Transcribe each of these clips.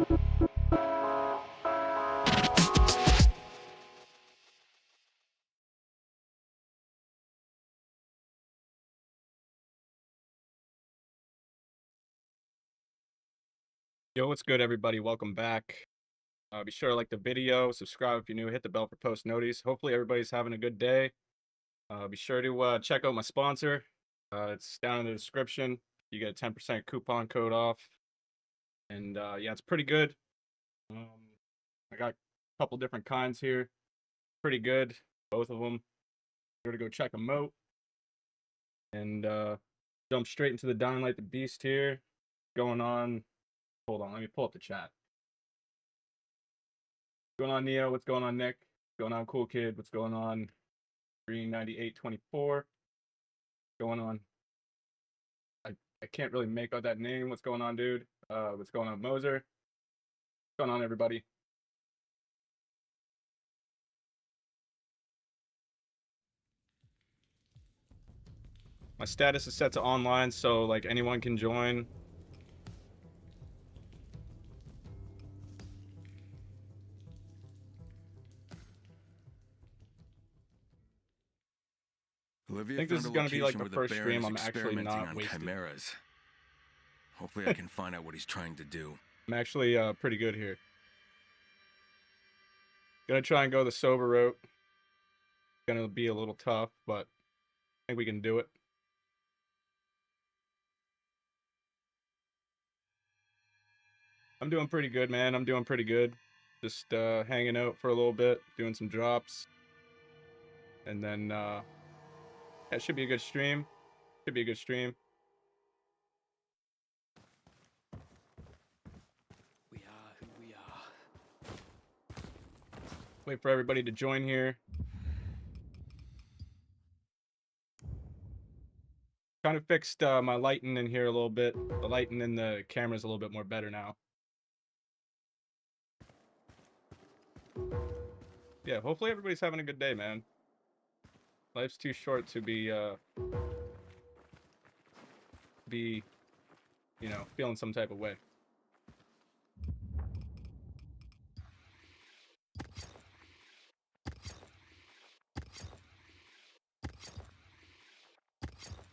Yo, what's good, everybody? Welcome back. Be sure to like the video, subscribe if you're new, hit the bell for post notice. Hopefully, everybody's having a good day. Be sure to check out my sponsor. It's down in the description. You get a 10% coupon code off. And yeah, it's pretty good. I got a couple different kinds here. Pretty good, both of them. Be sure to go check them out. And jump straight into the Dying Light the Beast here. Going on. Hold on, let me pull up the chat. What's going on, Neo? What's going on, Nick? What's going on, Cool Kid? What's going on, Green 9824? Going on? I can't really make out that name. What's going on, dude? What's going on, Moser? What's going on, everybody? My status is set to online, so like anyone can join. I think this is going to be like the first stream I'm actually not wasting. Chimeras. Hopefully I can find out what he's trying to do. I'm actually pretty good here. Gonna try and go the sober route. Gonna be a little tough, but I think we can do it. I'm doing pretty good, man. I'm doing pretty good. Just hanging out for a little bit, doing some drops. And then that should be a good stream. Should be a good stream. We are who we are. Wait for everybody to join here. Kind of fixed my lighting in here a little bit. The lighting in the camera's a little bit more better now. Yeah, hopefully everybody's having a good day, man. Life's too short to be, you know, feeling some type of way.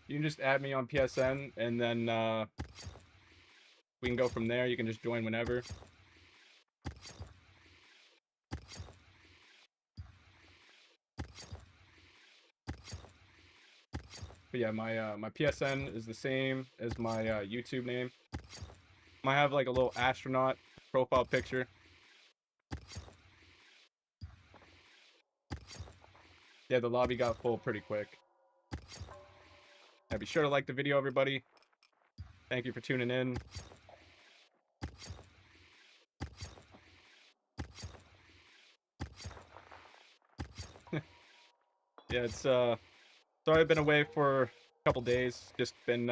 You can just add me on PSN, and then we can go from there. You can just join whenever. But yeah, my PSN is the same as my YouTube name. Might have like a little astronaut profile picture. Yeah, the lobby got full pretty quick. Yeah, be sure to like the video, everybody. Thank you for tuning in. Yeah, it's sorry I've been away for a couple days. Just been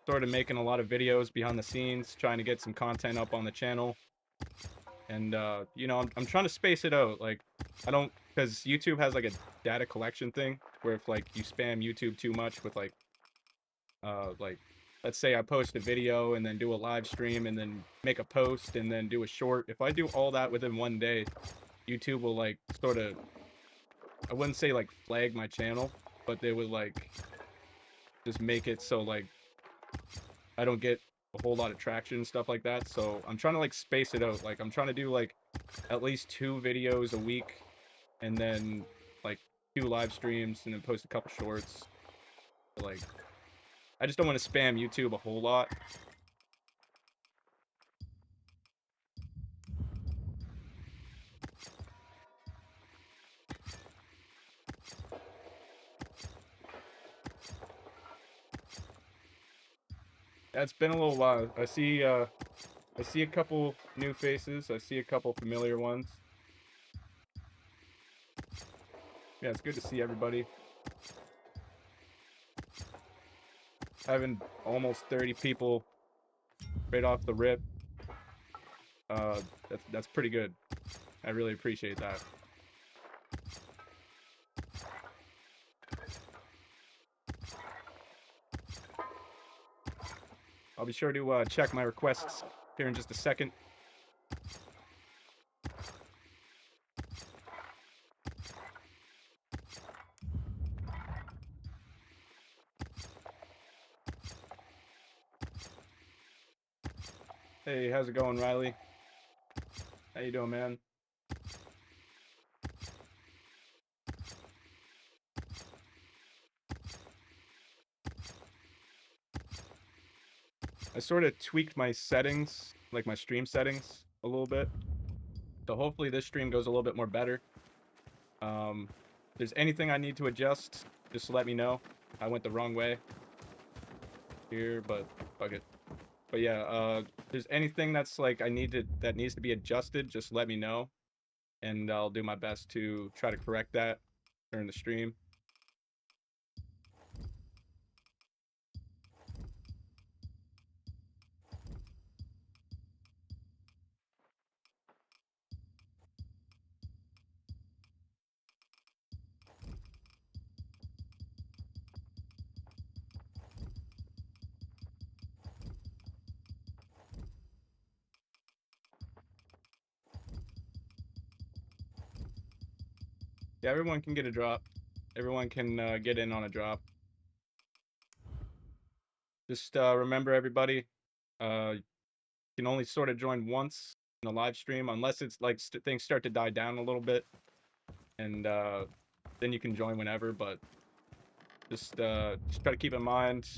sort of making a lot of videos behind the scenes, trying to get some content up on the channel. And you know, I'm trying to space it out. Like, I don't, because YouTube has like a data collection thing where if like you spam YouTube too much with like let's say I post a video and then do a live stream and then make a post and then do a short. If I do all that within one day, YouTube will like sort of, I wouldn't say like flag my channel, but they would like just make it so like I don't get a whole lot of traction and stuff like that. So I'm trying to like space it out. Like I'm trying to do like at least 2 videos a week and then like 2 live streams and then post a couple shorts. Like, I just don't want to spam YouTube a whole lot. It's been a little while. I see a couple new faces. I see a couple familiar ones. Yeah, it's good to see everybody. Having almost 30 people right off the rip. That's pretty good. I really appreciate that. I'll be sure to check my requests here in just a second. Hey, how's it going, Riley? How you doing, man? I sort of tweaked my settings, like my stream settings, a little bit. So hopefully this stream goes a little bit more better. If there's anything I need to adjust, just let me know. I went the wrong way here, but fuck it. But yeah, if there's anything that's like that needs to be adjusted, just let me know, and I'll do my best to try to correct that during the stream. Yeah, everyone can get a drop. Everyone can get in on a drop. Just remember, everybody, you can only sort of join once in a live stream, unless it's like things start to die down a little bit, and then you can join whenever. But just try to keep in mind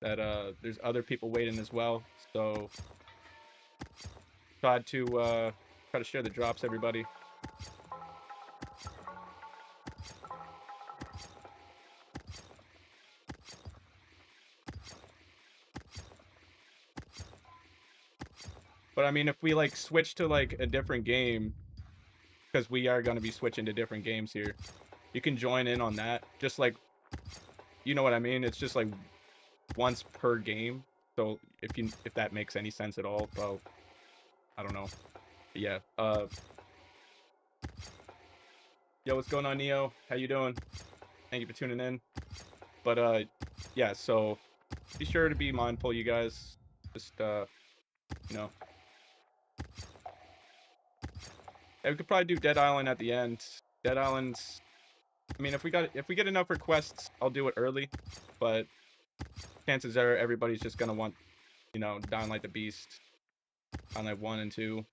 that there's other people waiting as well. So try to share the drops, everybody. But I mean, if we like switch to like a different game, because we are going to be switching to different games here, you can join in on that. Just like, you know what I mean? It's just like once per game. So if that makes any sense at all, well, I don't know. But yeah. Yo, what's going on, Neo? How you doing? Thank you for tuning in. But yeah. So be sure to be mindful, you guys. Just you know. Yeah, we could probably do Dead Island at the end. Dead Island's. I mean, if we get enough requests, I'll do it early. But chances are everybody's just gonna want, Dying Light the Beast, Dying Light 1 and 2.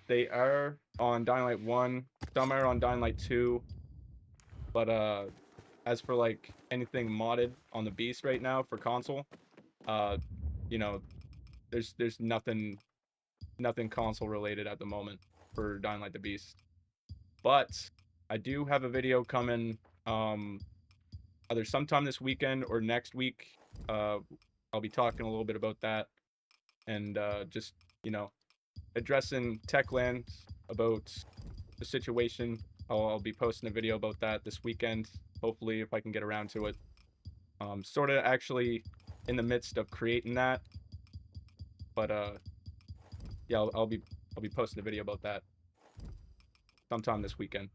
They are on Dying Light 1. Some are on Dying Light 2. But as for like anything modded on the Beast right now for console, there's nothing console related at the moment for Dying Light the Beast. But I do have a video coming either sometime this weekend or next week. I'll be talking a little bit about that, and just addressing Techland about the situation. I'll be posting a video about that this weekend, hopefully, if I can get around to it. Sort of actually in the midst of creating that, but yeah, I'll be posting a video about that sometime this weekend.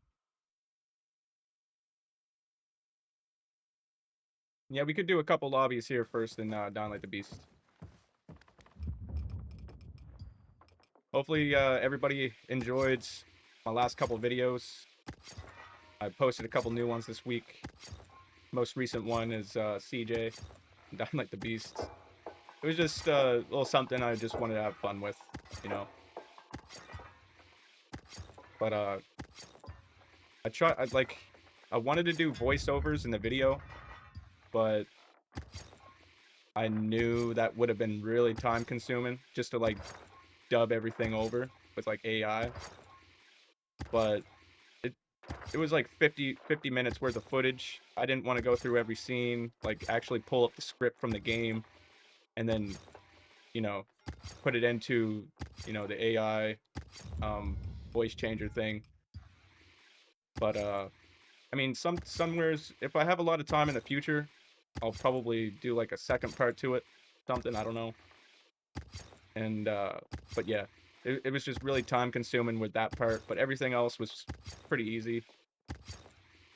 Yeah, we could do a couple lobbies here first and Dying Light the Beast. Hopefully everybody enjoyed my last couple videos. I posted a couple new ones this week. Most recent one is CJ, Dying Light the Beast. It was just a little something I just wanted to have fun with, But I wanted to do voiceovers in the video, but I knew that would have been really time consuming just to like dub everything over with like AI. But it was like 50 minutes worth of footage. I didn't want to go through every scene, like actually pull up the script from the game and then, put it into, the AI voice changer thing. But I mean, somewheres, if I have a lot of time in the future, I'll probably do like a second part to it, something, I don't know. And but yeah, it was just really time consuming with that part, but everything else was pretty easy.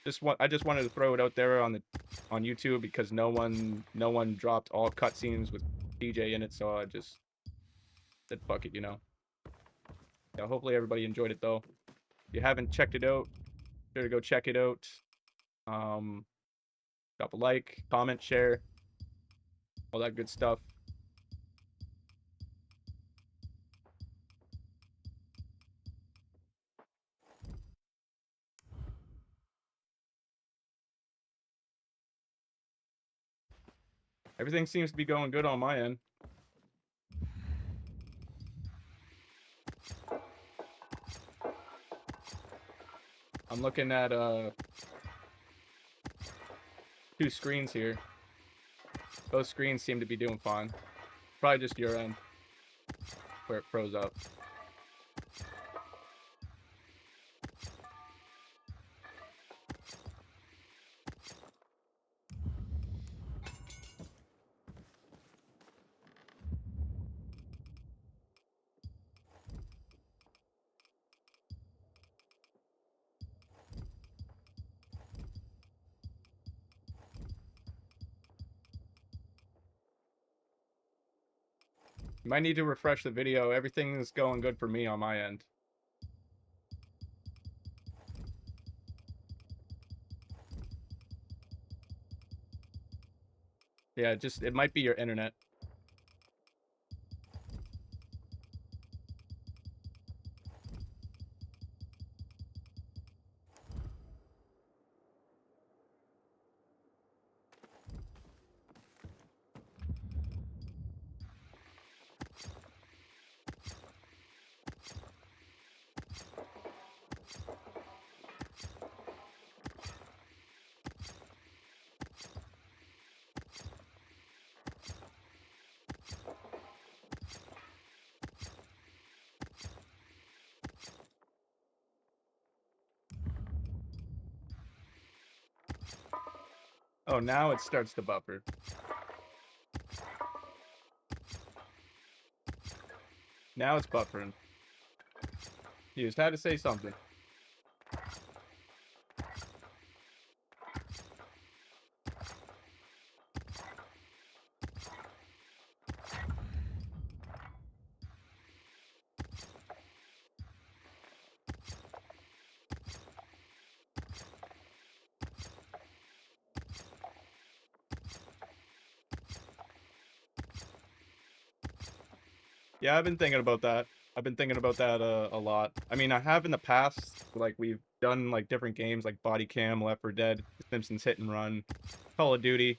I just wanted to throw it out there on YouTube because no one dropped all cutscenes with DJ in it, so I just said fuck it, you know. Yeah, hopefully everybody enjoyed it though. If you haven't checked it out, be sure to go check it out. Drop a like, comment, share, all that good stuff. Everything seems to be going good on my end. I'm looking at 2 screens here. Both screens seem to be doing fine. Probably just your end where it froze up. You might need to refresh the video. Everything's going good for me on my end. Yeah, it might be your internet. Oh, now it starts to buffer. Now it's buffering. You just had to say something. Yeah, I've been thinking about that. I've been thinking about that a lot. I mean, I have in the past, like, we've done, like, different games, like Body Cam, Left 4 Dead, The Simpsons Hit and Run, Call of Duty,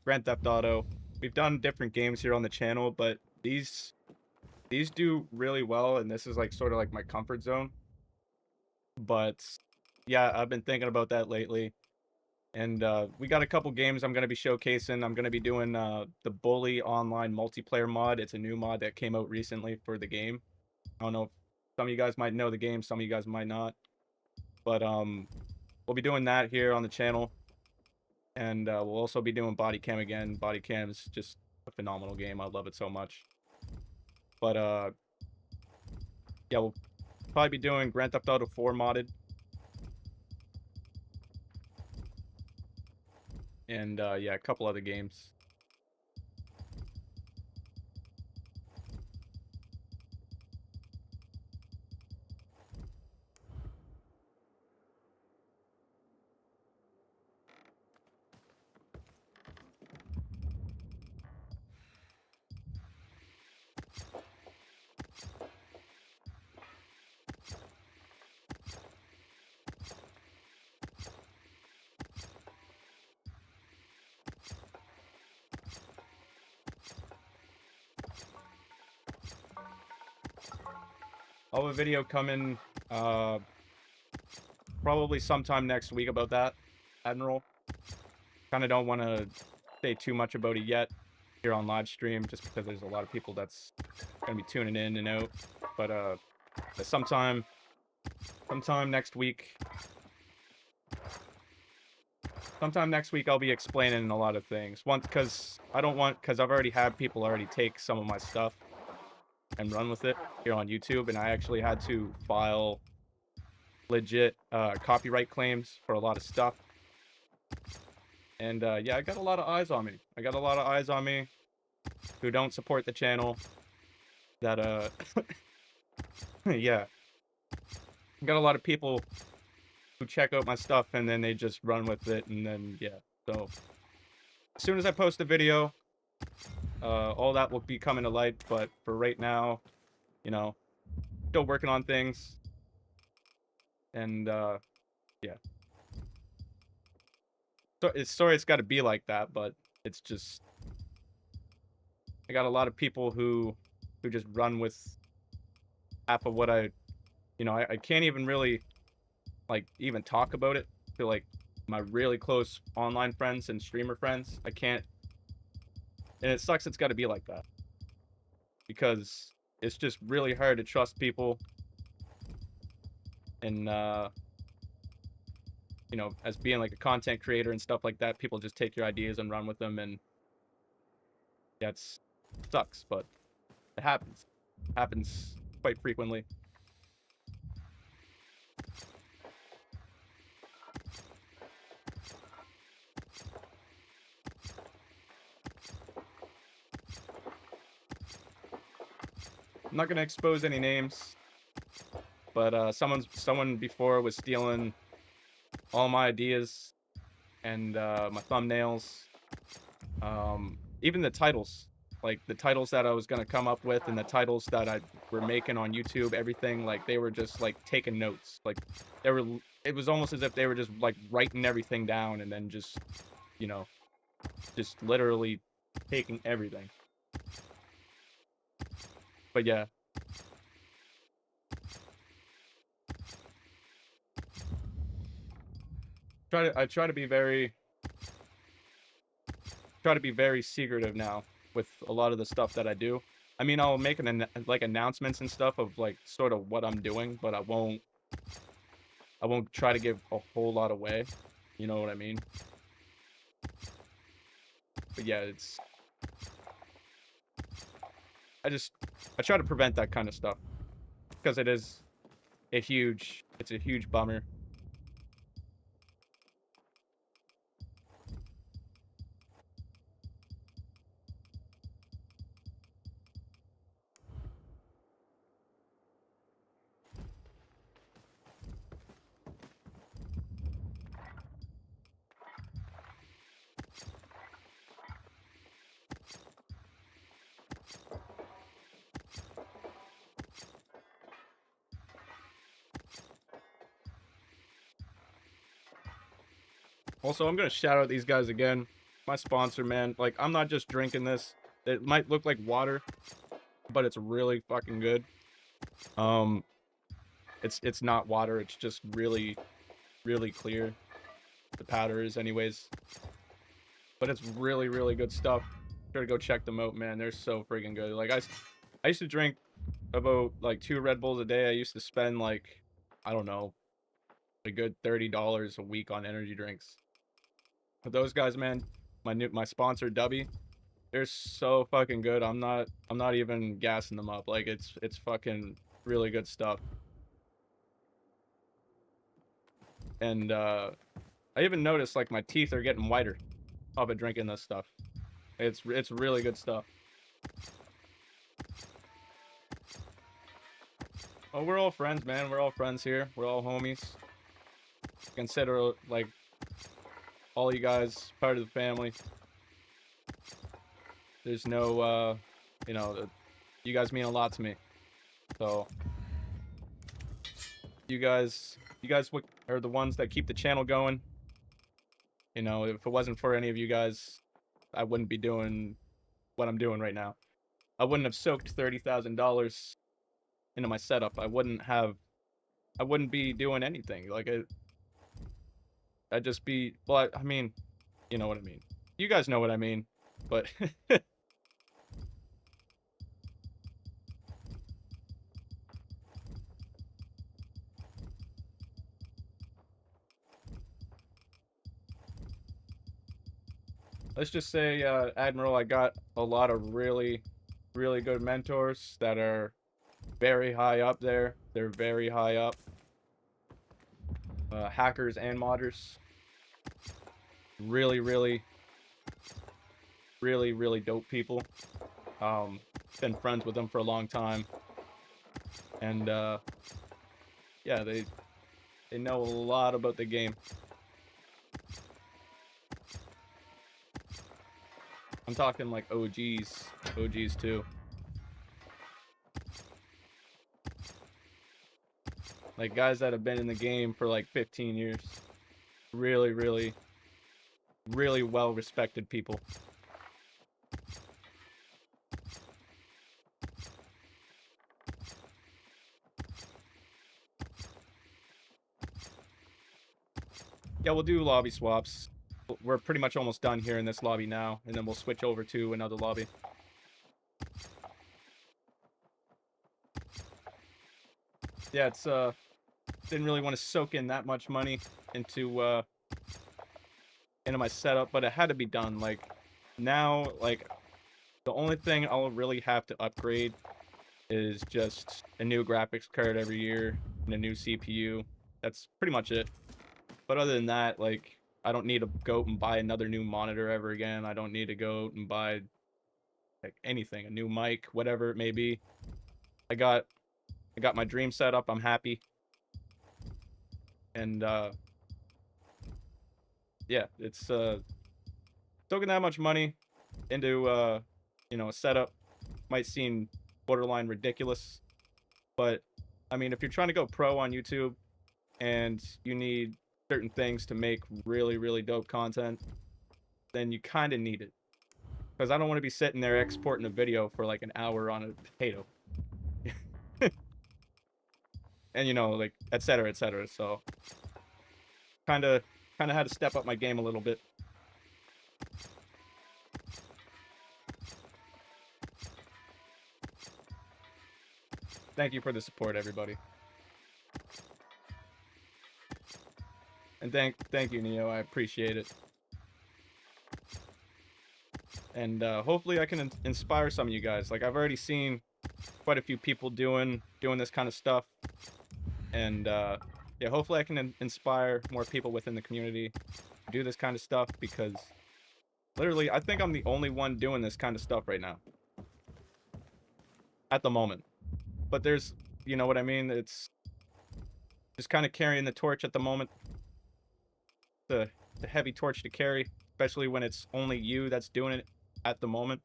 Grand Theft Auto. We've done different games here on the channel, but these do really well, and this is, like, sort of like my comfort zone. But, yeah, I've been thinking about that lately. And we got a couple games I'm going to be showcasing. I'm going to be doing the Bully online multiplayer mod. It's a new mod that came out recently for the game. I don't know if some of you guys might know the game, some of you guys might not. But we'll be doing that here on the channel. And we'll also be doing Body Cam again. Body Cam is just a phenomenal game. I love it so much. But yeah, we'll probably be doing Grand Theft Auto 4 modded. And yeah, a couple other games. I'll have a video coming probably sometime next week about that, Admiral. Kind of don't want to say too much about it yet here on live stream, just because there's a lot of people that's going to be tuning in and out. But sometime next week, I'll be explaining a lot of things. Because I've already had people already take some of my stuff and run with it here on YouTube, and I actually had to file legit copyright claims for a lot of stuff. And yeah, I got a lot of eyes on me. I got a lot of eyes on me who don't support the channel. That yeah, I got a lot of people who check out my stuff and then they just run with it, and then yeah. So as soon as I post a video, all that will be coming to light. But for right now, you know, still working on things, and yeah. So sorry it's got to be like that, but it's just I got a lot of people who just run with half of what I, you know, I can't even really like even talk about it to like my really close online friends and streamer friends. I can't, and it sucks it's got to be like that, because it's just really hard to trust people, and you know, as being like a content creator and stuff like that, people just take your ideas and run with them, and yeah, it sucks, but it happens. Happens quite frequently. I'm not gonna expose any names, but someone before was stealing all my ideas and my thumbnails, even the titles, like the titles that I was gonna come up with and the titles that I were making on YouTube, everything, like they were just like taking notes, like they were. It was almost as if they were just like writing everything down and then just, you know, just literally taking everything. But yeah. I try to be very secretive now with a lot of the stuff that I do. I mean, I'll make like announcements and stuff of like sort of what I'm doing, but I won't try to give a whole lot away. You know what I mean? But yeah, I try to prevent that kind of stuff, because it's a huge bummer. Also, I'm gonna shout out these guys again. My sponsor, man. Like, I'm not just drinking this. It might look like water, but it's really fucking good. It's not water. It's just really, really clear. The powder is, anyways. But it's really, really good stuff. Sure to go check them out, man. They're so freaking good. Like, I used to drink about like 2 Red Bulls a day. I used to spend like, I don't know, a good $30 a week on energy drinks. But those guys, man, my sponsor Dubby, they're so fucking good. I'm not even gassing them up. Like, it's fucking really good stuff. And I even noticed like my teeth are getting whiter off of drinking this stuff. It's really good stuff. Oh, we're all friends, man. We're all friends here. We're all homies. Consider like all you guys part of the family. There's no you know, you guys mean a lot to me. So you guys are the ones that keep the channel going. You know, if it wasn't for any of you guys, I wouldn't be doing what I'm doing right now. I wouldn't have soaked $30,000 into my setup. I wouldn't be doing anything. Like, I'd just be, well, I mean, you know what I mean. You guys know what I mean, but let's just say, Admiral, I got a lot of really, really good mentors that are very high up there. They're very high up. hackers and modders. Really, really, really, really dope people. Been friends with them for a long time, and yeah, they know a lot about the game. I'm talking like OGs too. Like guys that have been in the game for like 15 years. Really, really, really well respected people. Yeah, we'll do lobby swaps. We're pretty much almost done here in this lobby now, and then we'll switch over to another lobby. Yeah, it's didn't really want to soak in that much money into my setup, but it had to be done. Like now, like the only thing I'll really have to upgrade is just a new graphics card every year and a new CPU. That's pretty much it. But other than that, like I don't need to go and buy another new monitor ever again. I don't need to go and buy like anything, a new mic, whatever it may be. I got my dream setup. I'm happy. And yeah, it's soaking that much money into you know, a setup might seem borderline ridiculous, but I mean, if you're trying to go pro on YouTube and you need certain things to make really, really dope content, then you kind of need it. Because I don't want to be sitting there exporting a video for like an hour on a potato. And you know, like, etc., etc. So kind of had to step up my game a little bit. Thank you for the support, everybody. And thank you, Neo. I appreciate it. And hopefully I can inspire some of you guys. Like I've already seen quite a few people doing this kind of stuff. And yeah, hopefully I can inspire more people within the community to do this kind of stuff, because literally I think I'm the only one doing this kind of stuff right now. At the moment. But there's, you know what I mean? It's just kind of carrying the torch at the moment. The heavy torch to carry, especially when it's only you that's doing it at the moment.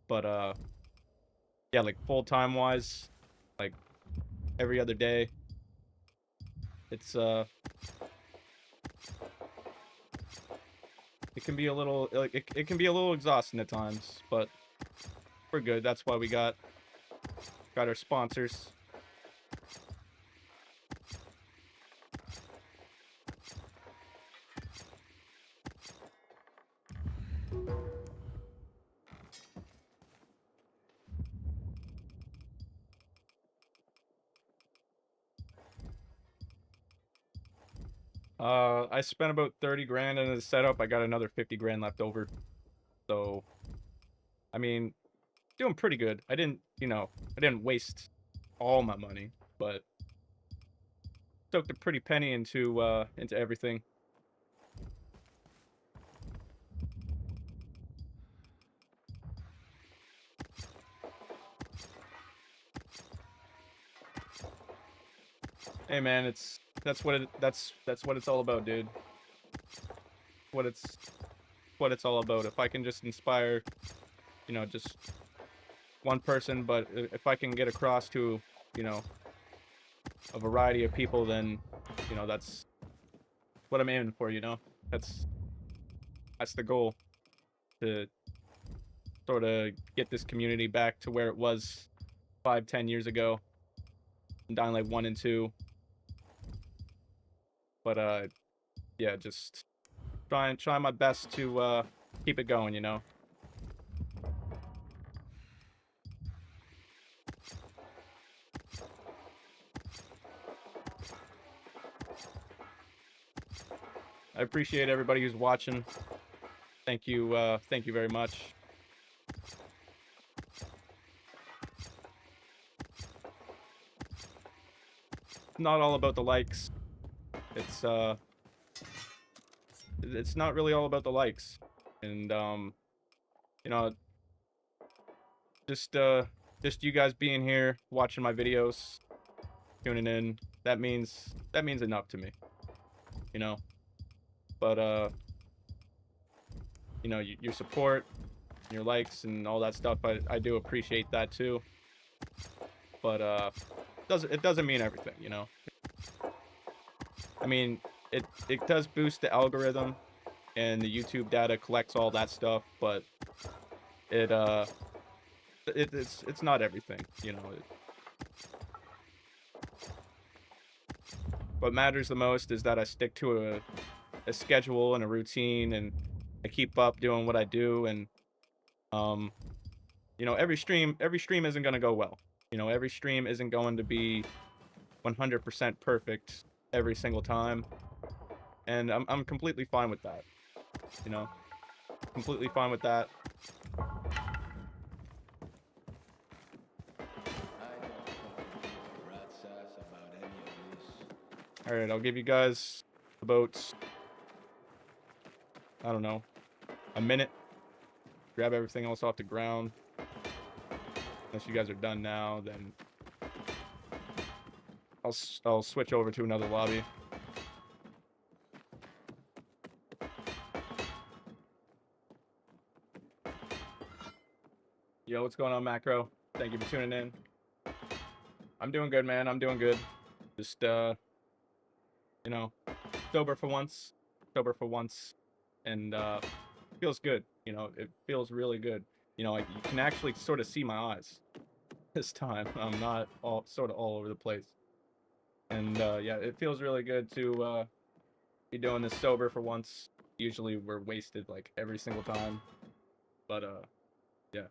But yeah, like full-time wise, like every other day, it's it can be a little like it can be a little exhausting at times, but we're good. That's why we got our sponsors. I spent about 30 grand in the setup. I got another 50 grand left over. So, I mean, doing pretty good. I didn't waste all my money, but soaked a pretty penny into everything. Hey man, that's what it's all about, dude. What it's all about. If I can just inspire, you know, just one person, but if I can get across to, you know, a variety of people, then, you know, that's what I'm aiming for, you know? That's the goal, to sort of get this community back to where it was 5-10 years ago. In Dying Light 1 and 2. But yeah, just try my best to keep it going, you know. I appreciate everybody who's watching. Thank you very much. not all about the likes. It's not really all about the likes. And you know, just you guys being here, watching my videos, tuning in, that means enough to me, you know. But you know, your support, your likes and all that stuff, I do appreciate that too. But it doesn't mean everything, you know. I mean, it does boost the algorithm and the YouTube data collects all that stuff, but it it's not everything, you know. What matters the most is that I stick to a schedule and a routine, and I keep up doing what I do. And you know, every stream isn't going to go well. You know, every stream isn't going to be 100% perfect every single time, and I'm completely fine with that, you know. Completely fine with that. All right, I'll give you guys about, I don't know, a minute. Grab everything else off the ground. Unless you guys are done now, then I'll switch over to another lobby. Yo, what's going on, Macro? Thank you for tuning in. I'm doing good, man. I'm doing good. Just you know, sober for once. Sober for once. And feels good. You know, it feels really good. You know, like you can actually sort of see my eyes this time. I'm not all over the place. And yeah, it feels really good to be doing this sober for once. Usually we're wasted like every single time. But yeah.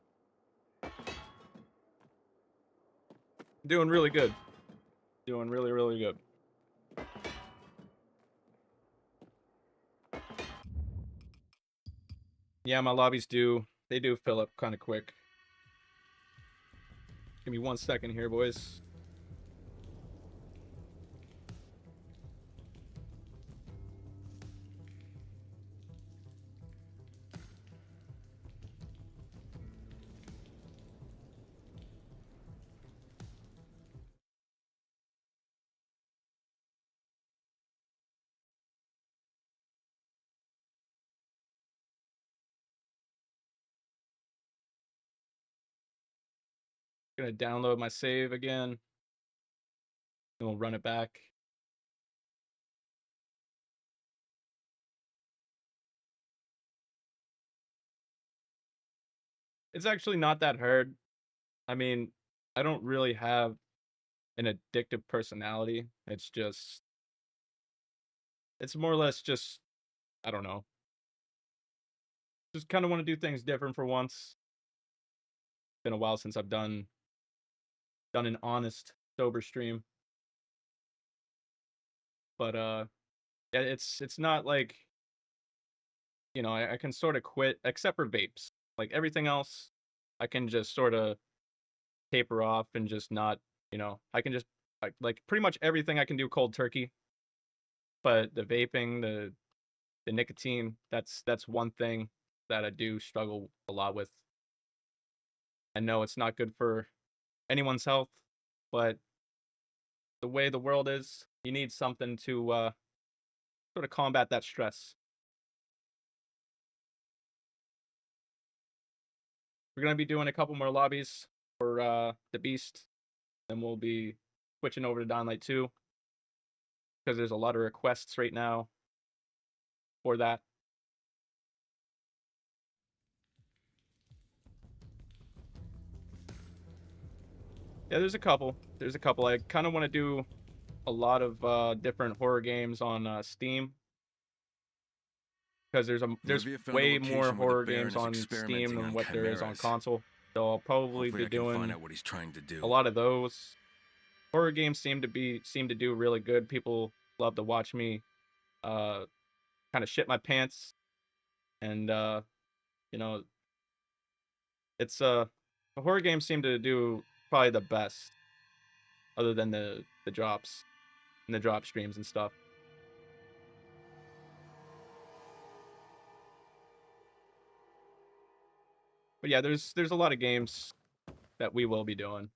Doing really good. Doing really, really good. Yeah, my lobbies they do fill up kind of quick. Give me 1 second here, boys. Gonna download my save again. And we'll run it back. It's actually not that hard. I mean, I don't really have an addictive personality. It's more or less just, I don't know. Just kind of want to do things different for once. It's been a while since I've done an honest sober stream. But yeah, it's not like, you know, I can sort of quit except for vapes. Like everything else, I can just sort of taper off and just not, you know, I can just like pretty much everything I can do cold turkey. But the vaping, the nicotine, that's one thing that I do struggle a lot with. I know it's not good for anyone's health, but the way the world is, you need something to sort of combat that stress. We're gonna be doing a couple more lobbies for the Beast, then we'll be switching over to Downlight 2 because there's a lot of requests right now for that. Yeah, there's a couple. There's a couple. I kind of want to do a lot of different horror games on Steam because there's Derivière found a way more location where the horror Baron games is on Steam experimenting than on what there is on chimeras. console. So I'll probably Hopefully be I can find doing out what he's trying to do. a lot of those. Horror games seem to do really good. People love to watch me kind of shit my pants, and you know, it's the horror games seem to do probably the best other than the drops. in the drop streams and stuff. But yeah, there's a lot of games that we will be doing.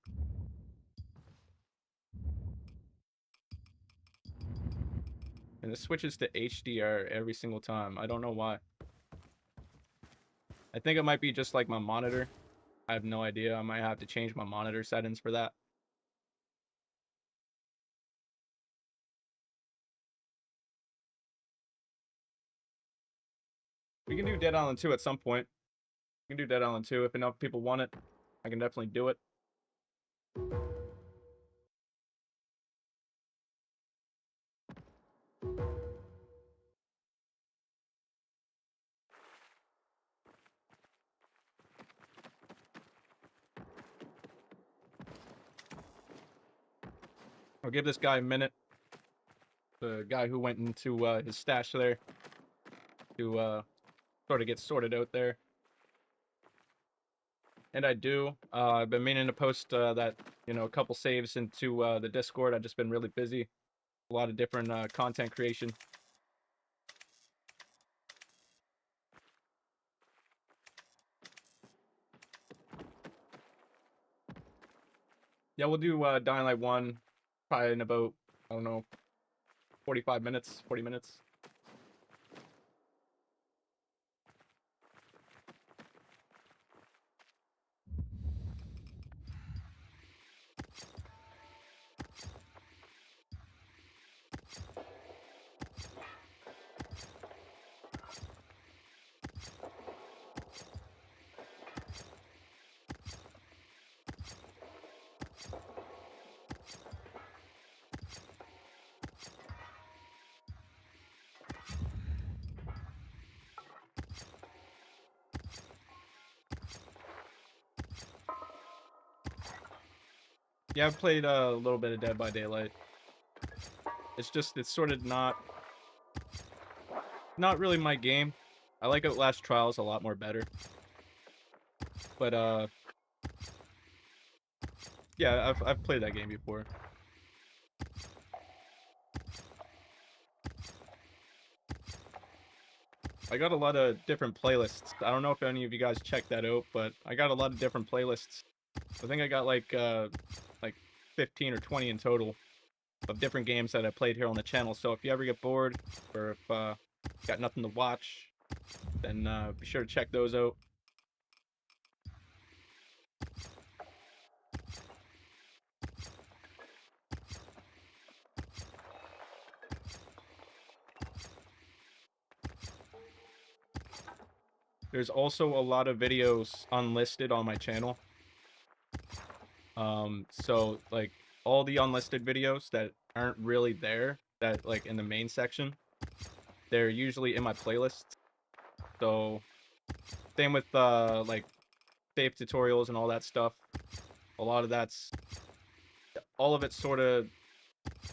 And it switches to HDR every single time. I don't know why. I think it might be just like my monitor. I have no idea. I might have to change my monitor settings for that. We can do Dead Island 2 at some point. We can do Dead Island 2 if enough people want it. I can definitely do it. I'll give this guy a minute. The guy who went into his stash there to sort of get sorted out there. And I do. I've been meaning to post that, you know, a couple saves into the Discord. I've just been really busy. A lot of different content creation. Yeah, we'll do Dying Light 1 probably in about, I don't know, 45 minutes, 40 minutes. Yeah, I've played a little bit of Dead by Daylight. It's just, it's sort of not really my game. I like Outlast Trials a lot more better. But yeah, I've played that game before. I got a lot of different playlists. I don't know if any of you guys checked that out, but I got a lot of different playlists. I think I got like 15 or 20 in total of different games that I played here on the channel. So if you ever get bored or if got nothing to watch, then be sure to check those out. There's also a lot of videos unlisted on my channel. So like all the unlisted videos that aren't really there, that like in the main section, they're usually in my playlist. So same with like safe tutorials and all that stuff. A lot of that's, all of it's sort of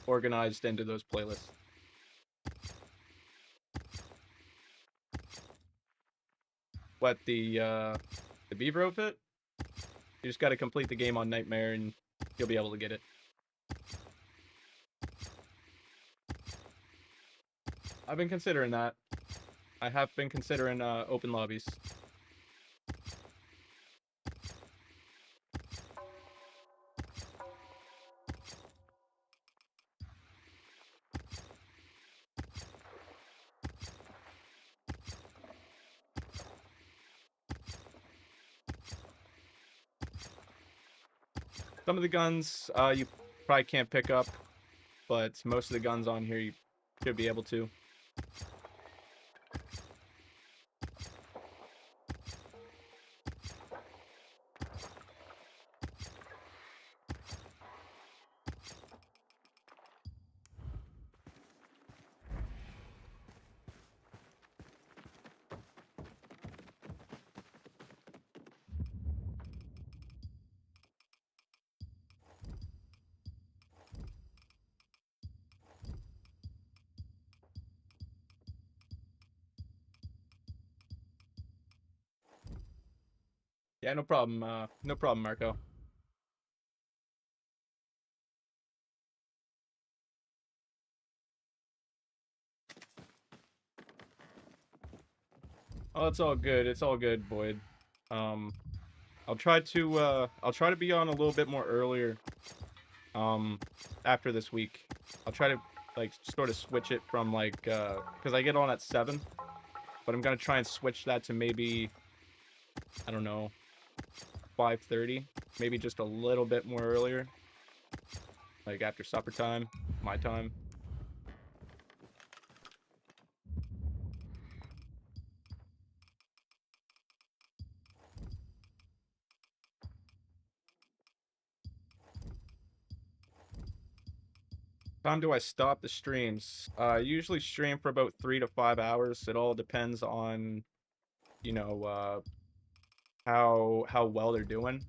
organized into those playlists. What, the beaver outfit? You just got to complete the game on Nightmare and you'll be able to get it. I've been considering that. I have been considering open lobbies. Some of the guns you probably can't pick up, but most of the guns on here you should be able to. Yeah, no problem. No problem, Marco. Oh, it's all good. It's all good, Boyd. I'll try to be on a little bit more earlier. After this week, I'll try to like sort of switch it from like because I get on at 7, but I'm gonna try and switch that to maybe, I don't know, 5:30, maybe just a little bit more earlier, like after supper time, my time. Time do I stop the streams? I usually stream for about 3 to 5 hours. It all depends on, you know, how well they're doing.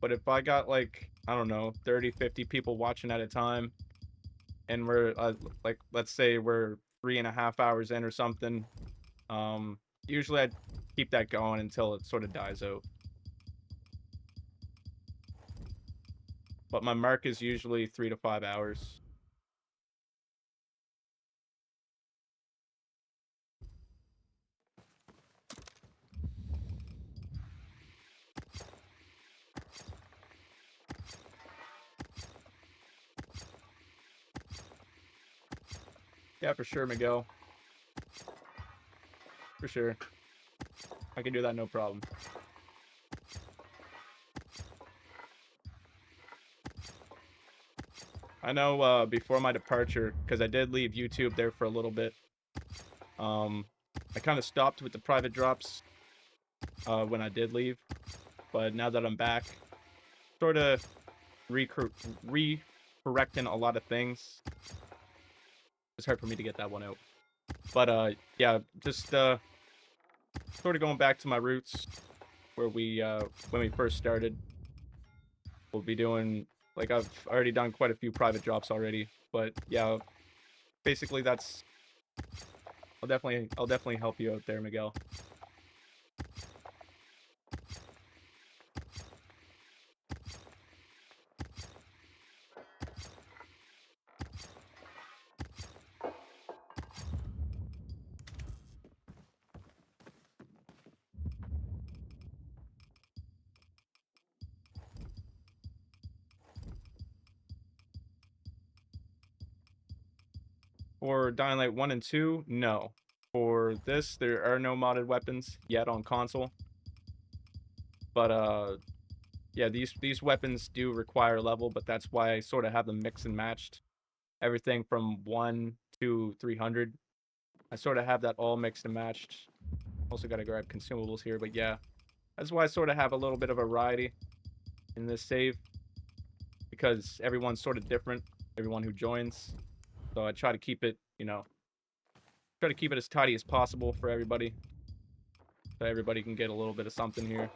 But if I got like, I don't know, 30, 50 people watching at a time, and we're like, let's say we're 3.5 hours in or something, usually I'd keep that going until it sort of dies out. But my mark is usually 3 to 5 hours. Yeah, for sure, Miguel. For sure. I can do that, no problem. I know before my departure, because I did leave YouTube there for a little bit, I kind of stopped with the private drops when I did leave. But now that I'm back, sort of re-correcting a lot of things. It's hard for me to get that one out. But yeah, just sort of going back to my roots, where when we first started. We'll be doing, like, I've already done quite a few private drops already, but yeah, basically that's, I'll definitely help you out there, Miguel. For Dying Light 1 and 2, no. For this, there are no modded weapons yet on console. But yeah, these weapons do require level, but that's why I sort of have them mixed and matched. Everything from 1 to 300. I sort of have that all mixed and matched. Also got to grab consumables here, but yeah. That's why I sort of have a little bit of variety in this save, because everyone's sort of different, everyone who joins. So I try to keep it, you know, try to keep it as tidy as possible for everybody, so everybody can get a little bit of something here.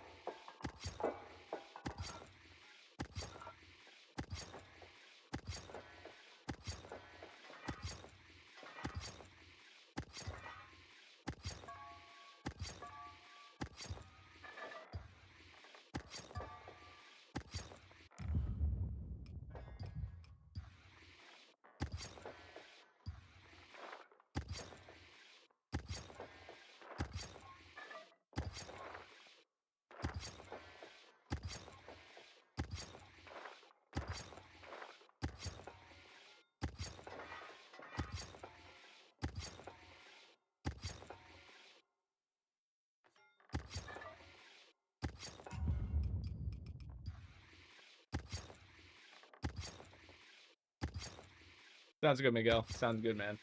Sounds good, Miguel. Sounds good, man.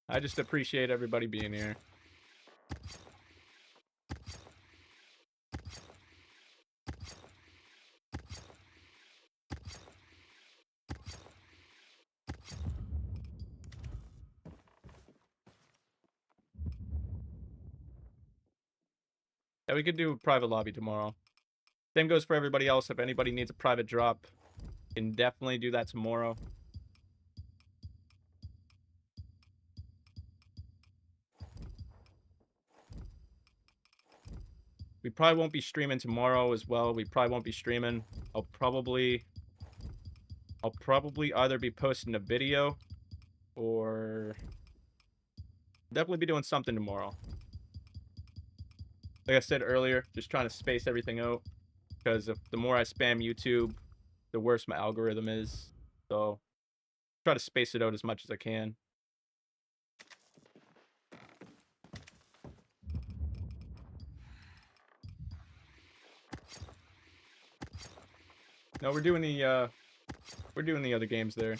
I just appreciate everybody being here. Yeah, we could do a private lobby tomorrow. Same goes for everybody else. If anybody needs a private drop, can definitely do that tomorrow. We probably won't be streaming tomorrow as well. We probably won't be streaming. I'll probably either be posting a video, or Definitely be doing something tomorrow. Like I said earlier, just trying to space everything out. Because if the more I spam YouTube, the worse my algorithm is. So try to space it out as much as I can. No, we're doing the other games there.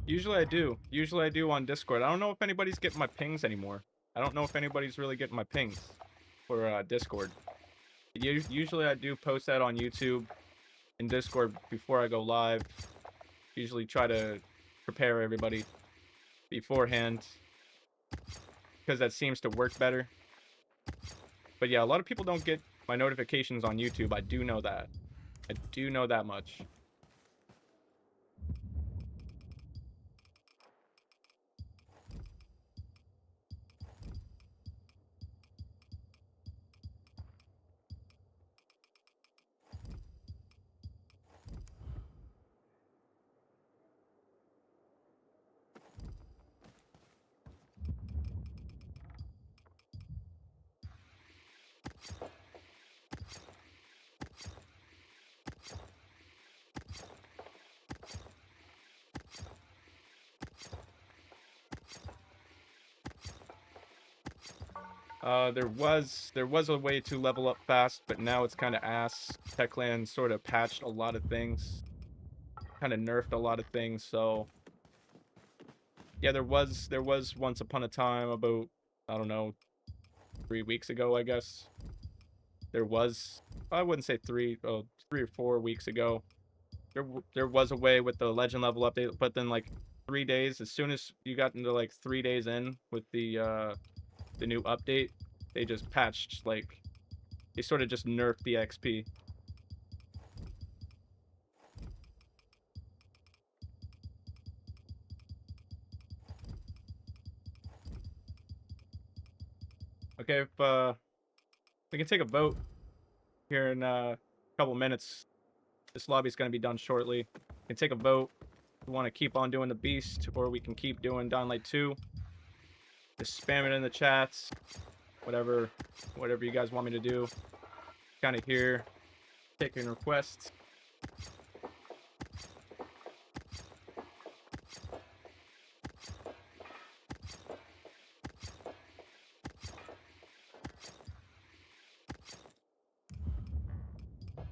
Usually I do. Usually I do on Discord. I don't know if anybody's getting my pings anymore. I don't know if anybody's really getting my pings for Discord. Usually I do post that on YouTube and Discord before I go live. Usually try to prepare everybody beforehand because that seems to work better. But yeah, a lot of people don't get my notifications on YouTube. I do know that. I do know that much. There was a way to level up fast, but now it's kind of ass. Techland sort of patched a lot of things, kind of nerfed a lot of things. So yeah, there was once upon a time about, I don't know, 3 weeks ago, I guess. There was, I wouldn't say 3 or 4 weeks ago. There was a way with the legend level update, but then like 3 days, as soon as you got into like 3 days in with the new update, they just patched, like, they sort of just nerfed the XP. Okay, if we can take a vote here in a couple minutes. This lobby's going to be done shortly. We can take a vote. We want to keep on doing the Beast, or we can keep doing Dying Light 2. Just spam it in the chats. Whatever you guys want me to do. Kind of here, taking requests.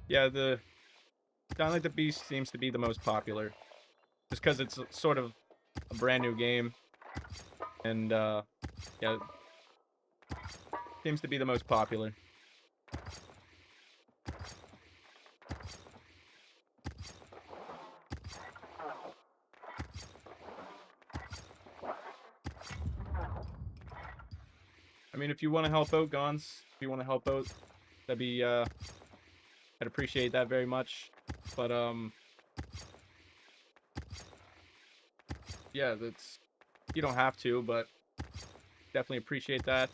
Yeah, the Dying Light the Beast seems to be the most popular. Just because it's sort of a brand new game. And, yeah, seems to be the most popular. I mean, if you want to help out, Gons, if you want to help out, that'd be, I'd appreciate that very much. But, yeah, that's, you don't have to, but definitely appreciate that.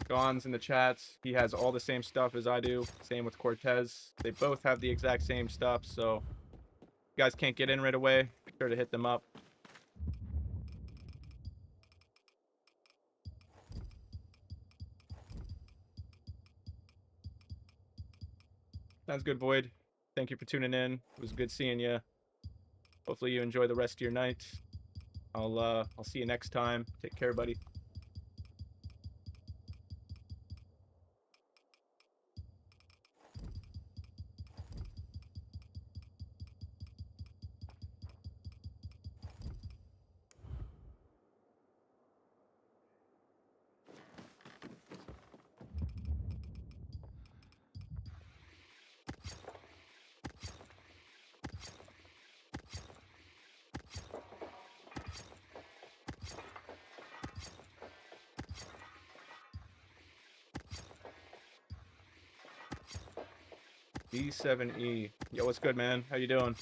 Gons in the chats, he has all the same stuff as I do. Same with Cortez. They both have the exact same stuff, so if you guys can't get in right away, be sure to hit them up. Sounds good, Void. Thank you for tuning in. It was good seeing you. Hopefully you enjoy the rest of your night. I'll see you next time. Take care, buddy. B7E. Yo, what's good, man? How you doing?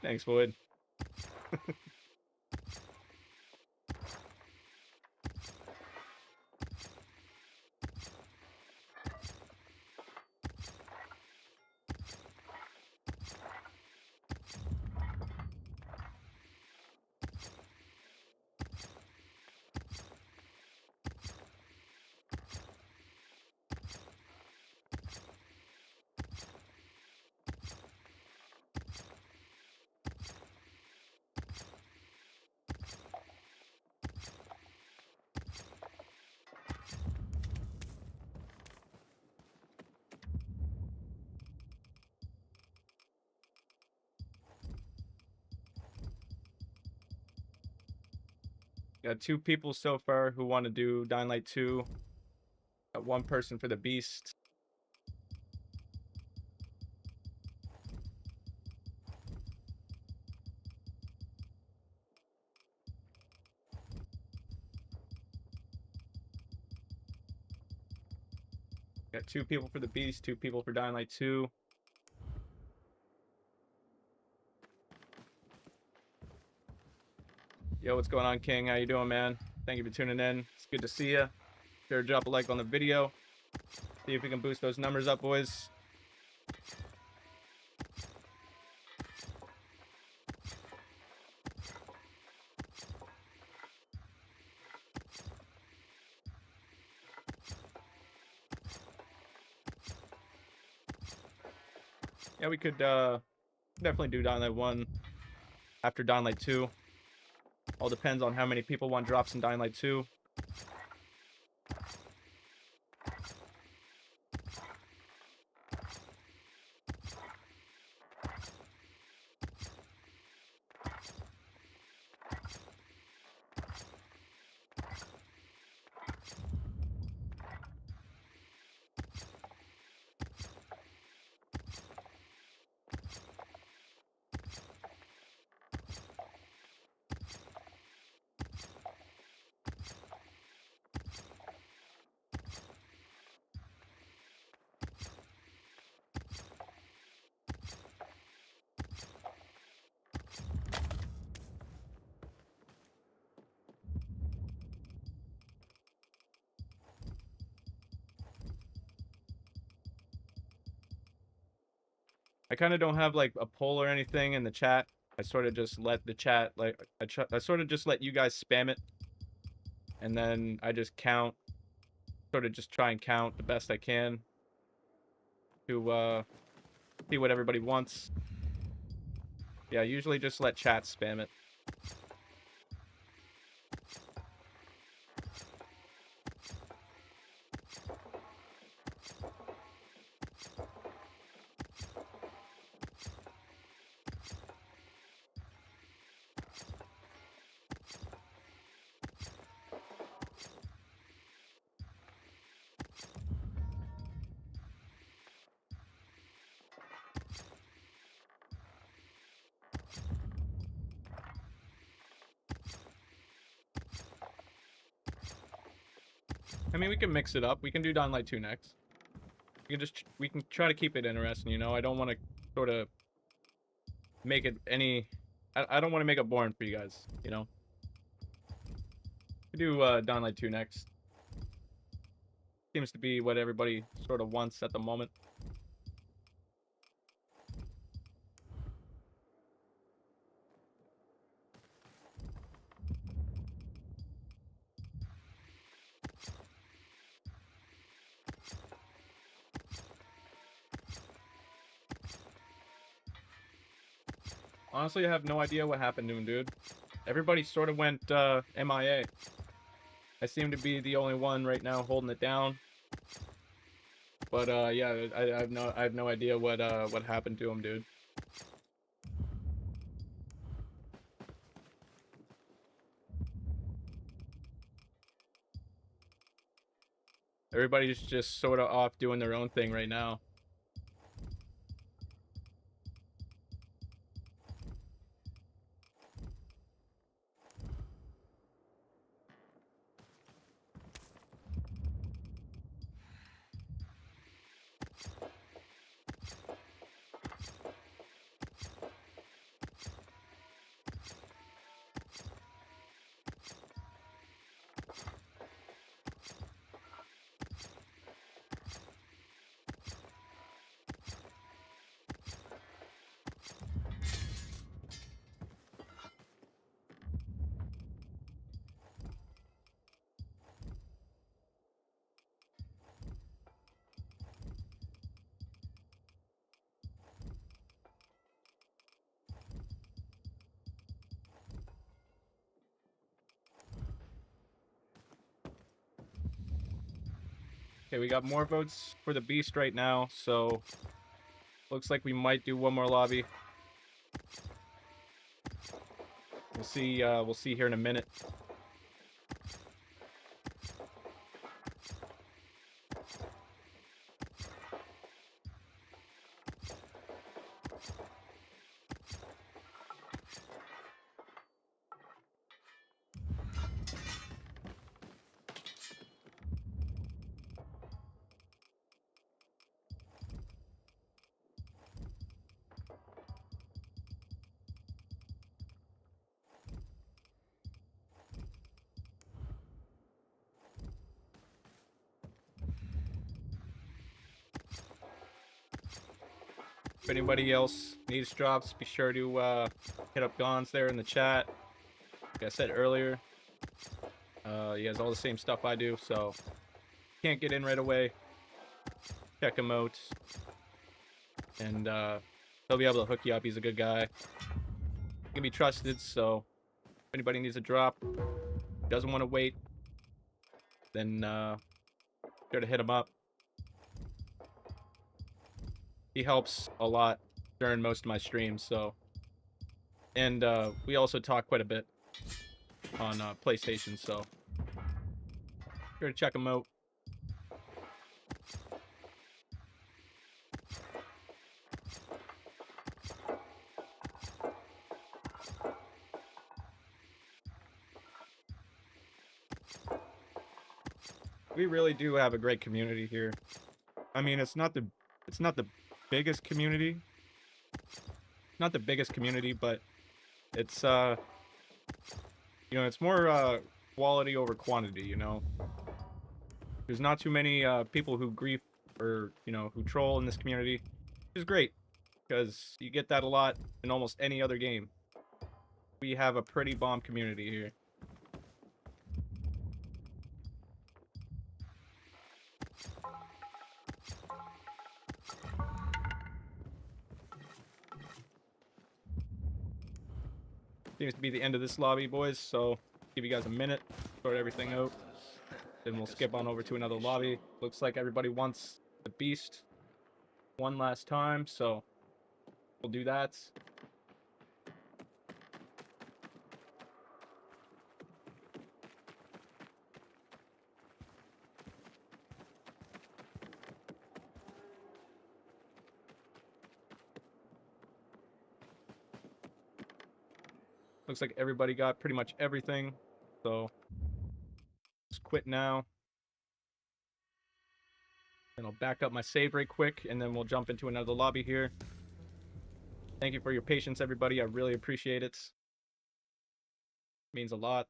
Thanks, Floyd. Got 2 people so far who want to do Dying Light 2. Got 1 person for the Beast. Got 2 people for the Beast, 2 people for Dying Light 2. Yo, what's going on, King? How you doing, man? Thank you for tuning in. It's good to see you. Sure, drop a like on the video. See if we can boost those numbers up, boys. Yeah, we could definitely do Dying Light 1 after Dying Light 2. All depends on how many people want drops in Dying Light 2. I kind of don't have like a poll or anything in the chat. I sort of just let the chat, like, I sort of just let you guys spam it. And then I just count, sort of just try and count the best I can to see what everybody wants. Yeah, usually just let chat spam it. I mean, we can mix it up. We can do Dying Light 2 next. We can try to keep it interesting, you know? I don't want to sort of make it any... I don't want to make it boring for you guys, you know? We do Dying Light 2 next. Seems to be what everybody sort of wants at the moment. Honestly, I have no idea what happened to him, dude. Everybody sort of went MIA. I seem to be the only one right now holding it down. But yeah, I have no idea what happened to him, dude. Everybody's just sort of off doing their own thing right now. Okay, we got more votes for the Beast right now, so looks like we might do one more lobby. We'll see here in a minute. If anybody else needs drops, be sure to hit up Gons there in the chat. Like I said earlier, he has all the same stuff I do, so can't get in right away. Check him out, and he'll be able to hook you up. He's a good guy. He can be trusted, so if anybody needs a drop, doesn't want to wait, then sure to hit him up. He helps a lot during most of my streams, so. And we also talk quite a bit on PlayStation, so sure to check him out. We really do have a great community here. I mean, it's not the biggest community. Not the biggest community, but it's you know, it's more quality over quantity, you know. There's not too many people who grief or, you know, who troll in this community, which is great because you get that a lot in almost any other game. We have a pretty bomb community here. Seems to be the end of this lobby, boys, so give you guys a minute, sort everything out. Then we'll skip on over to another lobby. Looks like everybody wants the Beast one last time, so we'll do that. Looks like everybody got pretty much everything, so just quit now. And I'll back up my save right quick, and then we'll jump into another lobby here. Thank you for your patience, everybody. I really appreciate it. It means a lot.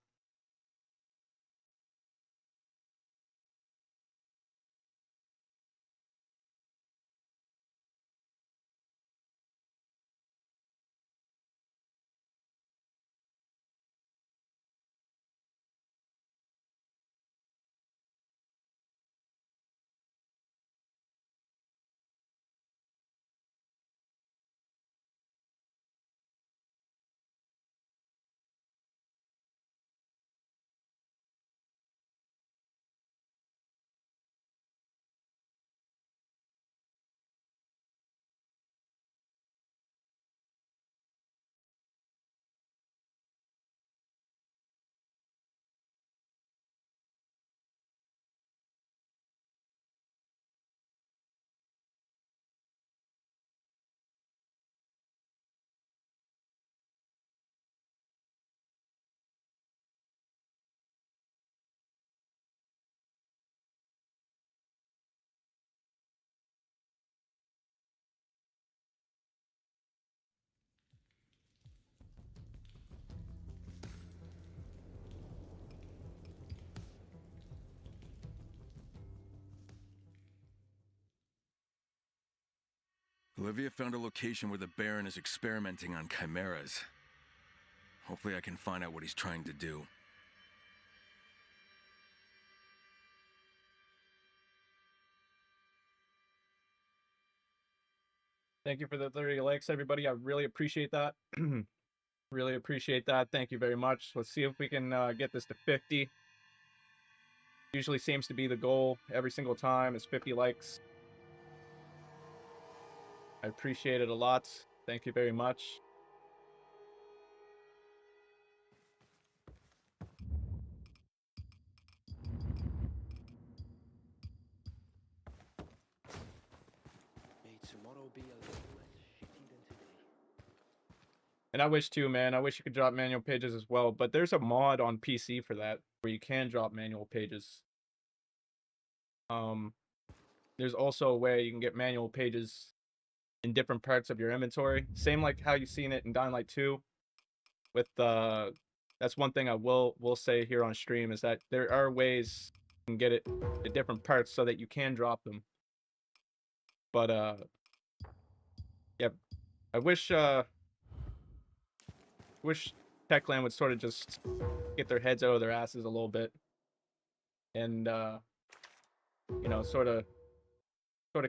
Olivia found a location where the Baron is experimenting on chimeras. Hopefully I can find out what he's trying to do. Thank you for the 30 likes, everybody. I really appreciate that. Really appreciate that. Thank you very much. Let's see if we can get this to 50. Usually seems to be the goal every single time is 50 likes. I appreciate it a lot. Thank you very much. May tomorrow be a little less shitty than today. And I wish too, man. I wish you could drop manual pages as well. But there's a mod on PC for that where you can drop manual pages. There's also a way you can get manual pages in different parts of your inventory. Same like how you've seen it in Dying Light 2. With that's one thing I will say here on stream is that there are ways you can get it to different parts so that you can drop them. But yeah, I wish Techland would sort of just get their heads out of their asses a little bit and you know, sort of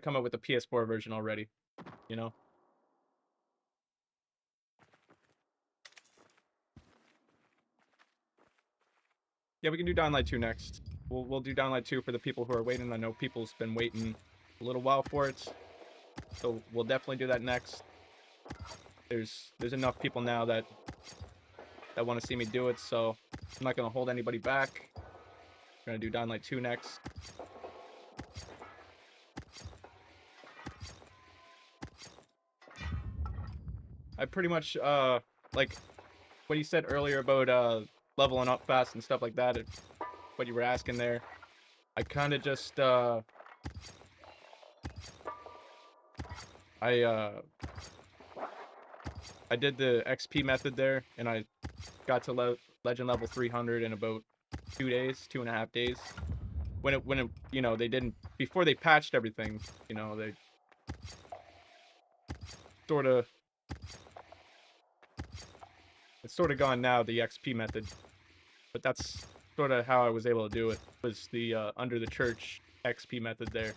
come up with a PS4 version already, you know. Yeah, we can do Dying Light 2 next. We'll do Dying Light 2 for the people who are waiting. I know people's been waiting a little while for it, so we'll definitely do that next. There's enough people now that want to see me do it, so I'm not gonna hold anybody back. We're gonna do Dying Light 2 next. I pretty much like what you said earlier about leveling up fast and stuff like that. What you were asking there, I kind of just I did the XP method there, and I got to legend level 300 in about 2 days, 2.5 days. When it you know, they didn't, before they patched everything, you know, they sort of, it's sort of gone now, the XP method. But that's sort of how I was able to do it, was the under the church XP method there.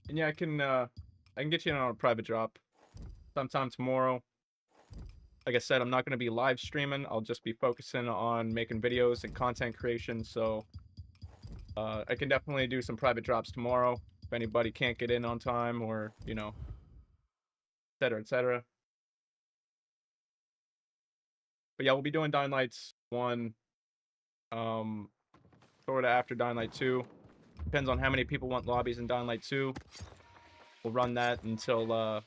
And yeah, I can get you in on a private drop sometime tomorrow. Like I said, I'm not going to be live streaming. I'll just be focusing on making videos and content creation. So I can definitely do some private drops tomorrow if anybody can't get in on time, or, you know, etc., etc. But yeah, we'll be doing Dying Light 1 sort of after Dying Light 2. Depends on how many people want lobbies in Dying Light 2. We'll run that until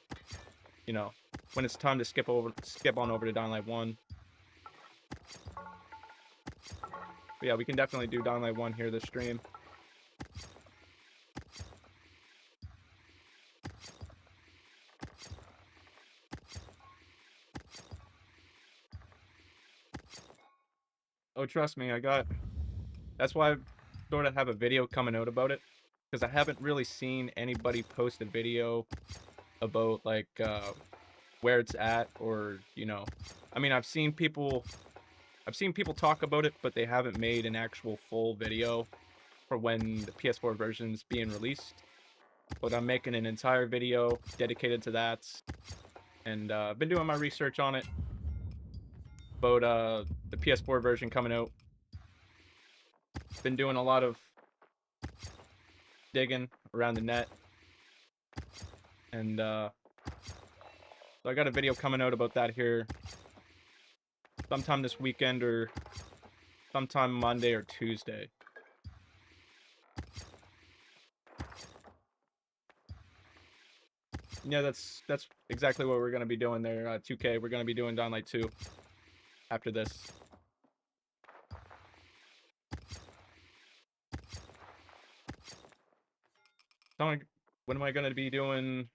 you know, when it's time to skip on over to Dying Light 1. But yeah, we can definitely do Dying Light 1 here this stream. Oh, trust me, that's why I sort of have a video coming out about it, because I haven't really seen anybody post a video about, like, where it's at, or, you know, I mean, I've seen people talk about it, but they haven't made an actual full video for when the PS4 version is being released. But I'm making an entire video dedicated to that, and I've been doing my research on it about the PS4 version coming out. Been doing a lot of digging around the net, and so I got a video coming out about that here sometime this weekend, or sometime Monday or Tuesday. Yeah, that's exactly what we're gonna be doing there. 2K, we're gonna be doing Dying Light 2 after this. So when am I gonna be doing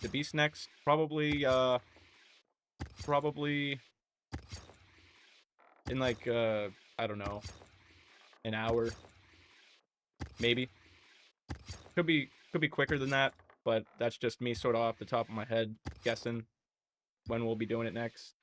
the Beast next? Probably in like I don't know, an hour, maybe. Could be quicker than that, but that's just me sort of off the top of my head guessing. when we'll be doing it next.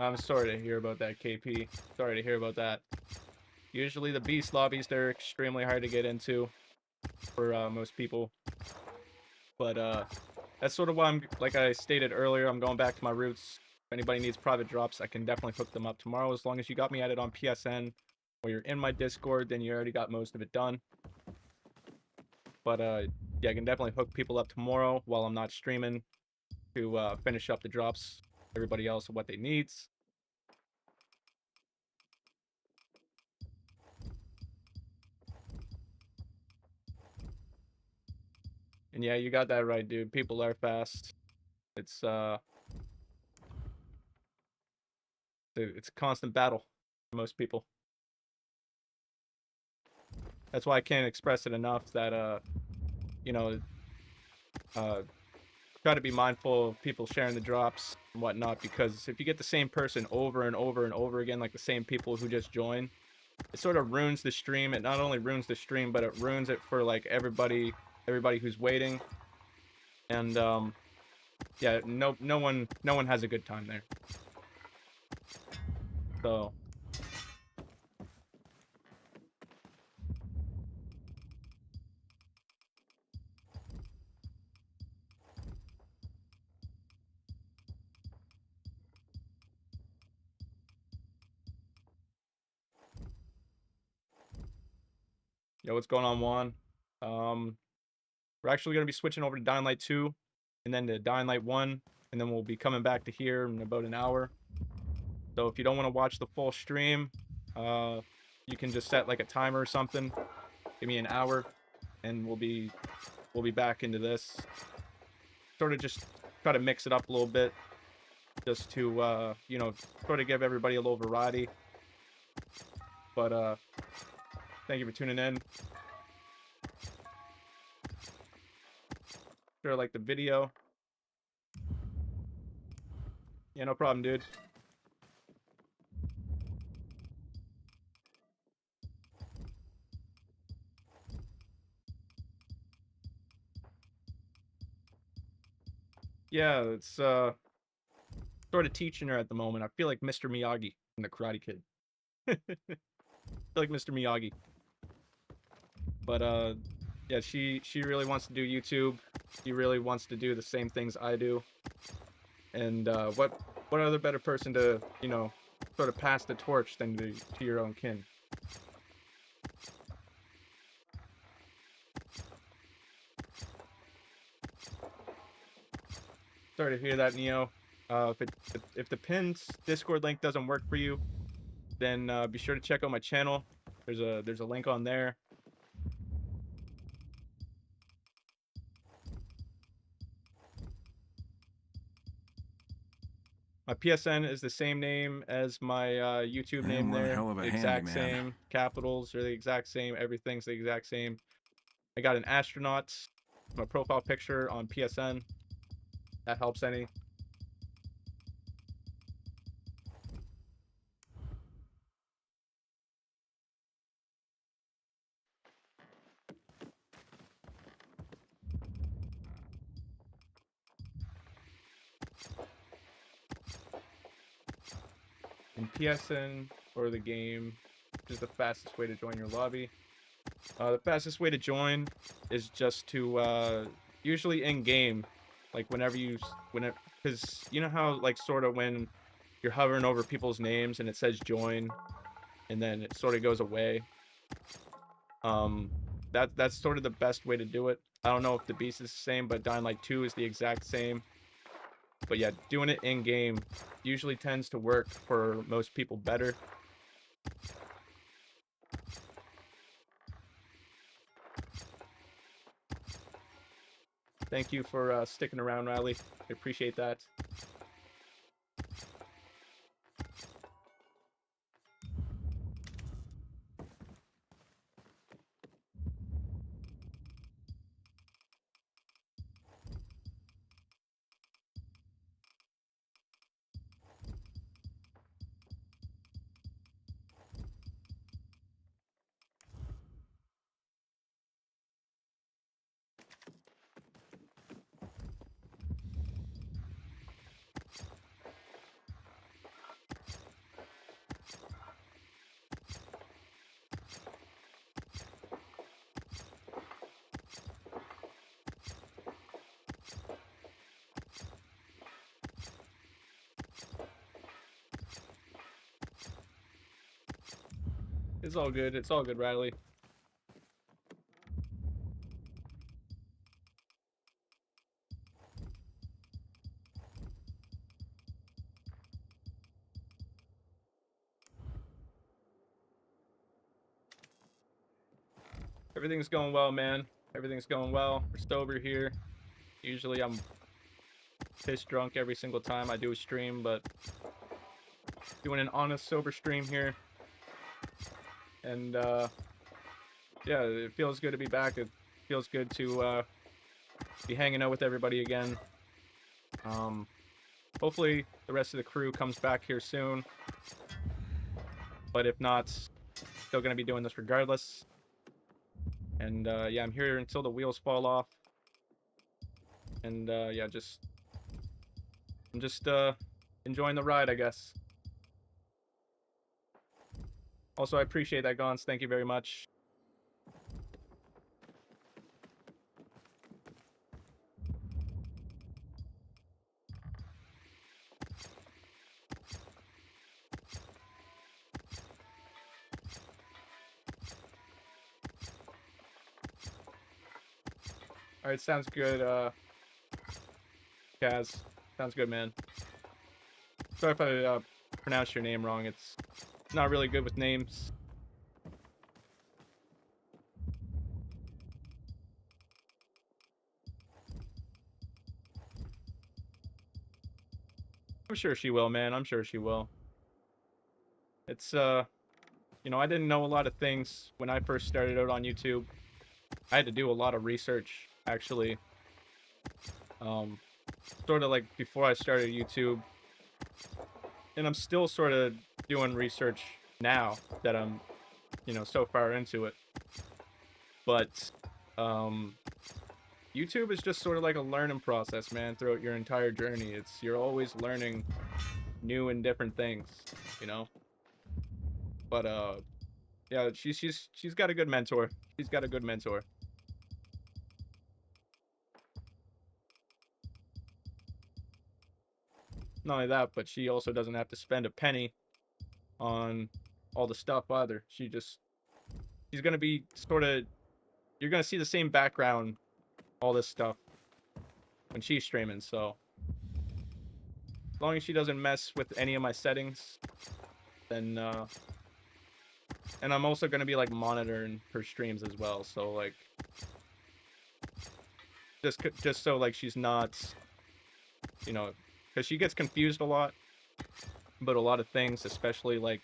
I'm sorry to hear about that, KP. Sorry to hear about that. Usually the beast lobbies, they're extremely hard to get into for most people. But that's sort of why I'm, like I stated earlier, I'm going back to my roots. If anybody needs private drops, I can definitely hook them up tomorrow. As long as you got me added on PSN or you're in my Discord, then you already got most of it done. But yeah, I can definitely hook people up tomorrow while I'm not streaming to finish up the drops. Everybody else what they needs. And yeah, you got that right, dude. People are fast. It's a constant battle for most people. That's why I can't express it enough that you know, try to be mindful of people sharing the drops and whatnot, because if you get the same person over and over and over again, like the same people who just join, it sort of ruins the stream. It not only ruins the stream, but it ruins it for like everybody who's waiting. And yeah, no one has a good time there. So yo, what's going on, Juan? We're actually going to be switching over to Dying Light 2 and then to Dying Light 1, and then we'll be coming back to here in about an hour. So if you don't want to watch the full stream, you can just set like a timer or something. Give me an hour, and we'll be back into this. Sort of just try to mix it up a little bit, just to you know, sort of give everybody a little variety. But thank you for tuning in. Sure, like the video. Yeah, no problem, dude. Yeah, it's sort of teaching her at the moment. I feel like Mr. Miyagi in the Karate Kid. I feel like Mr. Miyagi. But yeah, she really wants to do YouTube. She really wants to do the same things I do. And what other better person to, you know, sort of pass the torch than to your own kin? Sorry to hear that, Neo. If the pinned Discord link doesn't work for you, then be sure to check out my channel. There's a link on there. My PSN is the same name as my YouTube name there. Hell of a The exact handyman. same. Capitals are the exact same. Everything's the exact same. I got an astronaut, my profile picture on PSN. That helps any. In PSN or the game, which is the fastest way to join your lobby. The fastest way to join is just to usually in game, like whenever because you know how like sort of when you're hovering over people's names and it says join, and then it sort of goes away. That's sort of the best way to do it. I don't know if the beast is the same, but Dying Light 2 is the exact same. But yeah, doing it in game usually tends to work for most people better. Thank you for sticking around, Riley. I appreciate that. It's all good. It's all good, Riley. Everything's going well, man. Everything's going well. We're sober here. Usually I'm piss drunk every single time I do a stream, but doing an honest sober stream here. And yeah, it feels good to be back. It feels good to be hanging out with everybody again. Hopefully the rest of the crew comes back here soon. But if not, still gonna be doing this regardless. And yeah, I'm here until the wheels fall off. And yeah, I'm just enjoying the ride, I guess. Also, I appreciate that, Gons. Thank you very much. Alright, sounds good, Kaz. Sounds good, man. Sorry if I pronounced your name wrong. It's not really good with names. I'm sure she will, man. I'm sure she will. It's, you know, I didn't know a lot of things when I first started out on YouTube. I had to do a lot of research, actually. Sort of like before I started YouTube. And I'm still sort of doing research now that I'm, you know, so far into it. But, YouTube is just sort of like a learning process, man, throughout your entire journey. You're always learning new and different things, you know? But, yeah, she's got a good mentor. She's got a good mentor. Not only that, but she also doesn't have to spend a penny on all the stuff either. She's gonna be sort of, you're gonna see the same background, all this stuff, when she's streaming, so. As long as she doesn't mess with any of my settings, then, and I'm also gonna be, like, monitoring her streams as well, so, like, just so, like, she's not, you know, because she gets confused a lot about a lot of things, especially, like,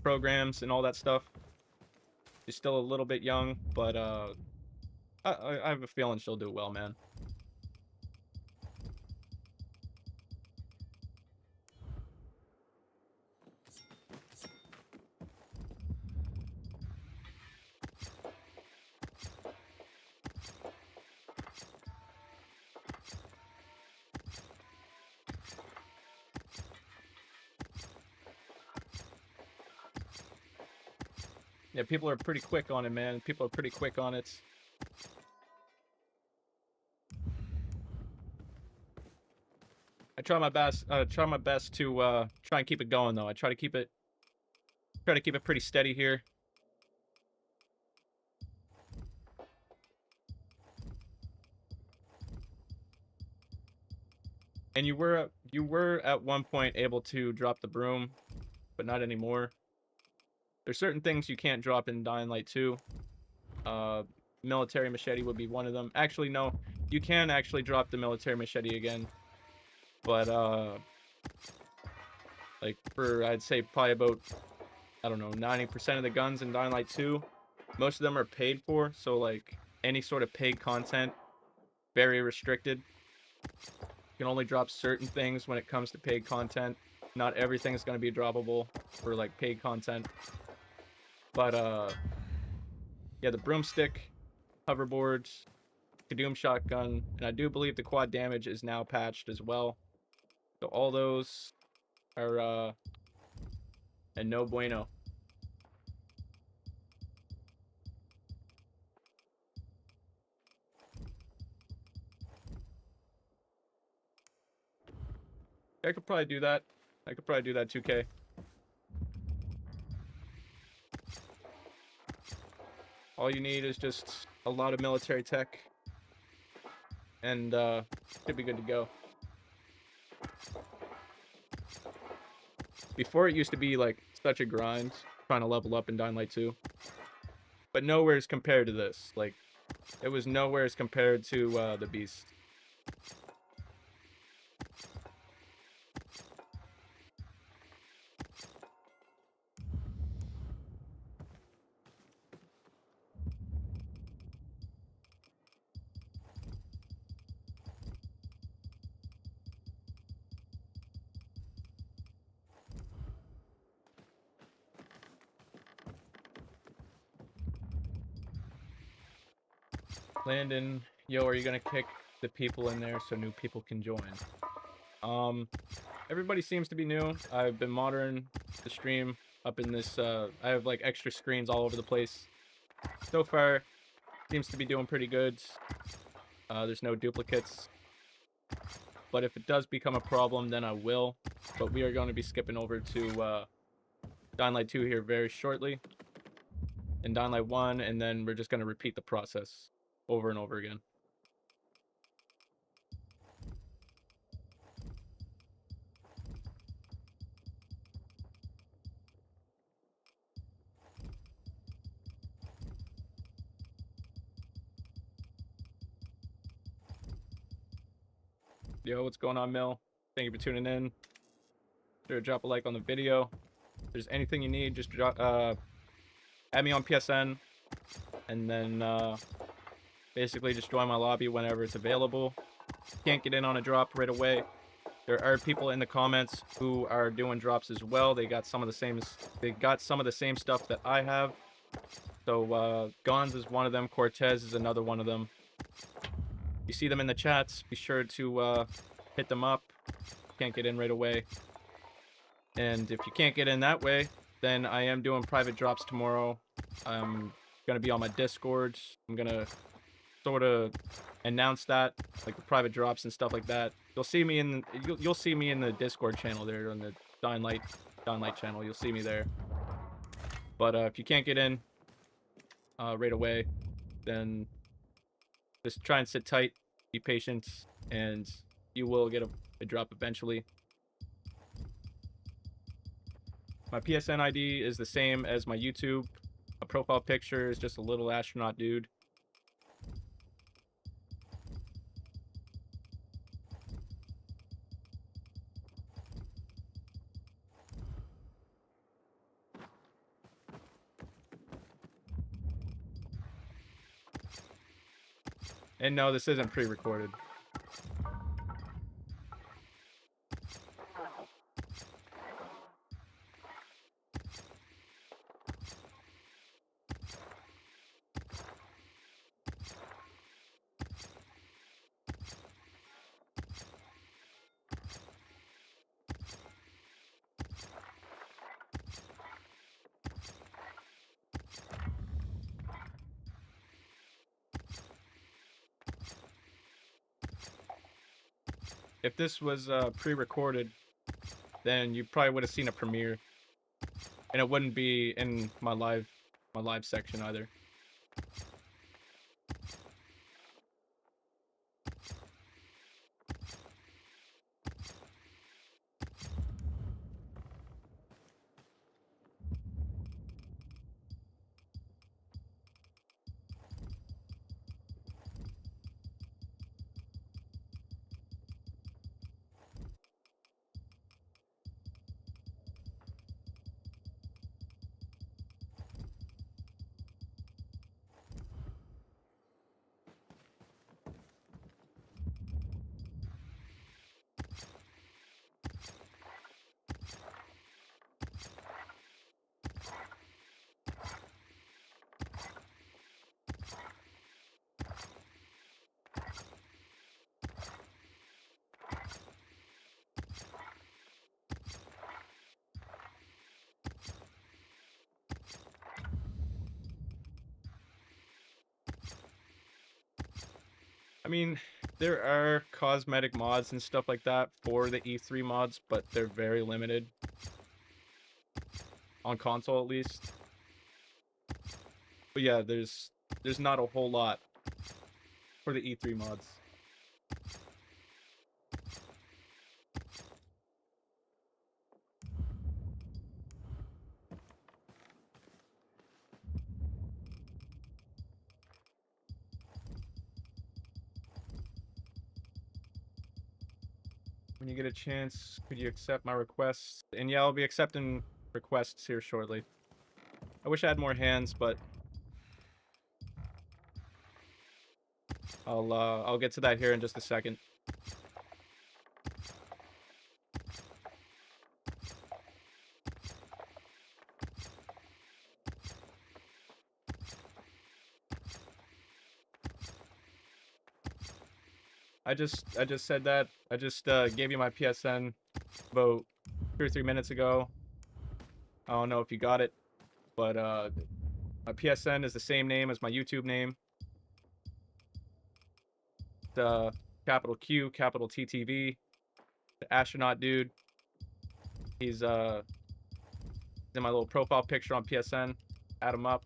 programs and all that stuff. She's still a little bit young, but, I have a feeling she'll do well, man. Yeah, people are pretty quick on it, man. People are pretty quick on it. I try my best to try and keep it going though. I try to keep it pretty steady here. And you were at one point able to drop the broom, but not anymore. There's certain things you can't drop in Dying Light 2. military machete would be one of them. Actually, no, you can actually drop the military machete again, but like for I'd say probably about, I don't know, 90% of the guns in Dying Light 2, most of them are paid for, so like any sort of paid content, very restricted. You can only drop certain things when it comes to paid content. Not everything is going to be droppable for like paid content. But yeah, the broomstick, hoverboards, Kadoom shotgun, and I do believe the quad damage is now patched as well. So all those are and no bueno. I could probably do that. I could probably do that 2K. All you need is just a lot of military tech, and should be good to go. Before it used to be like such a grind trying to level up in Dying Light 2, but nowhere is compared to this. Like, it was nowhere as compared to the Beast. Landon, yo, are you gonna kick the people in there so new people can join? Everybody seems to be new. I've been monitoring the stream up in this, I have like extra screens all over the place. So far, seems to be doing pretty good. There's no duplicates. But if it does become a problem, then I will. But we are going to be skipping over to Dying Light 2 here very shortly. And Dying Light 1, and then we're just going to repeat the process over and over again. Yo, what's going on, Mill? Thank you for tuning in. Sure, drop a like on the video. If there's anything you need, just drop, add me on PSN, and then basically just join my lobby whenever it's available. Can't get in on a drop right away. There are people in the comments who are doing drops as well. They got some of the same stuff that I have. So Gons is one of them. Cortez is another one of them. You see them in the chats, be sure to hit them up. Can't get in right away. And if you can't get in that way, then I am doing private drops tomorrow. I'm gonna be on my Discord. I'm gonna sort of announce that, like the private drops and stuff like that. You'll see me in the Discord channel there, on the Dying Light channel. You'll see me there. But if you can't get in right away, then just try and sit tight, be patient, and you will get a drop eventually. My PSN ID is the same as my YouTube. My profile picture is just a little astronaut dude. And no, this isn't pre-recorded. If this was pre-recorded, then you probably would have seen a premiere, and it wouldn't be in my live section either. mean, there are cosmetic mods and stuff like that for the E3 mods, but they're very limited. On console, at least. But yeah, there's not a whole lot for the E3 mods. When you get a chance, could you accept my requests? And yeah, I'll be accepting requests here shortly. I wish I had more hands, but I'll get to that here in just a second. I just said that. I just gave you my PSN about 2 or 3 minutes ago. I don't know if you got it, but my PSN is the same name as my YouTube name. The capital Q, capital TTV. The astronaut dude. He's in my little profile picture on PSN. Add him up.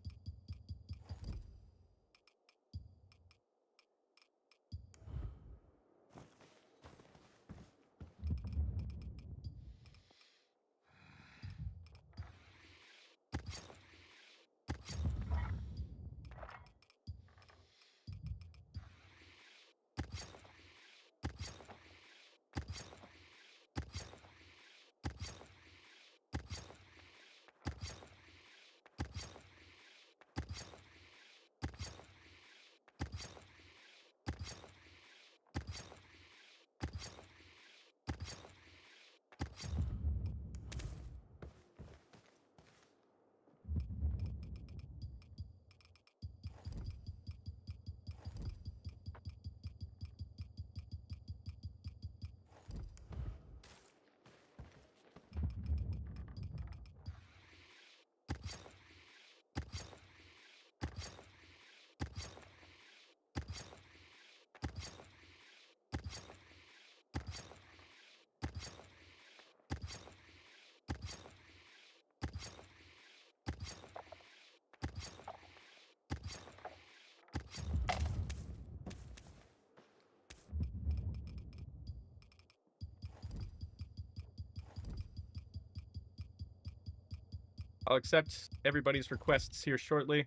I'll accept everybody's requests here shortly.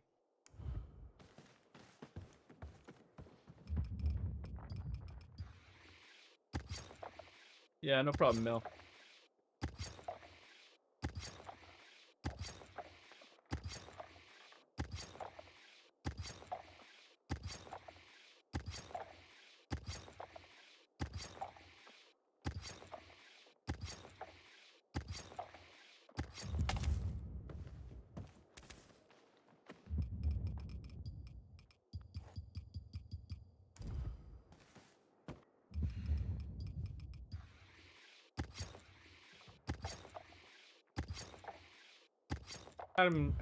Yeah, no problem, Mel.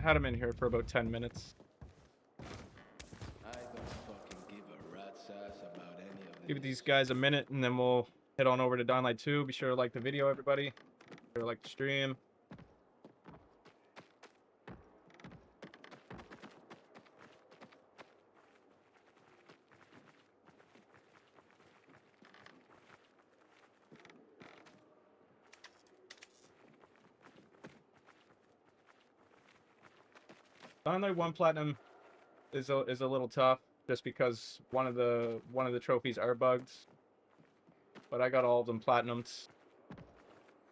Had him in here for about 10 minutes. I don't fucking give a rat's ass about any of Give this. these guys a minute, and then we'll head on over to Downlight 2. Be sure to like the video, everybody. Be sure to like the stream. Downlight 1 Platinum is a little tough, just because one of the trophies are bugged. But I got all of them platinums.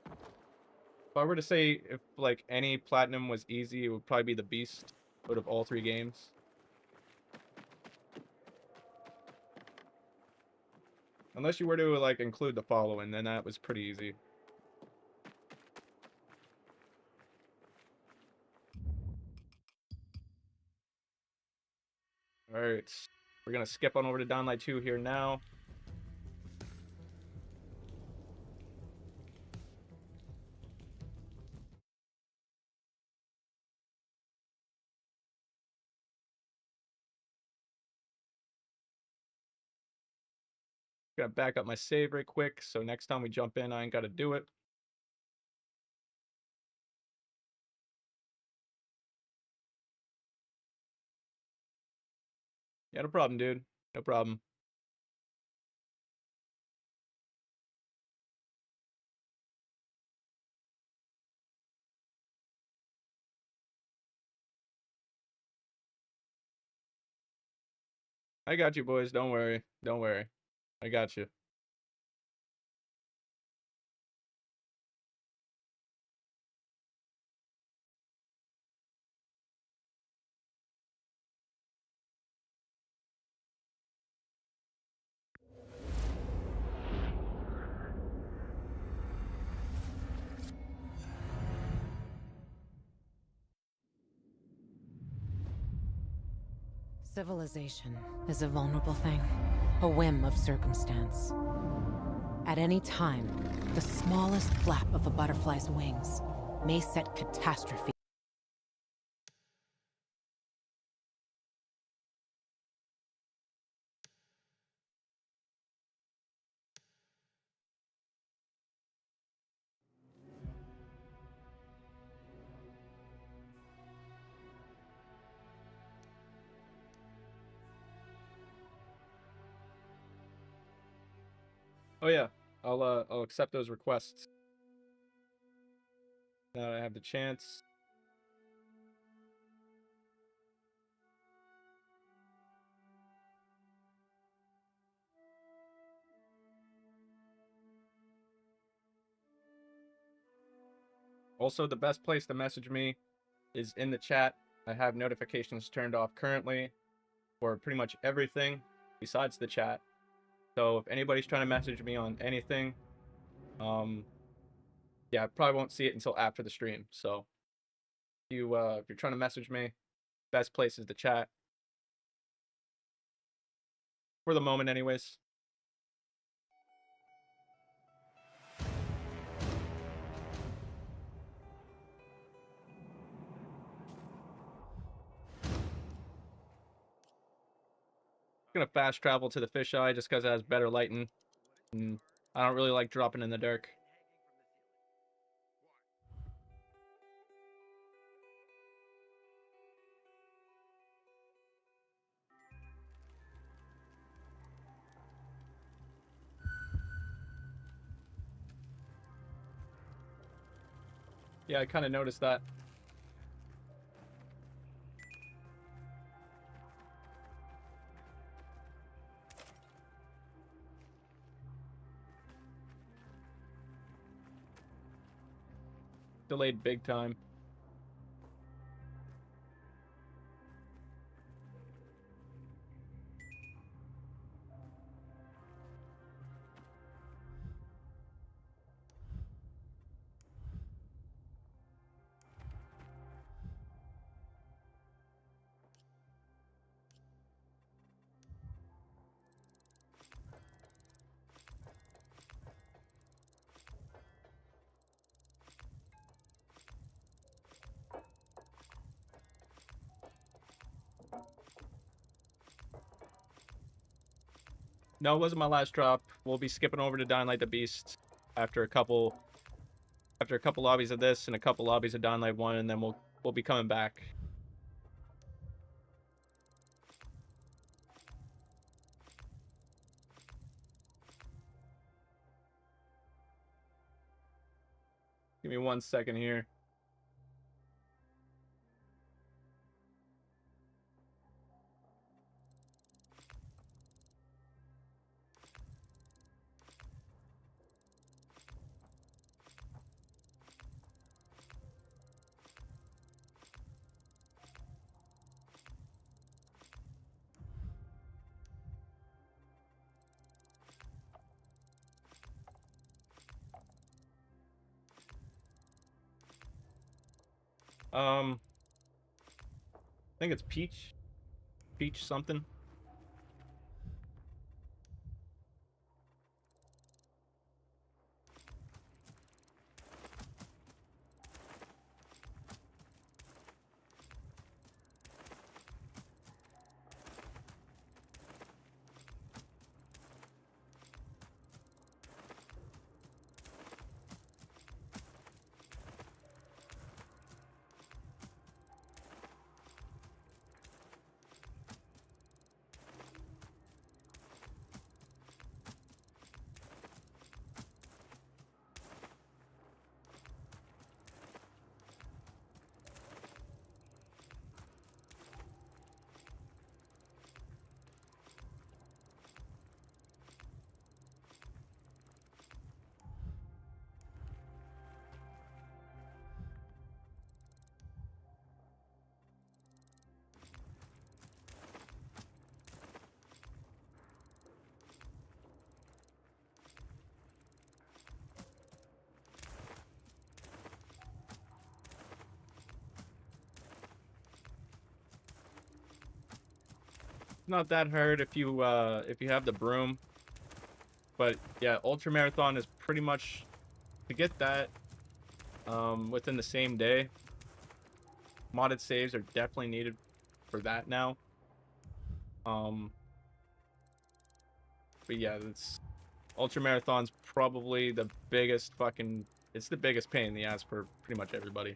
If I were to say if like any platinum was easy, it would probably be the Beast out of all 3 games. Unless you were to like include the following, then that was pretty easy. Alright. We're gonna skip on over to Downlight 2 here now. Gonna back up my save right quick, so next time we jump in, I ain't gotta do it. Yeah, no problem, dude. No problem. I got you, boys. Don't worry. Don't worry. I got you. Civilization is a vulnerable thing, a whim of circumstance. At any time, the smallest flap of a butterfly's wings may set catastrophe. Oh yeah, I'll accept those requests. Now that I have the chance. Also, the best place to message me is in the chat. I have notifications turned off currently for pretty much everything besides the chat. So if anybody's trying to message me on anything, yeah, I probably won't see it until after the stream. So if you're trying to message me, best place is the chat. For the moment, anyways. Gonna fast travel to the fisheye just because it has better lighting. And I don't really like dropping in the dark. Yeah, I kind of noticed that. Delayed big time. No, it wasn't my last drop. We'll be skipping over to Dying Light the Beast after a couple lobbies of this and a couple lobbies of Dying Light 1, and then we'll be coming back. Give me 1 second here. I think it's Peach. Peach something. not that hard if you have the broom. But yeah, ultra marathon is pretty much to get that within the same day. Modded saves are definitely needed for that now. But yeah, it's ultra marathon's probably the biggest fucking. It's the biggest pain in the ass for pretty much everybody.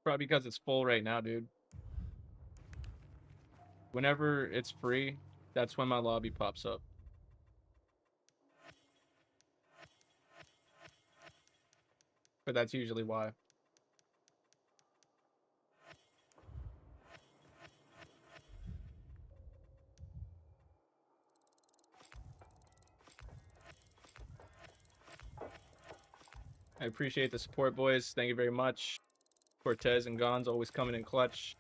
Probably because it's full right now, dude. Whenever it's free, that's when my lobby pops up. But that's usually why. I appreciate the support, boys. Thank you very much. Cortez and Gons always coming in clutch.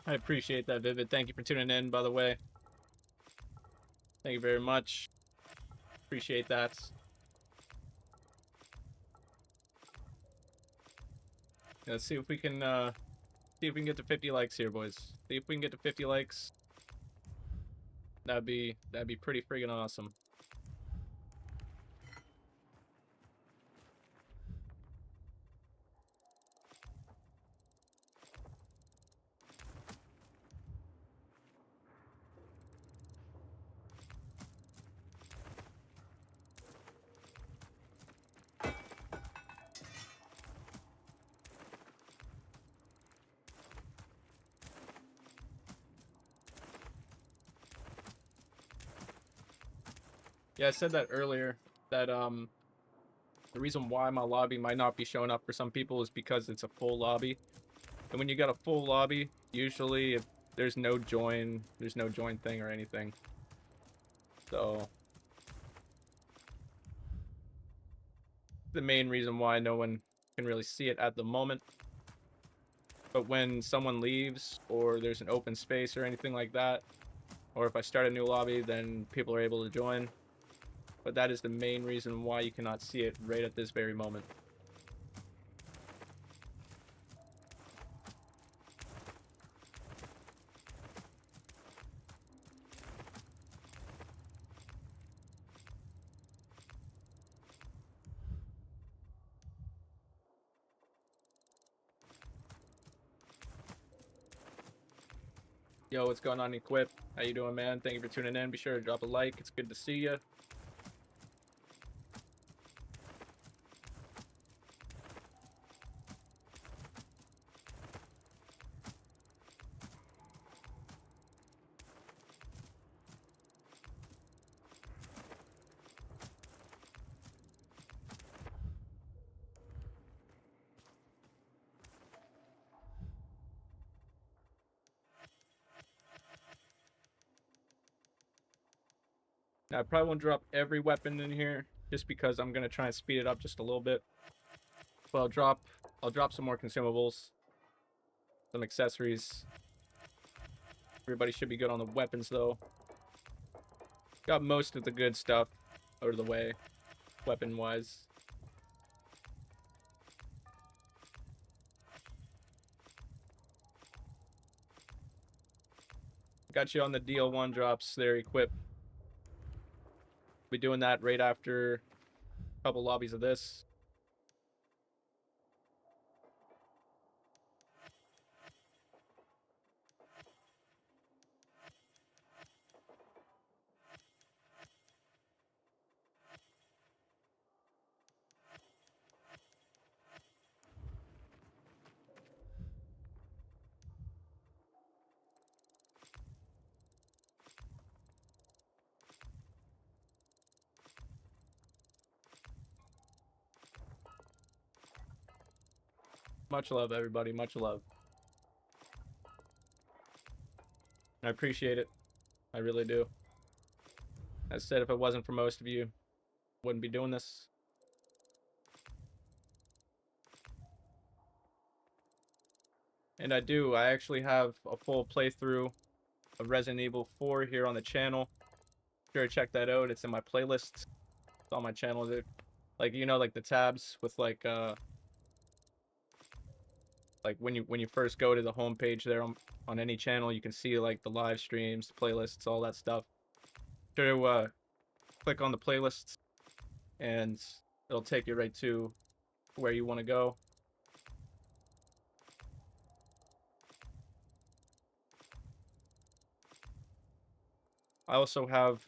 I appreciate that, Vivid. Thank you for tuning in, by the way. Thank you very much. Appreciate that. Let's see if we can get to 50 likes here, boys. See if we can get to 50 likes. That'd be pretty friggin' awesome. Yeah, I said that earlier, that the reason why my lobby might not be showing up for some people is because it's a full lobby. And when you got a full lobby, usually if there's no join thing or anything. So the main reason why no one can really see it at the moment. But when someone leaves or there's an open space or anything like that, or if I start a new lobby, then people are able to join. But that is the main reason why you cannot see it right at this very moment. Yo, what's going on, Equip? How you doing, man? Thank you for tuning in. Be sure to drop a like. It's good to see you. Now, I probably won't drop every weapon in here just because I'm gonna try and speed it up just a little bit. But I'll drop some more consumables, some accessories. Everybody should be good on the weapons though. Got most of the good stuff out of the way, weapon-wise. Got you on the DL1 drops there, Equip. Be doing that right after a couple lobbies of this. Much love, everybody. Much love. I appreciate it. I really do. As I said, if it wasn't for most of you, wouldn't be doing this. And I actually have a full playthrough of Resident Evil 4 here on the channel. Sure, check that out. It's in my playlist. It's on my channel, dude. Like, you know, like the tabs with like when you first go to the homepage there on any channel, you can see like the live streams, the playlists, all that stuff. Sure to click on the playlists and it'll take you right to where you want to go. I also have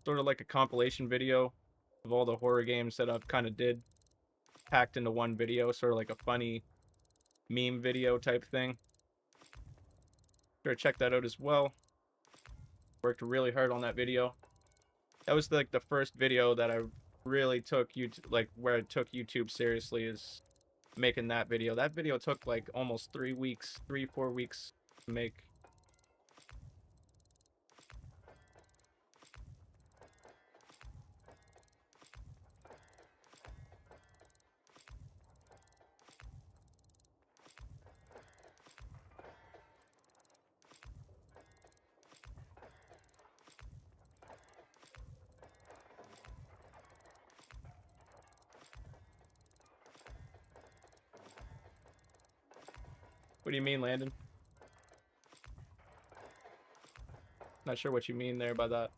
sort of like a compilation video of all the horror games that I've kind of did packed into one video, sort of like a funny meme video type thing. Sure, check that out as well. Worked really hard on that video. That was like the first video that I really took YouTube, like where I took YouTube seriously, is making that video. That video took like almost 3 weeks, 4 weeks to make. What do you mean, Landon? Not sure what you mean there by that.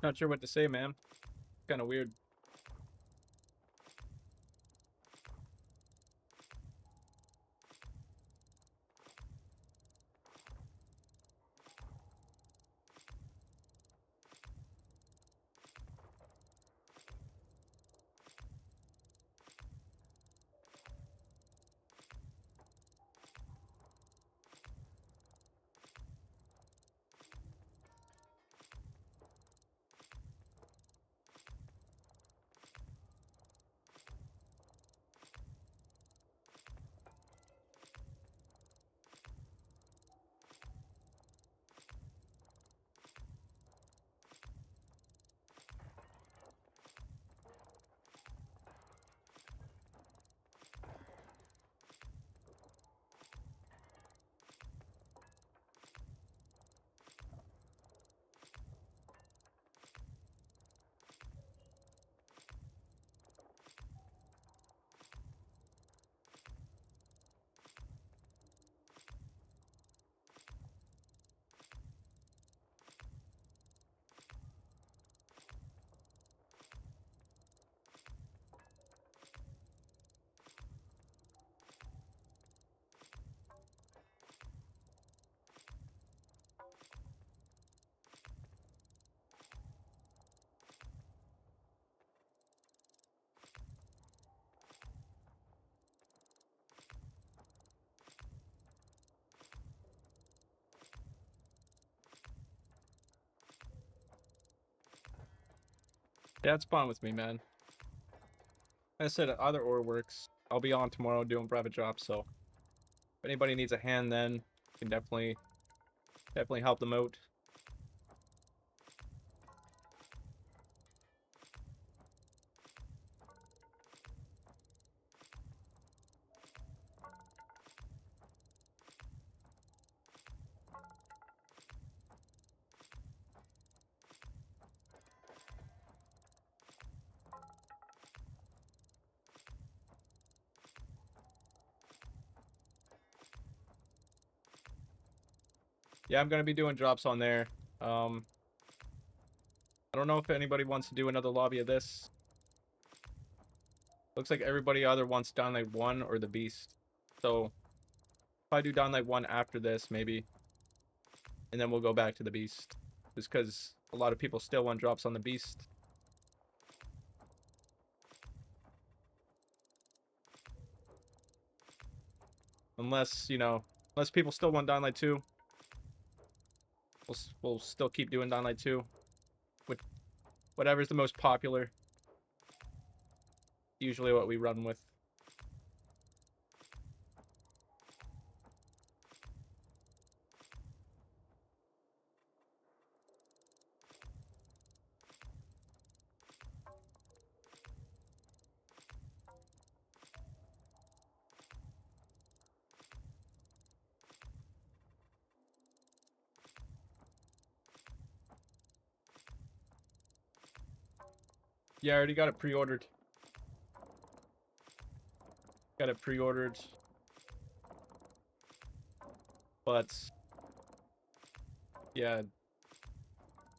Not sure what to say, man. Kind of weird. Yeah, it's fine with me, man. Like I said, other ore works. I'll be on tomorrow doing private drops, so if anybody needs a hand, then can definitely help them out. Yeah, I'm gonna be doing drops on there. I don't know if anybody wants to do another lobby of this. Looks like everybody either wants Downlight 1 or the Beast. So if I do Downlight 1 after this, maybe, and then we'll go back to the Beast. Just because a lot of people still want drops on the Beast. Unless, you know, unless people still want Downlight 2. We'll still keep doing Downlight 2. With whatever's the most popular. Usually what we run with. Yeah, I already got it pre-ordered. Got it pre-ordered. But yeah,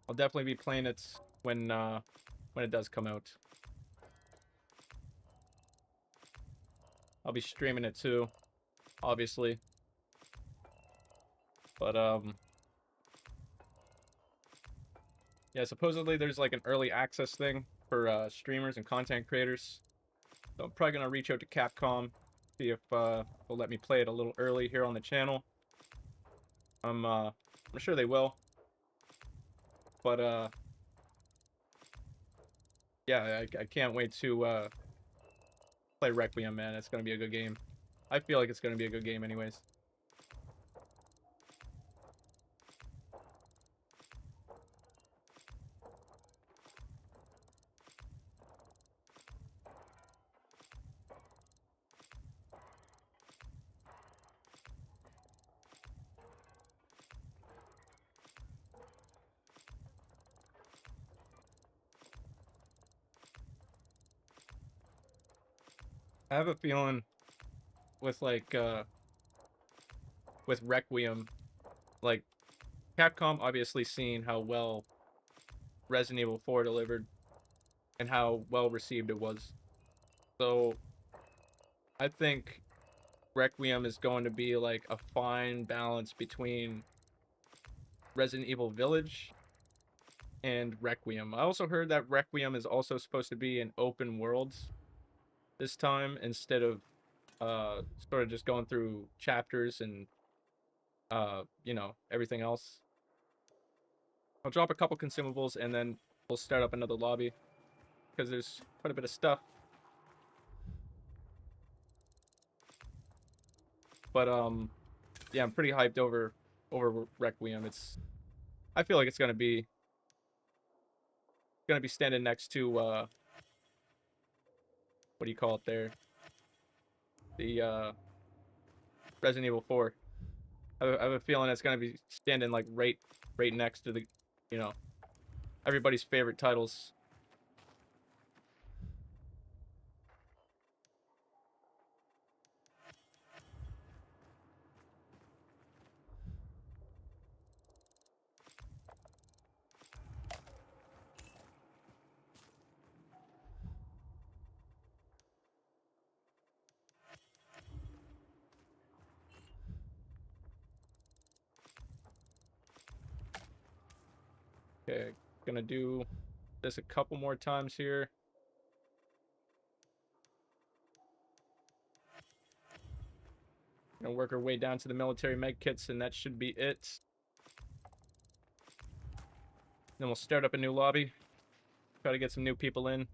I'll definitely be playing it when it does come out. I'll be streaming it too, obviously. But yeah, supposedly there's like an early access thing for streamers and content creators. So I'm probably gonna reach out to Capcom, see if they'll let me play it a little early here on the channel. I'm sure they will. But yeah, I can't wait to play Requiem, man. It's gonna be a good game. I feel like it's gonna be a good game anyways. I have a feeling with like with Requiem, like Capcom obviously seeing how well Resident Evil 4 delivered and how well received it was. So I think Requiem is going to be like a fine balance between Resident Evil Village and Requiem. I also heard that Requiem is also supposed to be an open world this time instead of sort of just going through chapters and you know, everything else. I'll drop a couple consumables and then we'll start up another lobby because there's quite a bit of stuff. But yeah, I'm pretty hyped over Requiem. I feel like it's gonna be standing next to what do you call it there? The Resident Evil 4. I have a feeling it's gonna be standing like right next to the, you know, everybody's favorite titles. Okay, gonna do this a couple more times here. Gonna work our way down to the military med kits, and that should be it. Then we'll start up a new lobby. Try to get some new people in.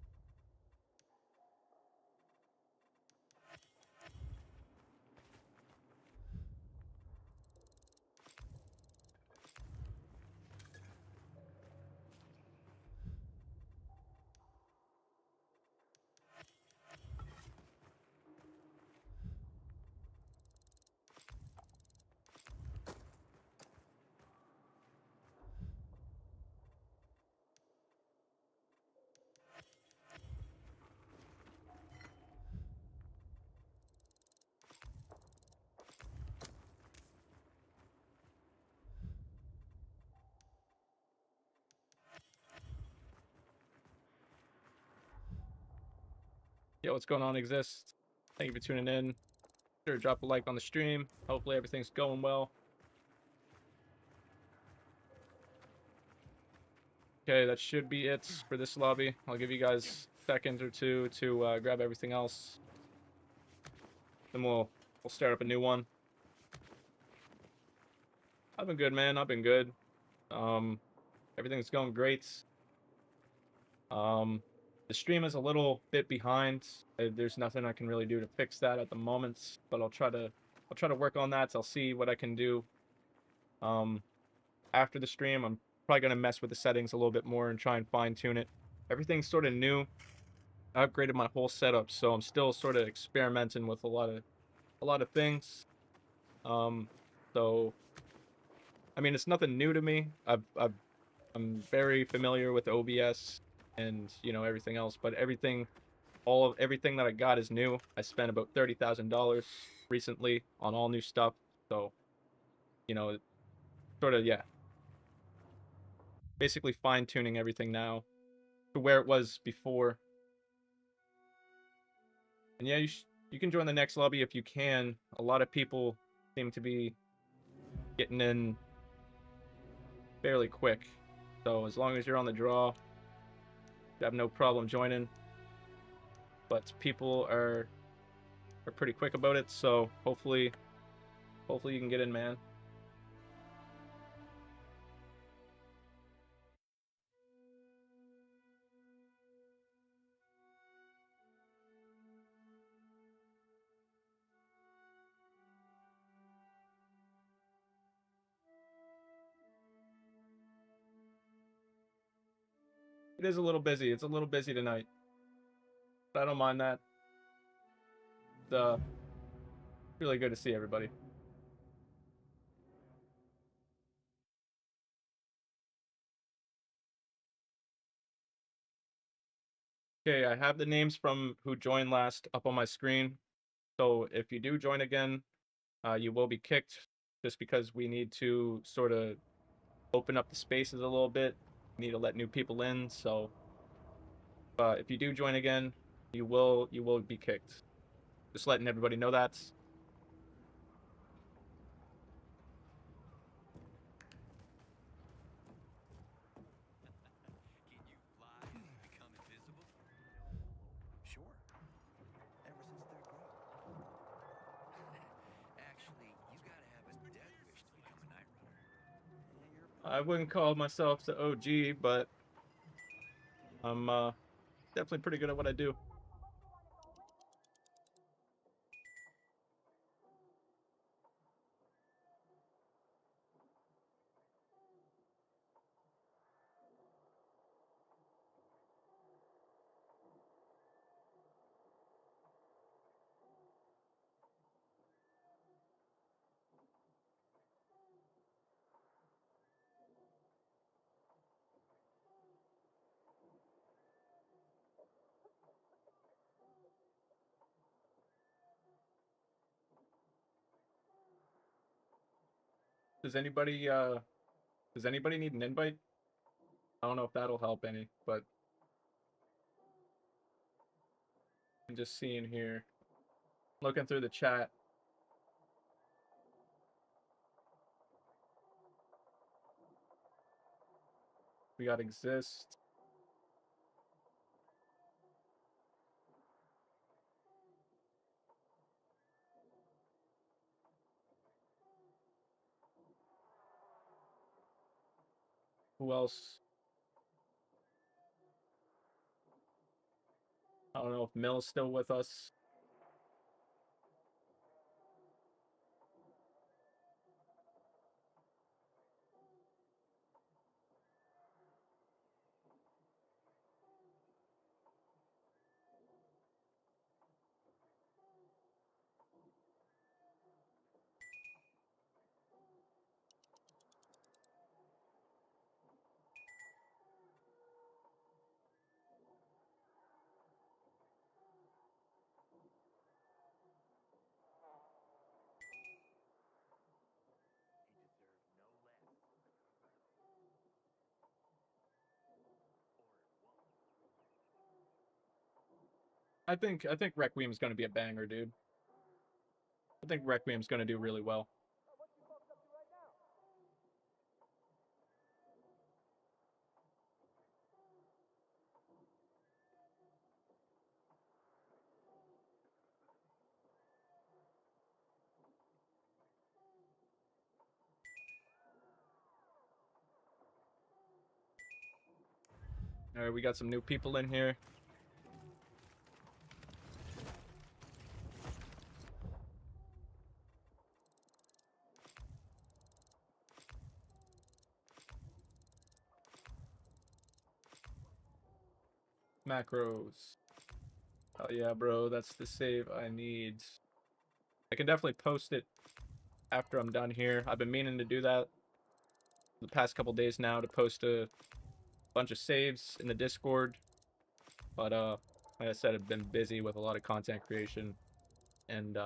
Yo, what's going on, Exist? Thank you for tuning in. Sure, drop a like on the stream. Hopefully everything's going well. Okay, that should be it for this lobby. I'll give you guys a second or two to grab everything else. Then we'll start up a new one. I've been good, man. I've been good. Everything's going great. The stream is a little bit behind. There's nothing I can really do to fix that at the moment, but I'll try to work on that. So I'll see what I can do. After the stream, I'm probably gonna mess with the settings a little bit more and try and fine tune it. Everything's sort of new. I upgraded my whole setup, so I'm still sort of experimenting with a lot of things. So I mean, it's nothing new to me. I'm very familiar with OBS. and you know everything else. But everything that I got is new. I spent about $30,000 recently on all new stuff. So, you know, sort of, yeah, basically fine tuning everything now to where it was before. And yeah, you can join the next lobby if you can. A lot of people seem to be getting in fairly quick. So as long as you're on the draw, you have no problem joining. But people are pretty quick about it, so hopefully you can get in, man. It is a little busy. It's a little busy tonight. But I don't mind that. It's really good to see everybody. Okay, I have the names from who joined last up on my screen. So if you do join again, you will be kicked just because we need to sort of open up the spaces a little bit. We need to let new people in. So if you do join again, you will be kicked. Just letting everybody know that. Can you fly and become invisible? Sure. Ever since third grade. Actually, you gotta have a death wish to become a night runner. Yeah, you're I wouldn't call myself the OG, but I'm definitely pretty good at what I do. Does anybody need an invite? I don't know if that'll help any, but I'm just seeing here. Looking through the chat. We got Exist. Who else? I don't know if Mill's still with us. I think Requiem's gonna be a banger, dude. I think Requiem's gonna do really well. All right, we got some new people in here. Macros. Oh yeah, bro, that's the save I need. I can definitely post it after I'm done here. I've been meaning to do that the past couple days now to post a bunch of saves in the Discord. But like I said, I've been busy with a lot of content creation and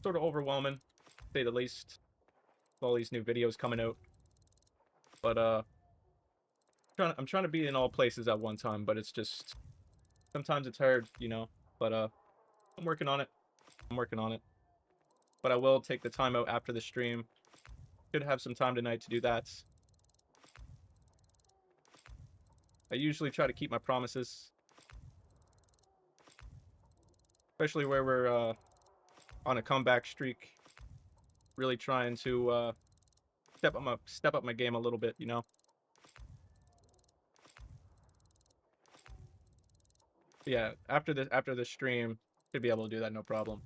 sort of overwhelming, to say the least. With all these new videos coming out. But I'm trying to be in all places at one time, but it's just sometimes it's hard, you know. But I'm working on it. I'm working on it. But I will take the time out after the stream. Should have some time tonight to do that. I usually try to keep my promises. Especially where we're on a comeback streak. Really trying to step up my game a little bit, you know. Yeah, after the stream, should be able to do that, no problem.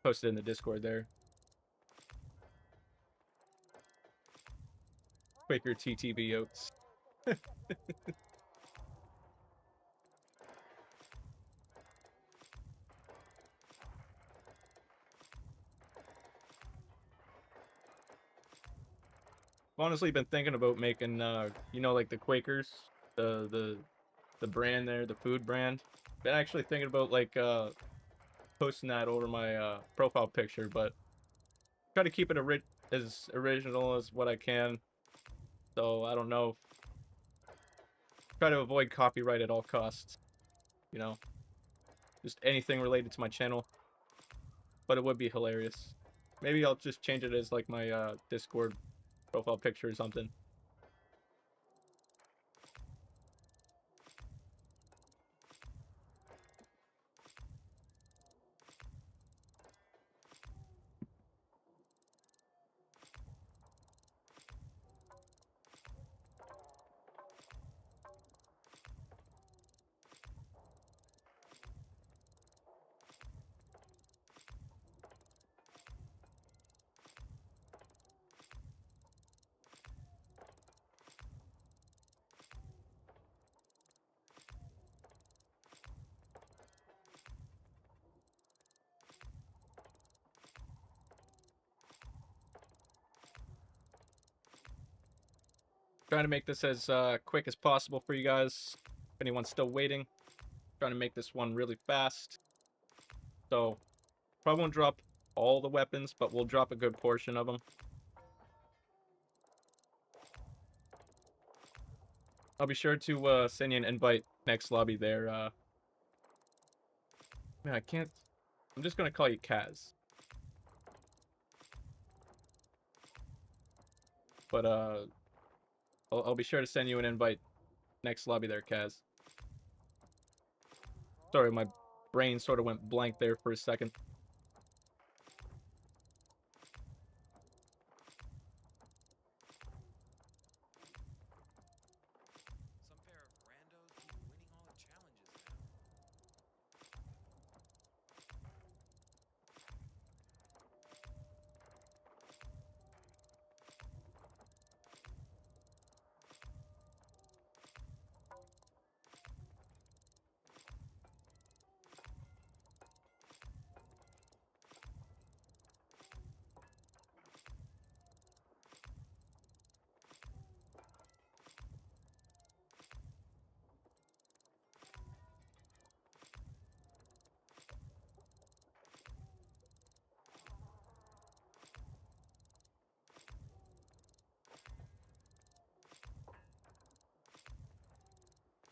Post it in the Discord there. Quaker TTB oats. I've honestly been thinking about making, you know, like the Quakers, the brand there, the food brand. Been actually thinking about like posting that over my profile picture, but try to keep it as original as what I can. So I don't know. Try to avoid copyright at all costs. You know, just anything related to my channel. But it would be hilarious. Maybe I'll just change it as like my Discord profile picture or something. Trying to make this as quick as possible for you guys. If anyone's still waiting, trying to make this one really fast. So probably won't drop all the weapons, but we'll drop a good portion of them. I'll be sure to send you an invite next lobby there. Man, I can't. I'm just gonna call you Kaz. But I'll be sure to send you an invite next lobby there, Kaz. Sorry, my brain sort of went blank there for a second. Some pair of randos keep winning all the challenges now.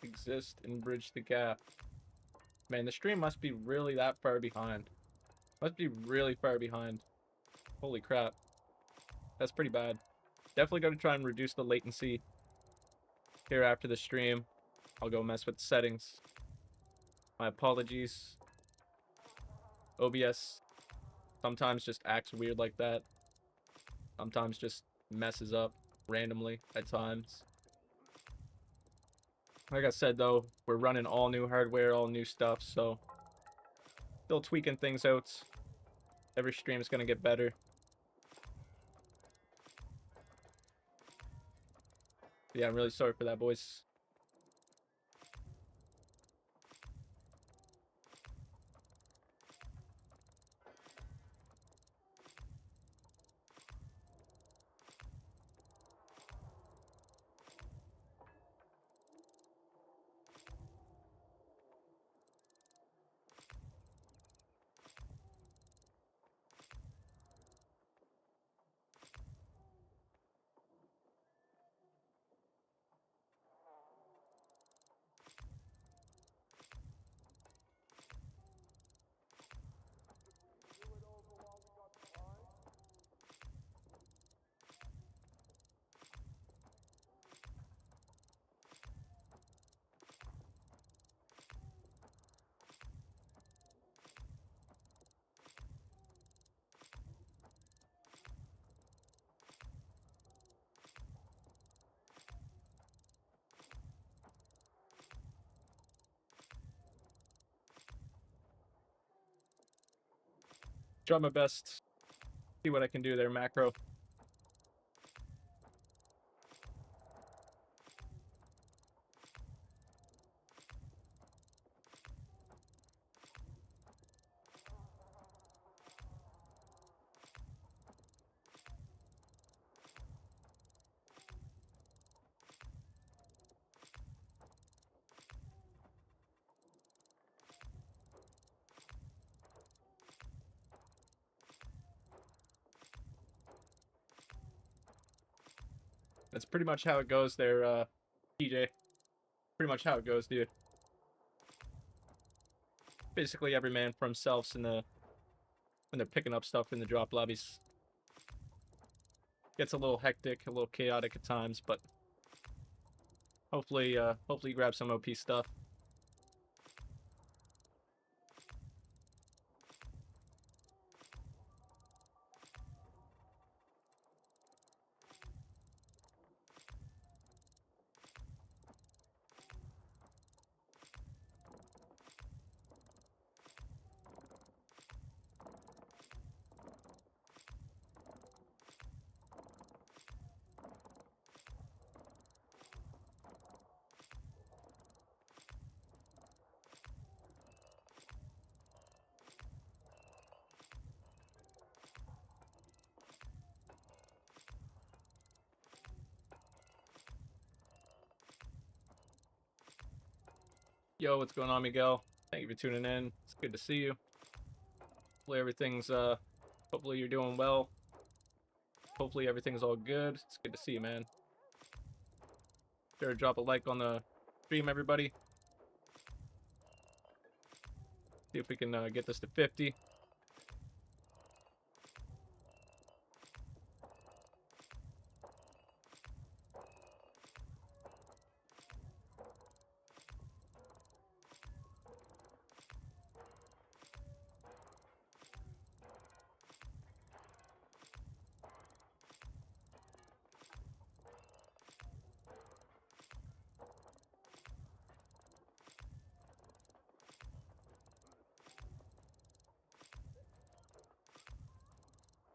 Exist and bridge the gap. Man, the stream must be really that far behind. Must be really far behind. Holy crap. That's pretty bad. Definitely going to try and reduce the latency here after the stream. I'll go mess with the settings. My apologies. OBS sometimes just acts weird like that. Sometimes just messes up randomly at times. Like I said though, we're running all new hardware, all new stuff, so still tweaking things out. Every stream is going to get better. Yeah, I'm really sorry for that, boys. Try my best. See what I can do there, macro. That's pretty much how it goes there, TJ. Pretty much how it goes, dude. Basically, every man for himself in the when they're picking up stuff in the drop lobbies. Gets a little hectic, a little chaotic at times, but hopefully, hopefully you grab some OP stuff. Yo, what's going on, Miguel? Thank you for tuning in. It's good to see you. Hopefully everything's hopefully you're doing well. Hopefully everything's all good. It's good to see you, man. Sure, drop a like on the stream, everybody. See if we can get this to 50.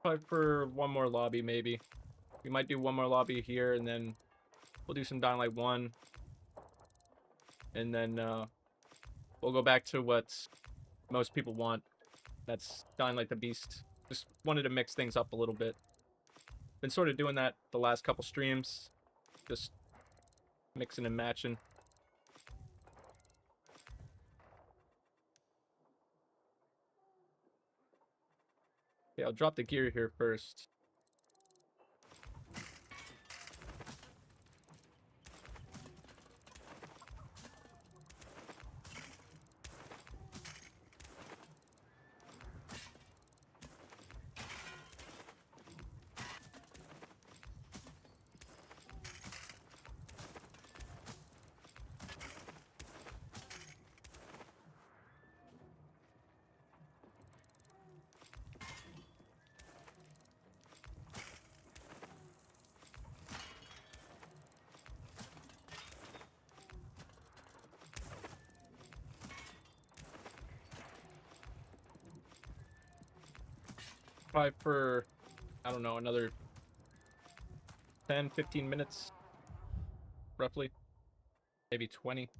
Probably for one more lobby, maybe. We might do one more lobby here, and then we'll do some Dying Light 1. And then we'll go back to what most people want. That's Dying Light the Beast. Just wanted to mix things up a little bit. Been sort of doing that the last couple streams. Just mixing and matching. Yeah, I'll drop the gear here first. Probably for, I don't know, another 10, 15 minutes, roughly. Maybe 20.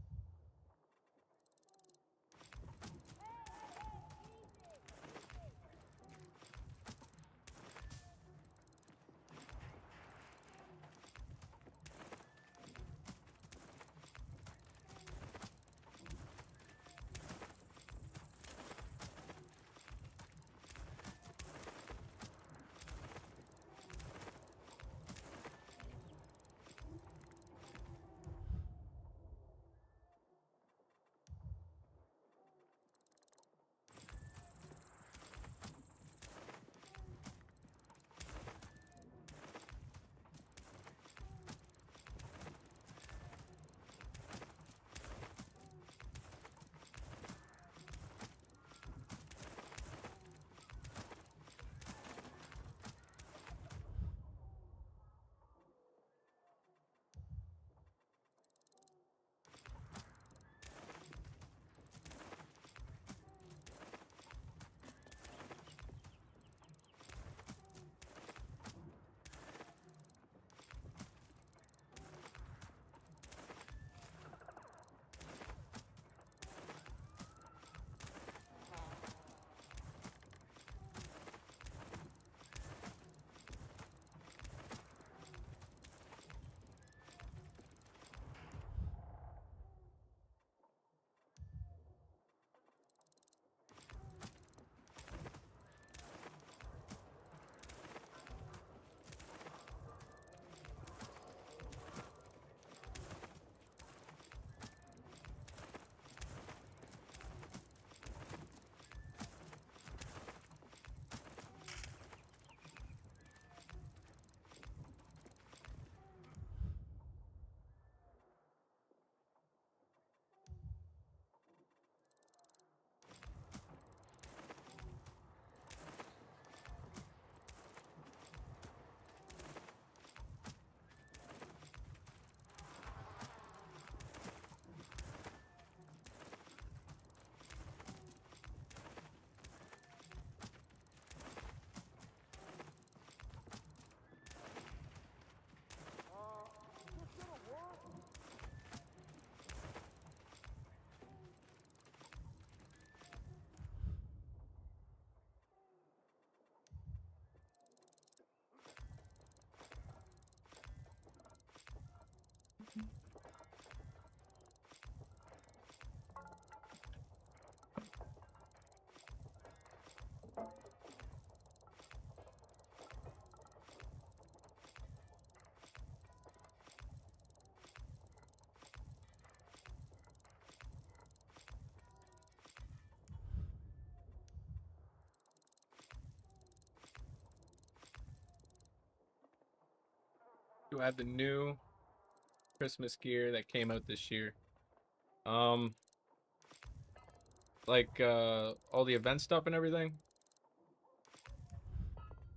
do have the new Christmas gear that came out this year. All the event stuff and everything.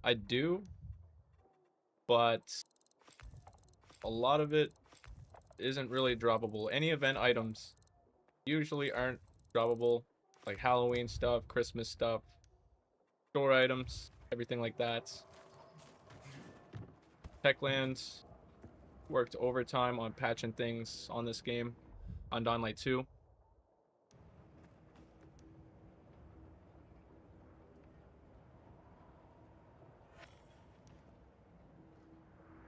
I do, but a lot of it isn't really droppable. Any event items usually aren't droppable, like Halloween stuff, Christmas stuff, store items, everything like that. Techlands worked overtime on patching things on this game, on Dying Light 2.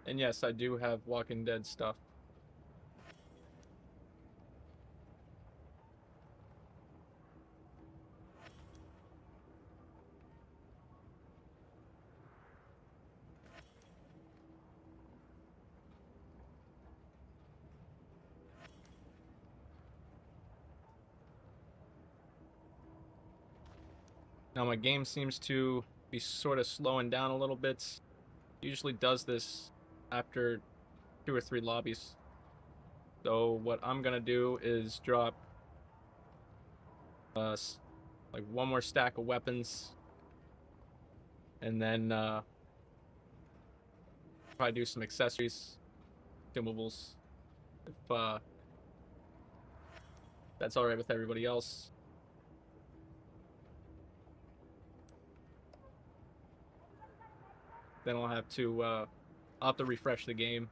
And yes, I do have Walking Dead stuff. Now my game seems to be sort of slowing down a little bit. Usually does this after 2 or 3 lobbies. So what I'm gonna do is drop like one more stack of weapons, and then probably do some accessories, consumables, if that's all right with everybody else. Then I'll have to refresh the game.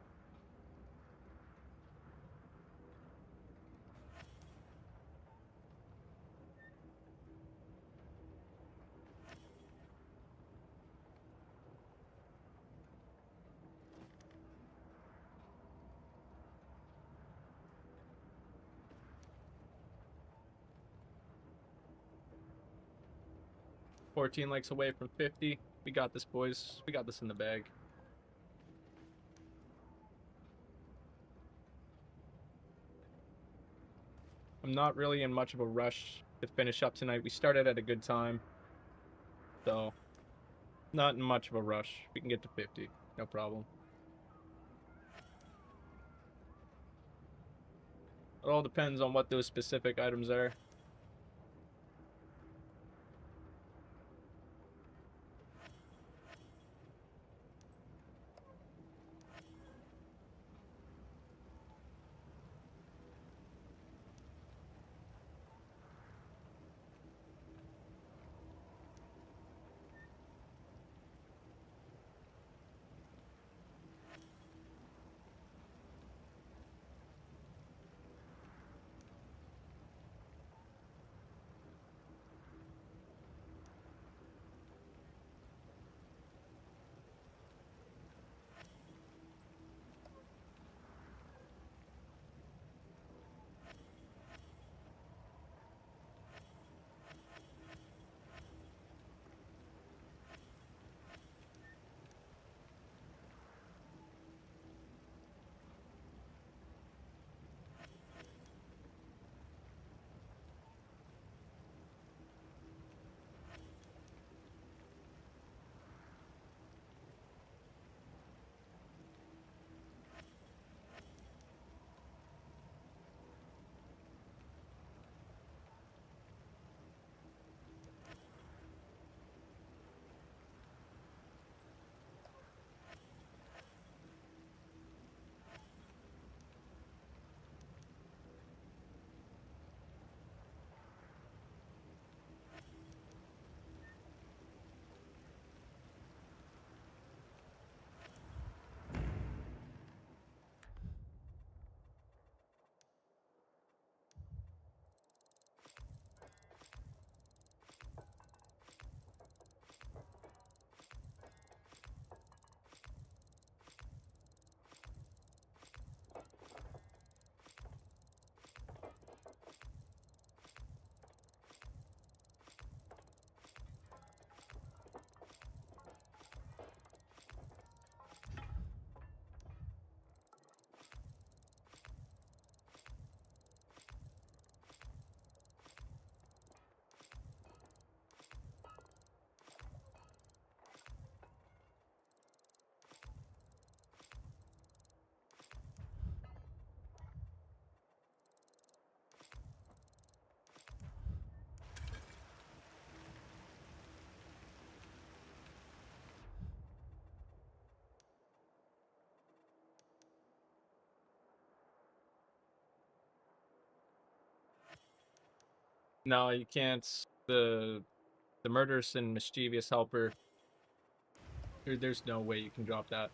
$14 likes away from 50. We got this, boys. We got this in the bag. I'm not really in much of a rush to finish up tonight. We started at a good time, so not in much of a rush. We can get to 50, no problem. It all depends on what those specific items are. No, you can't. The murderous and mischievous helper. There's no way you can drop that.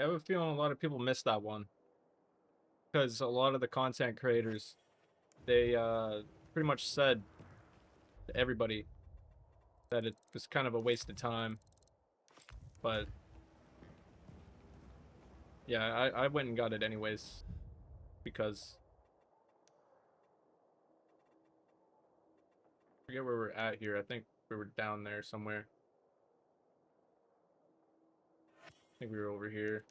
I have a feeling a lot of people missed that one because a lot of the content creators, they pretty much said to everybody that it was kind of a waste of time. But yeah, I went and got it anyways because I forget where we're at here. I think we were down there somewhere. I think we were over here.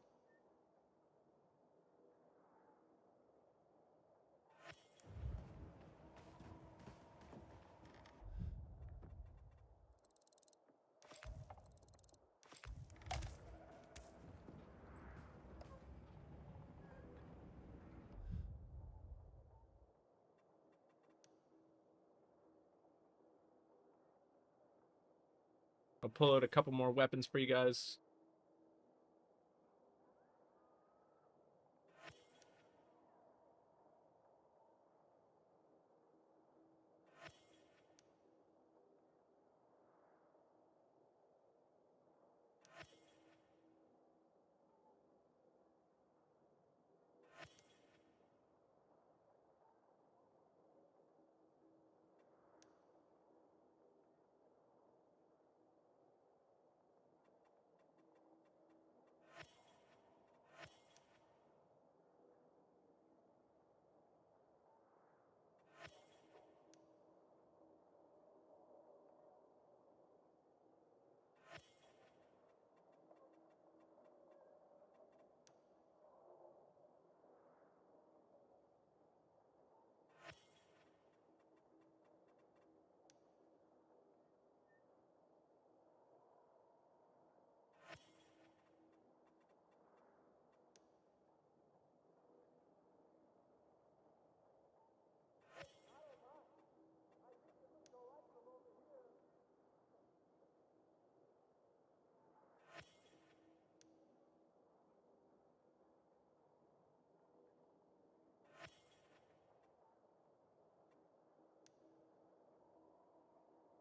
I'll pull out a couple more weapons for you guys.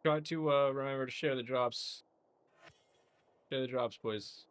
Try to remember to share the drops. Share the drops, boys.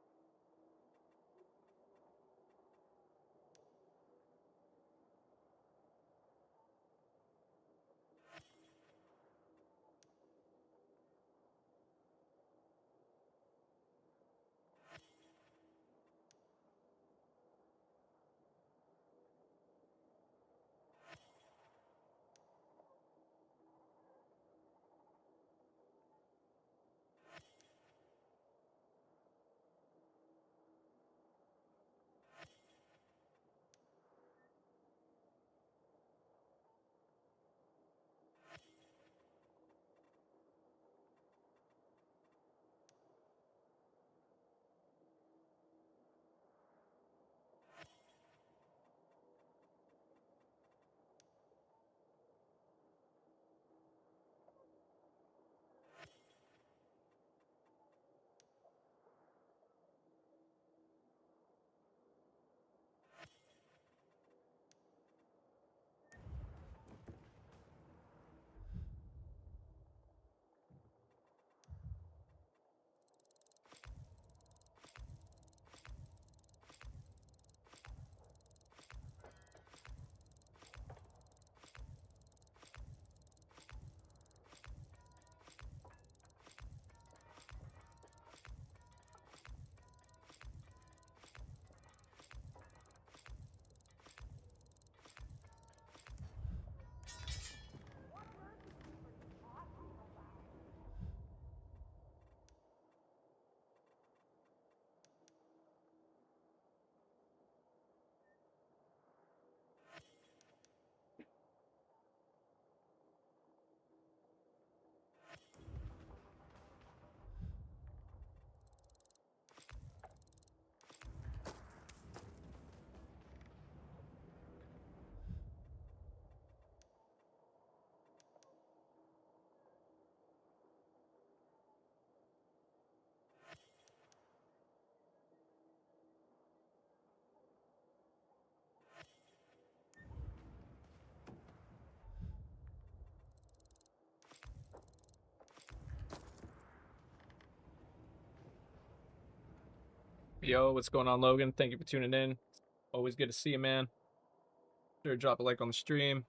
Yo, what's going on, Logan? Thank you for tuning in. Always good to see you, man. Sure, drop a like on the stream.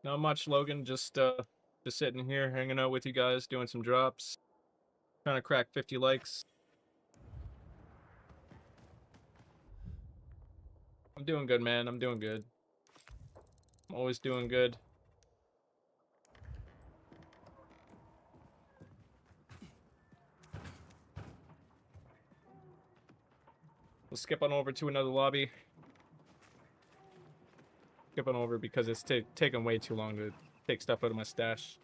Not much, Logan. Just sitting here, hanging out with you guys, doing some drops. Trying to crack 50 likes. I'm doing good, man. I'm doing good. I'm always doing good. We'll skip on over to another lobby. Skip on over because it's taking way too long to take stuff out of my stash.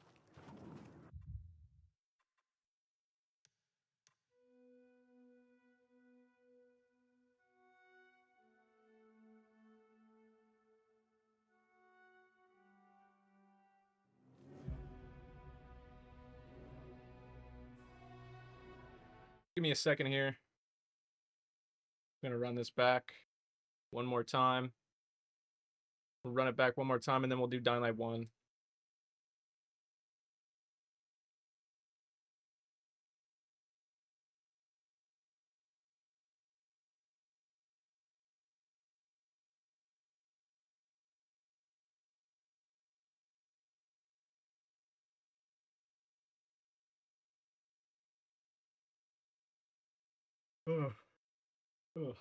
Give me a second here. I'm gonna run this back one more time. We'll run it back one more time, and then we'll do Dying Light 1. Ugh. Ugh.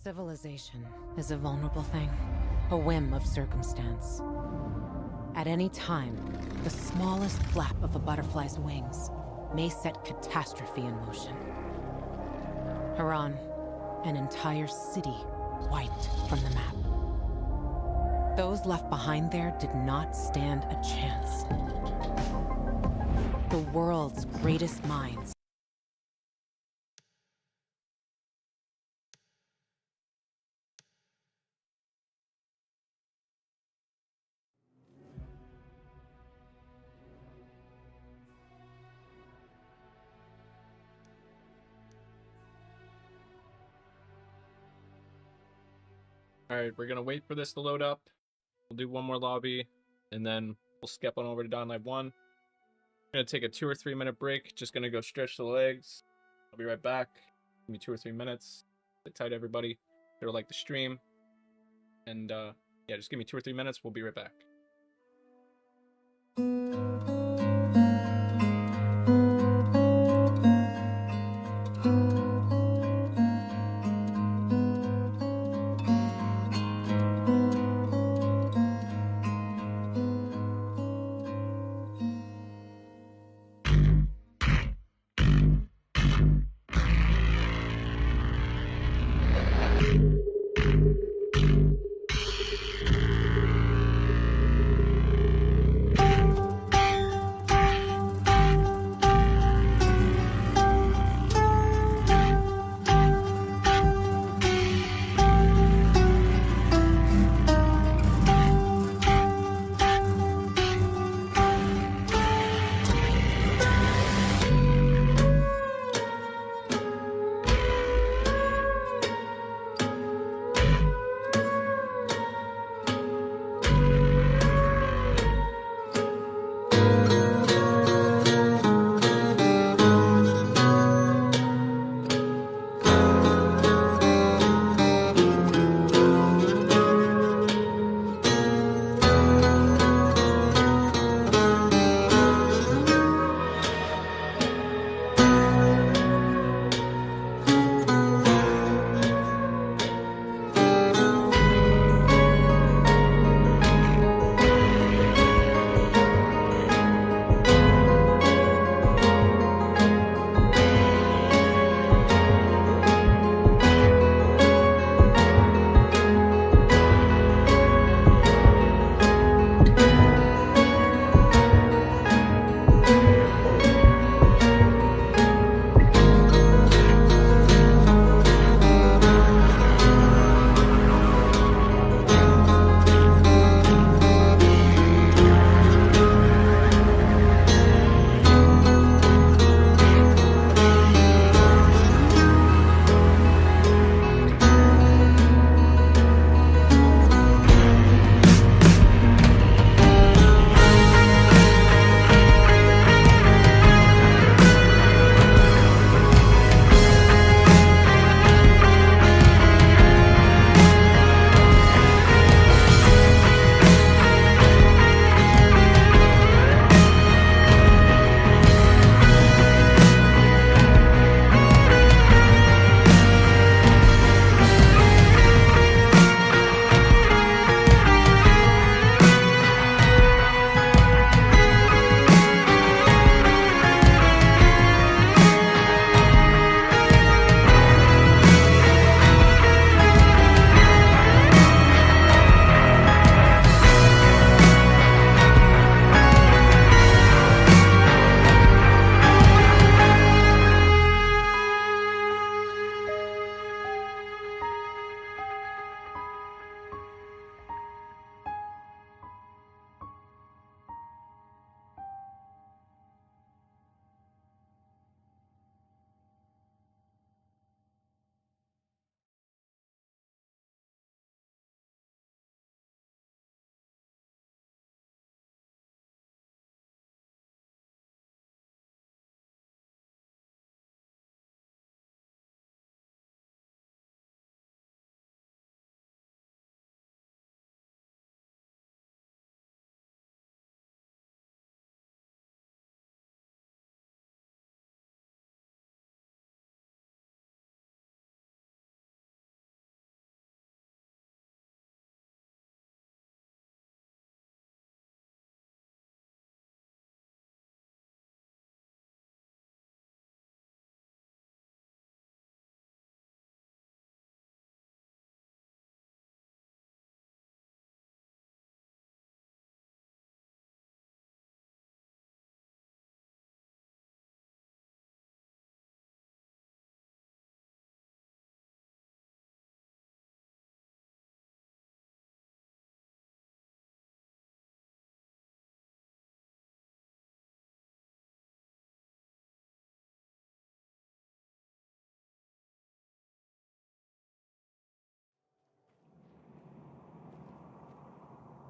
Civilization is a vulnerable thing, a whim of circumstance. At any time, the smallest flap of a butterfly's wings may set catastrophe in motion. Haran, an entire city wiped from the map. Those left behind there did not stand a chance. The world's greatest minds Alright, we're gonna wait for this to load up. We'll do one more lobby, and then we'll skip on over to Dying Light 1. Gonna take a 2 or 3 minute break. Just gonna go stretch the legs. I'll be right back. Give me 2 or 3 minutes. Sit tight, everybody. They'll like the stream. And yeah, just give me 2 or 3 minutes. We'll be right back.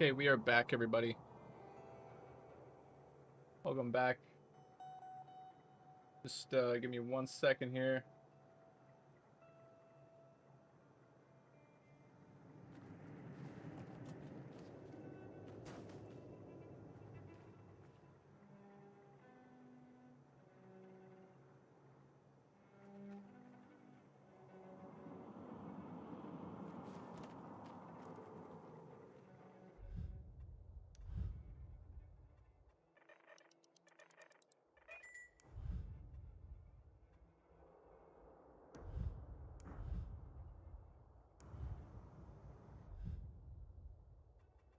Okay, we are back, everybody. Welcome back. Just give me 1 second here.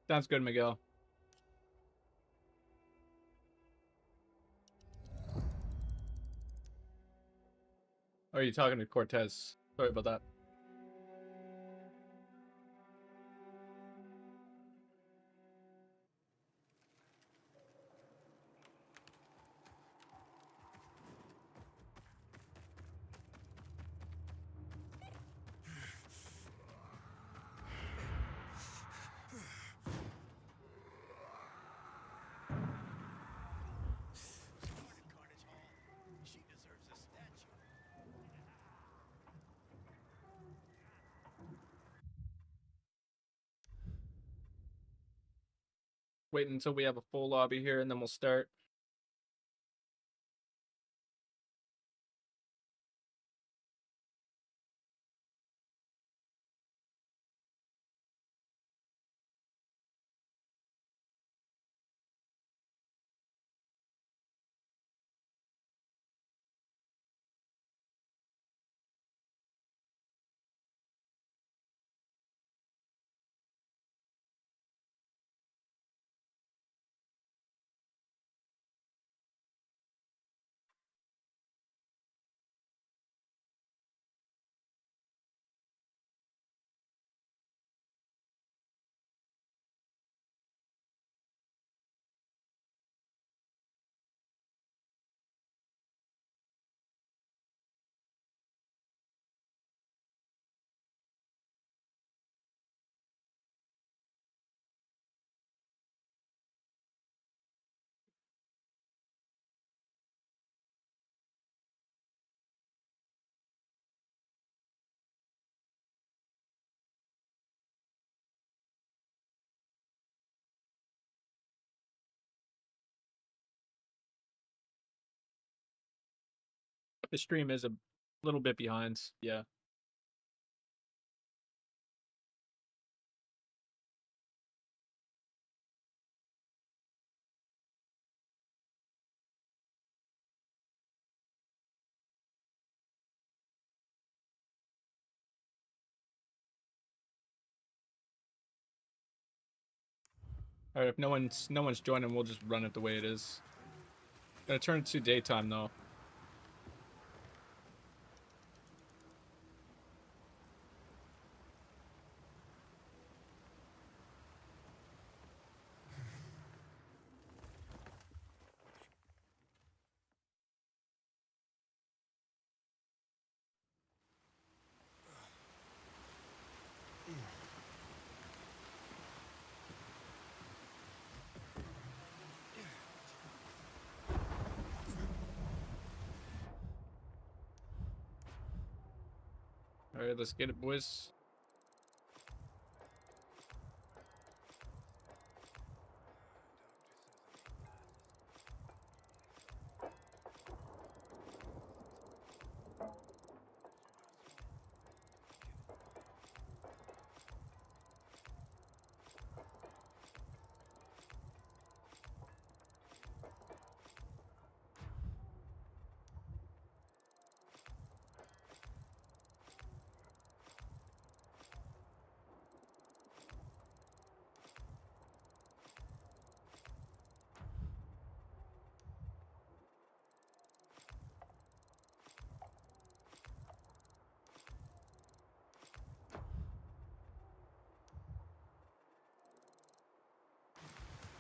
Sounds good, Miguel. Oh, are you talking to Cortez? Sorry about that. Wait until we have a full lobby here, and then we'll start. The stream is a little bit behind. Yeah. All right, if no one's joining, we'll just run it the way it is. Gonna turn it to daytime though. All right, let's get it, boys.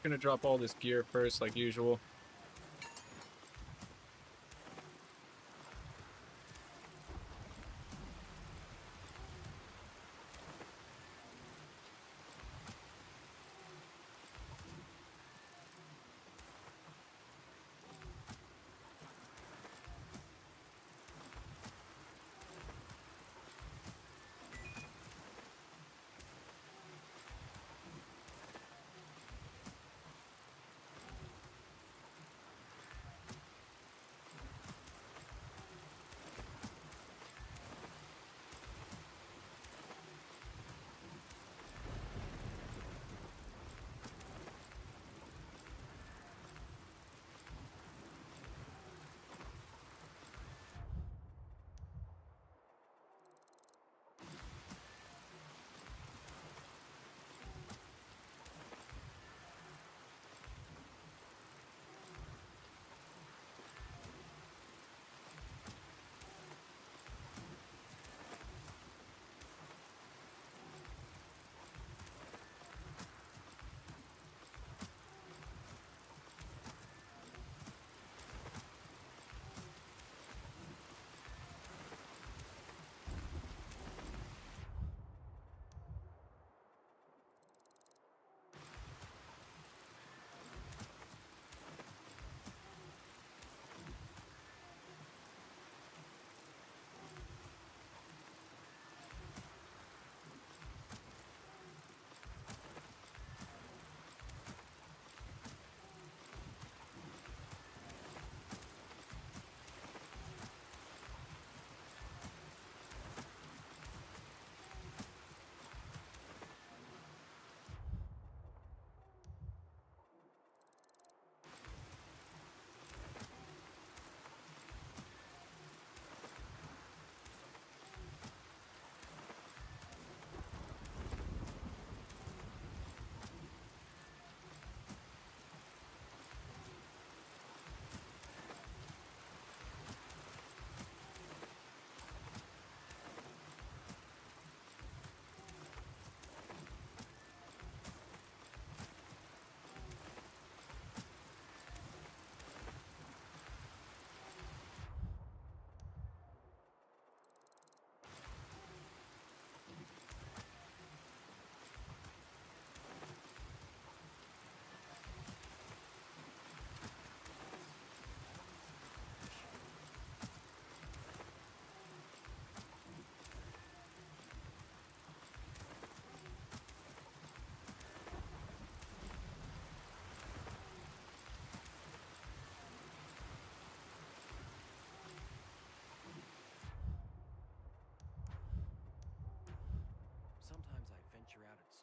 Gonna drop all this gear first, like usual.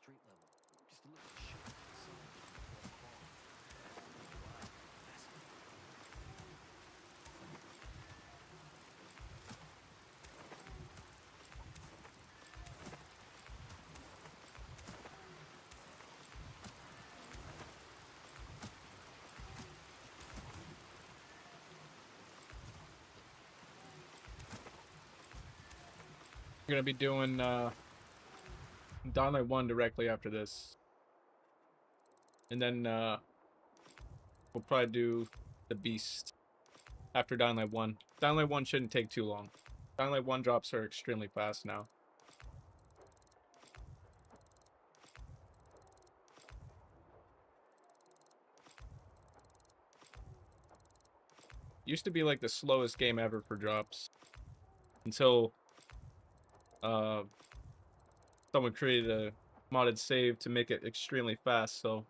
street level. Just a little shit inside the fourth floor. Wow, fascinating. I'm gonna be doing Downlight 1 directly after this. And then we'll probably do the Beast after Downlight 1. Downlight 1 shouldn't take too long. Downlight 1 drops are extremely fast now. Used to be like the slowest game ever for drops. Until someone created a modded save to make it extremely fast, so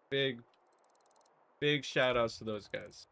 big shout outs to those guys.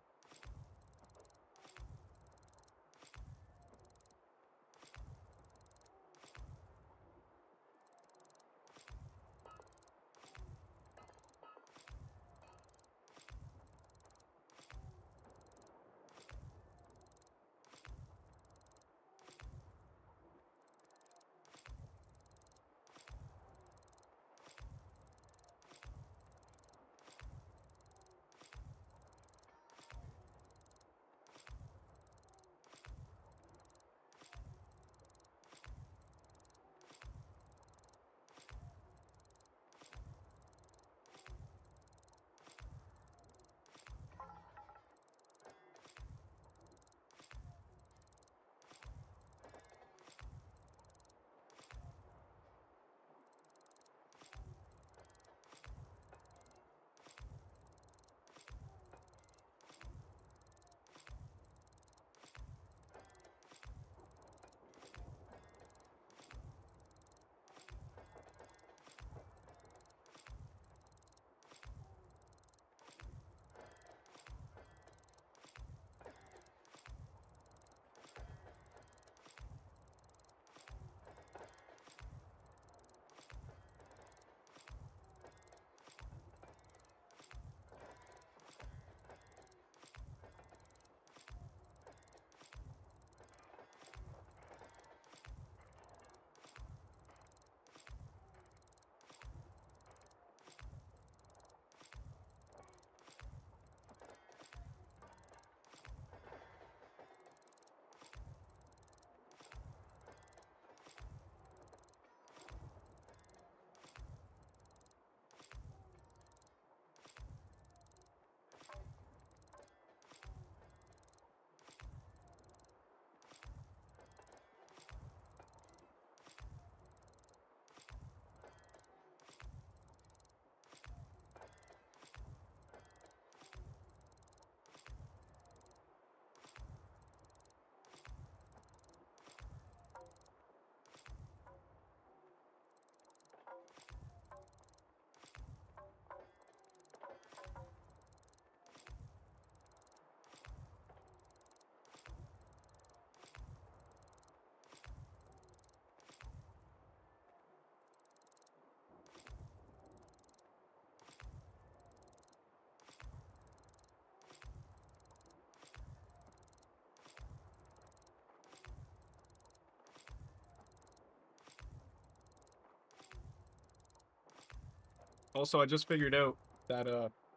Also, I just figured out that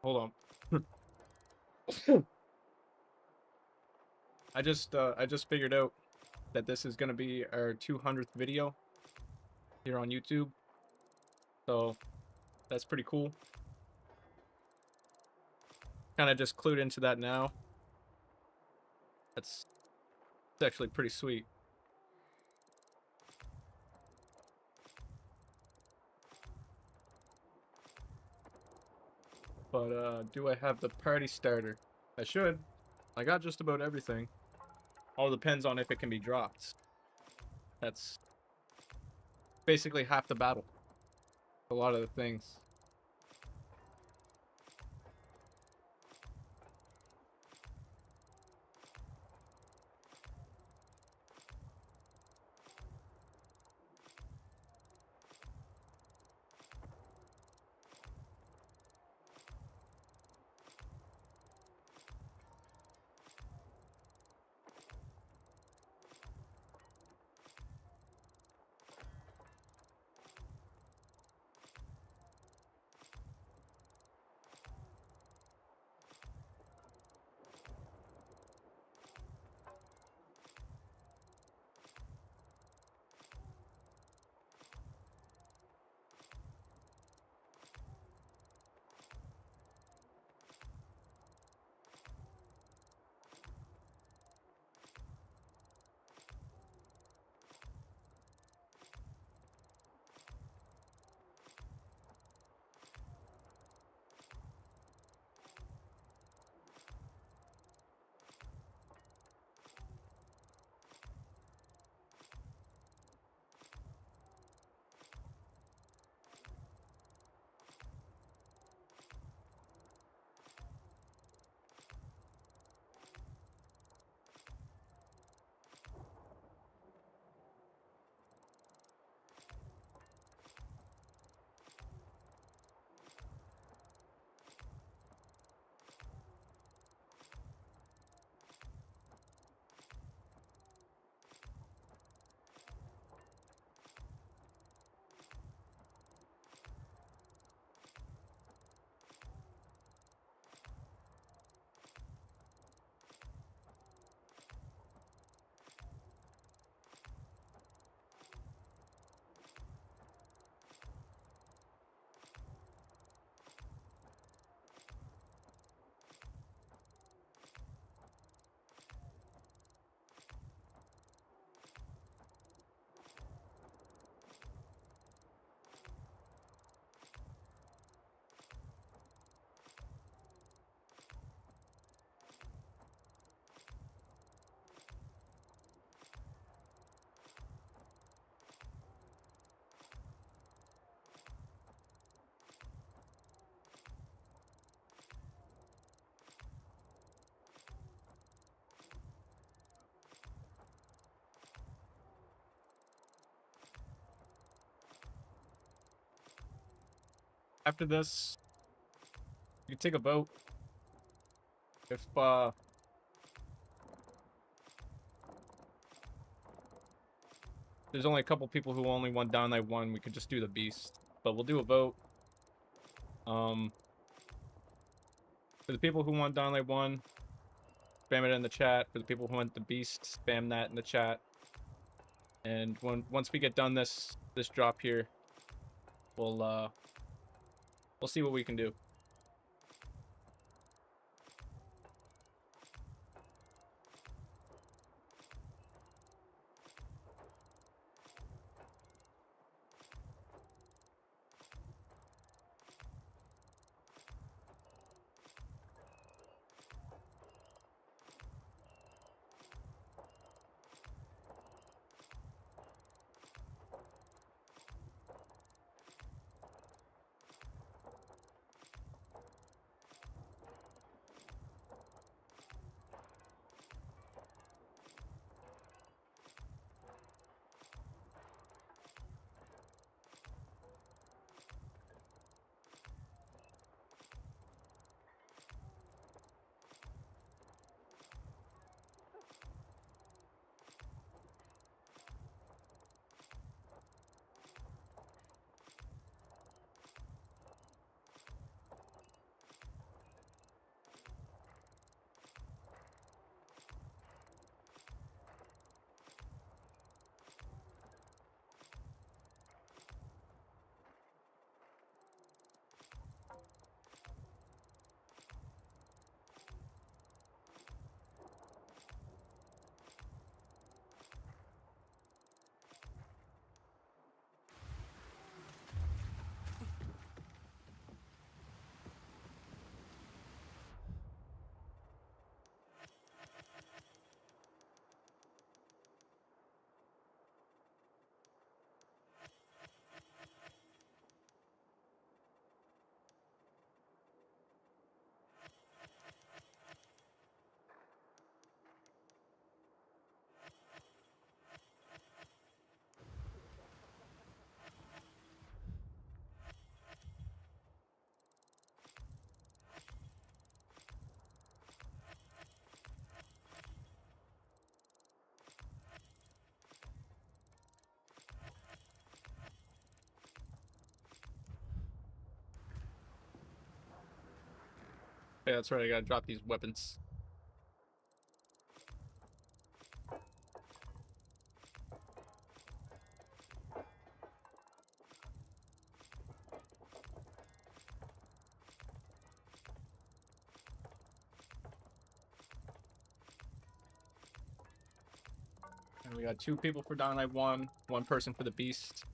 hold on. I just figured out that this is gonna be our 200th video here on YouTube. So that's pretty cool. Kind of just clued into that now. It's actually pretty sweet. But do I have the party starter? I should. I got just about everything. All depends on if it can be dropped. That's basically half the battle. A lot of the things. after this, you can take a vote. If there's only a couple people who only want Downlight 1, we could just do the Beast. But we'll do a vote. For the people who want Downlight 1, spam it in the chat. For the people who want the Beast, spam that in the chat. And once we get done this drop here, we'll see what we can do. Yeah, that's right. I gotta drop these weapons. And we got 2 people for Downlight 1, 1 person for the Beast.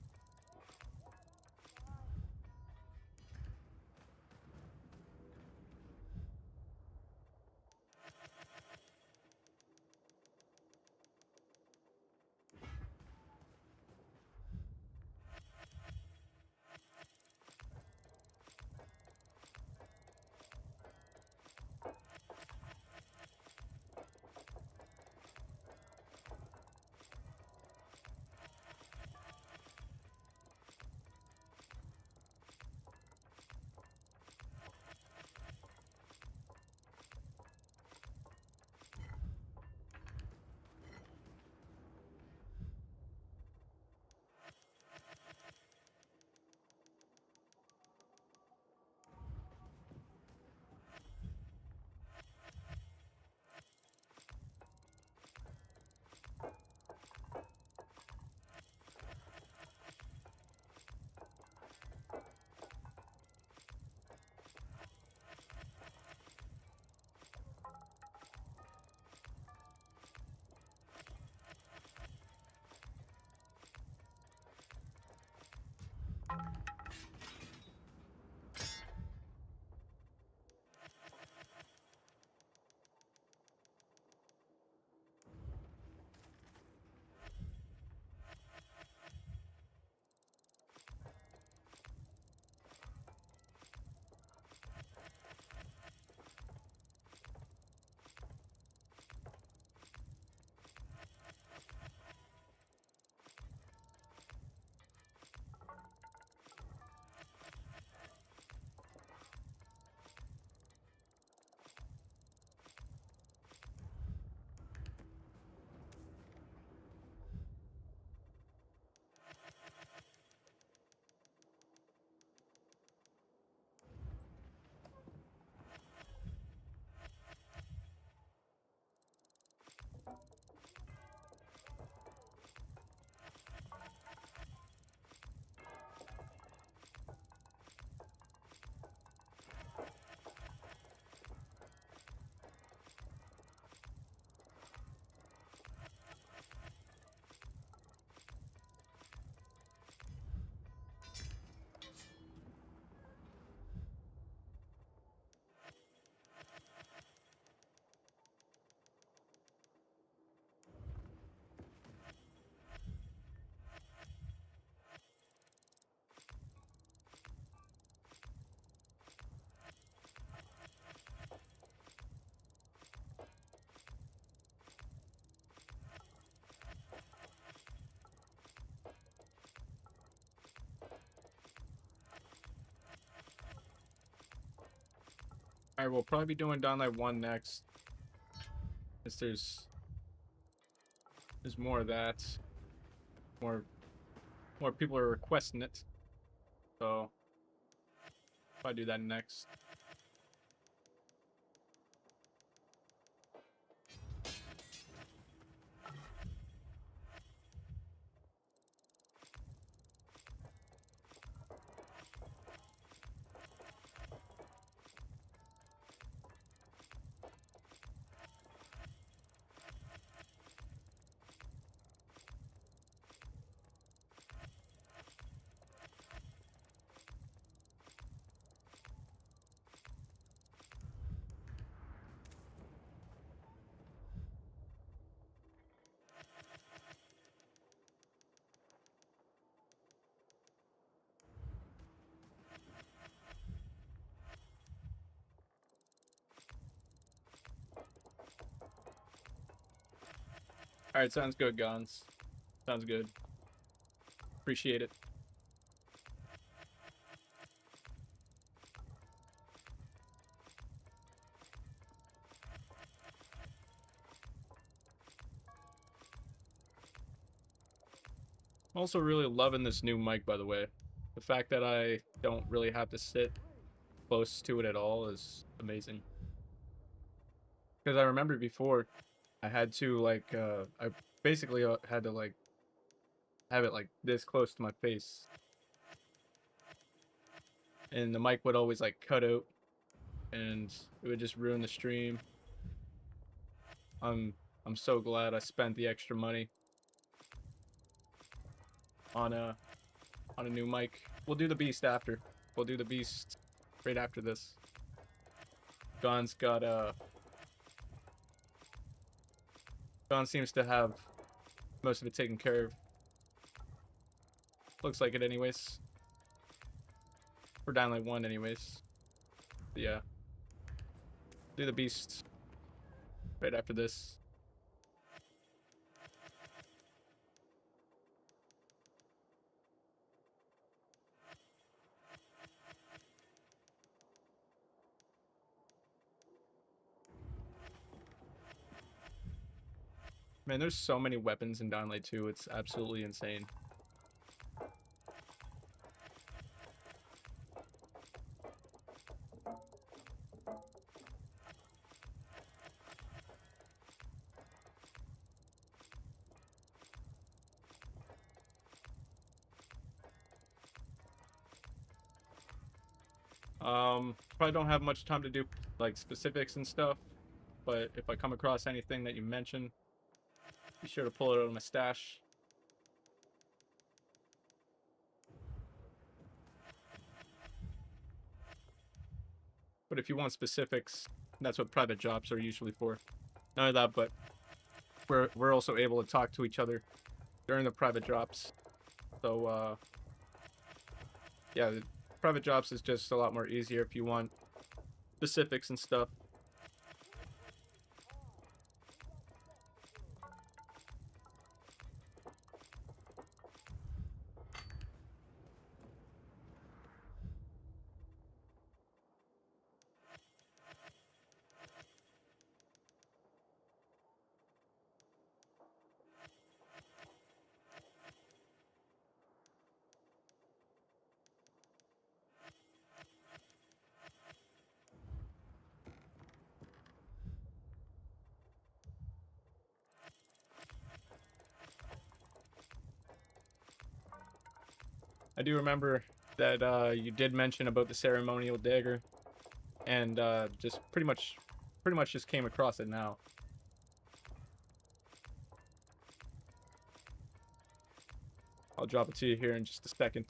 Alright, we'll probably be doing Downlight 1 next. Since there's more of that. More people are requesting it. So I'll do that next. Alright, sounds good, Gons. Sounds good. Appreciate it. I'm also really loving this new mic, by the way. The fact that I don't really have to sit close to it at all is amazing. Because I remember before, I had to like, I basically had to like have it like this close to my face, and the mic would always like cut out, and it would just ruin the stream. I'm so glad I spent the extra money on a new mic. We'll do the Beast after. We'll do the Beast right after this. Gon's got Gon seems to have most of it taken care of. Looks like it anyways. For Downlight 1 anyways. But yeah. Do the Beast right after this. Man, there's so many weapons in Downlight 2, it's absolutely insane. Probably don't have much time to do like specifics and stuff, but if I come across anything that you mention, be sure to pull it out of my stash. But if you want specifics, that's what private jobs are usually for. Not only that, but we're also able to talk to each other during the private drops. So yeah, the private drops is just a lot more easier if you want specifics and stuff. I do remember that you did mention about the ceremonial dagger, and just pretty much just came across it now. I'll drop it to you here in just a second.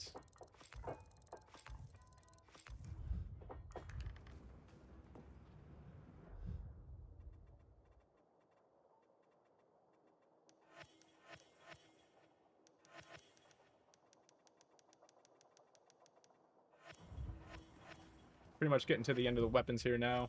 Pretty much getting to the end of the weapons here now.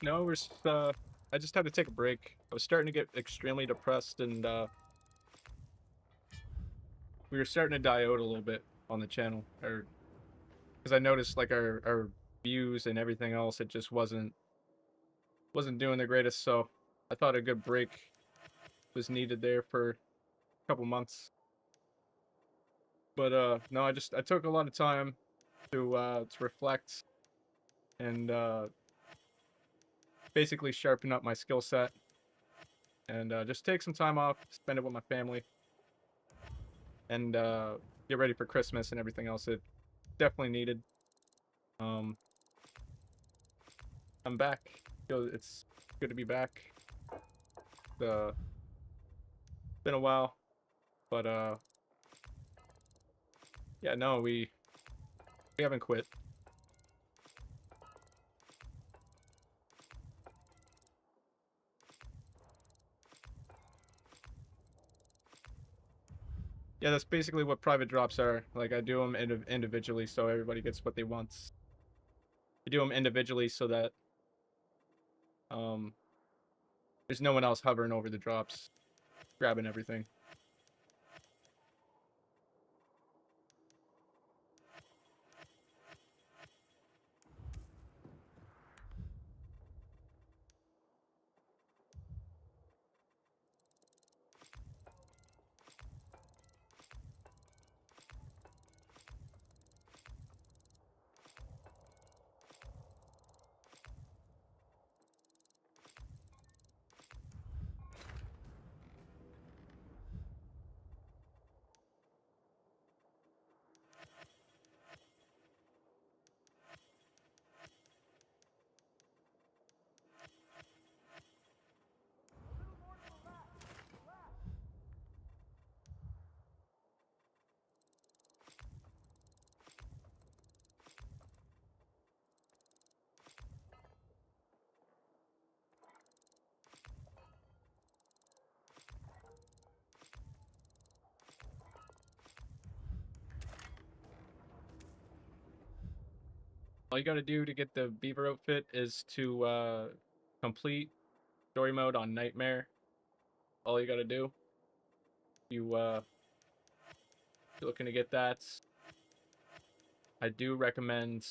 No, I just had to take a break. I was starting to get extremely depressed, and we were starting to die out a little bit on the channel, or because I noticed like our views and everything else, it just wasn't doing the greatest. So I thought a good break was needed there for a couple months. But no, I took a lot of time to reflect and basically sharpen up my skill set, and just take some time off, spend it with my family, and get ready for Christmas and everything else. It definitely needed. Um, I'm back. It's good to be back. It's been a while, but yeah, no, we haven't quit. Yeah, that's basically what private drops are. Like, I do them individually so everybody gets what they want. I do them individually so that um there's no one else hovering over the drops, grabbing everything. All you gotta do to get the beaver outfit is to complete story mode on Nightmare. All you gotta do. You're looking to get that. I do recommend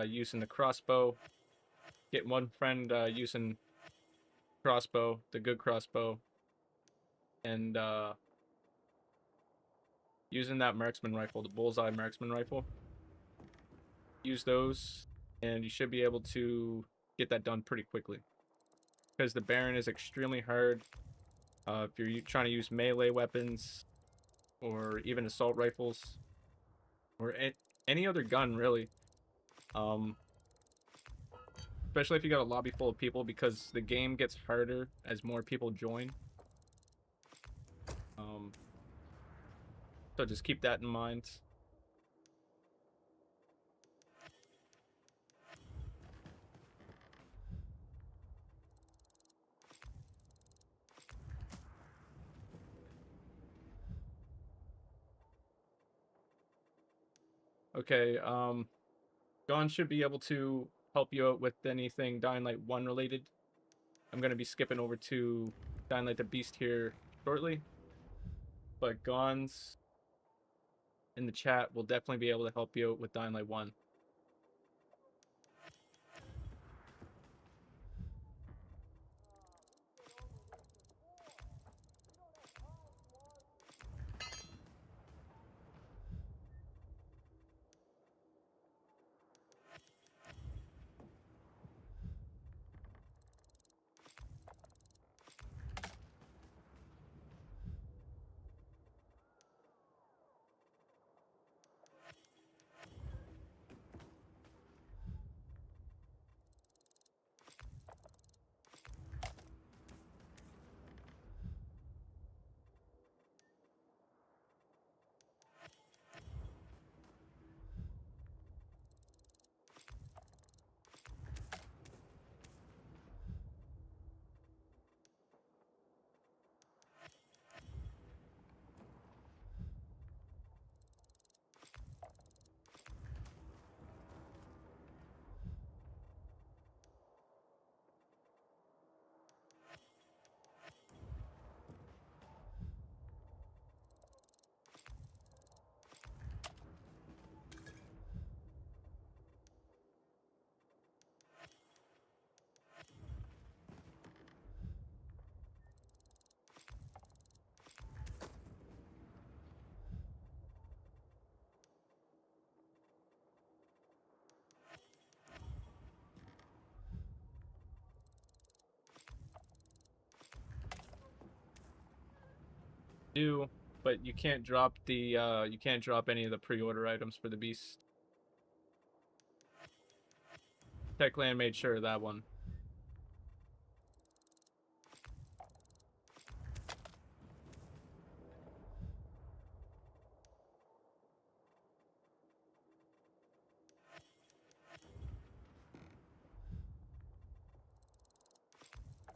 using the crossbow. Get one friend using crossbow, the good crossbow, and using that marksman rifle, the bullseye marksman rifle. Use those, and you should be able to get that done pretty quickly. Because the Baron is extremely hard. If you're trying to use melee weapons, or even assault rifles, or any other gun, really. Especially if you got a lobby full of people, because the game gets harder as more people join. So just keep that in mind. Okay, Gon should be able to help you out with anything Dying Light 1 related. I'm going to be skipping over to Dying Light the Beast here shortly. But Gon's in the chat will definitely be able to help you out with Dying Light 1. do, but you can't drop the you can't drop any of the pre-order items for the beast. Techland made sure of that one.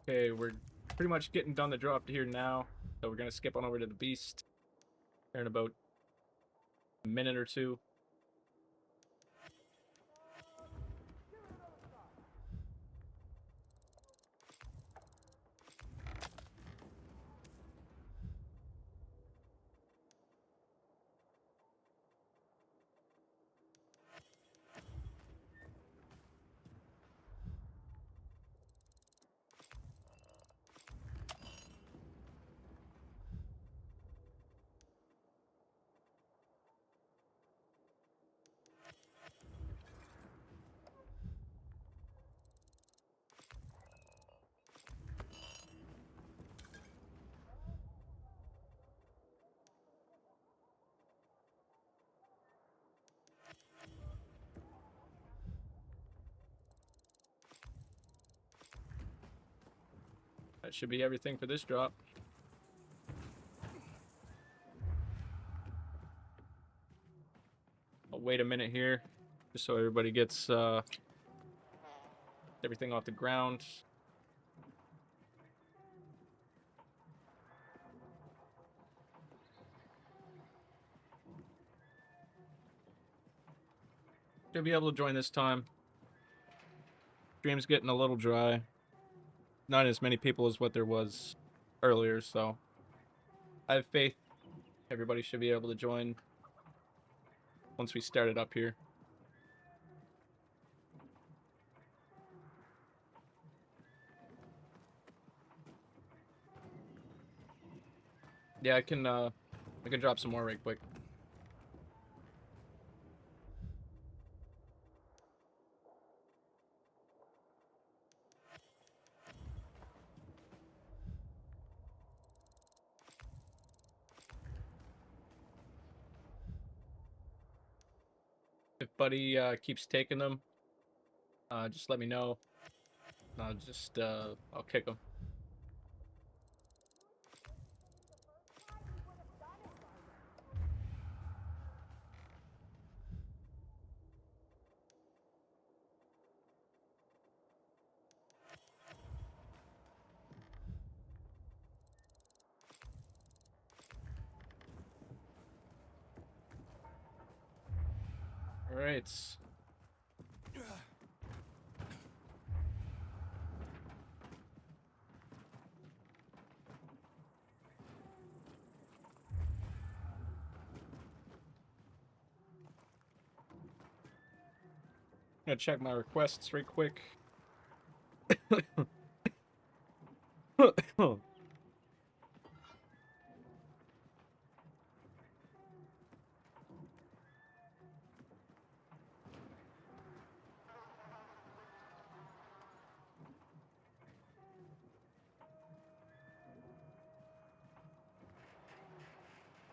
Okay, we're pretty much getting done the drop here now, so we're gonna skip on over to the beast here in about a minute or two. That should be everything for this drop. I'll wait a minute here, just so everybody gets everything off the ground. Should be able to join this time. Stream's getting a little dry. Not as many people as what there was earlier, so I have faith everybody should be able to join once we start it up here. Yeah, I can drop some more right quick. If Buddy keeps taking them, just let me know. I'll kick him. All right. Gonna check my requests right quick.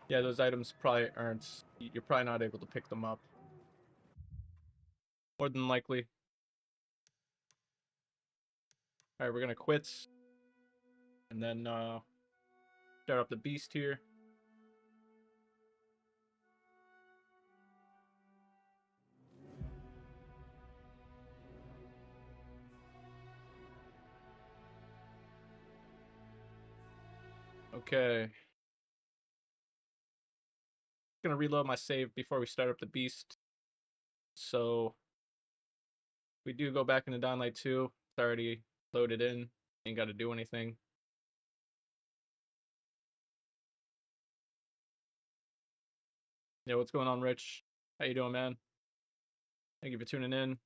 Yeah, those items probably aren't. You're probably not able to pick them up. More than likely. All right, we're gonna quit, and then start up the beast here. Okay. Gonna reload my save before we start up the beast. So we do go back into Downlight 2. It's already loaded in. Ain't got to do anything. Yeah, what's going on, Rich? How you doing, man? Thank you for tuning in.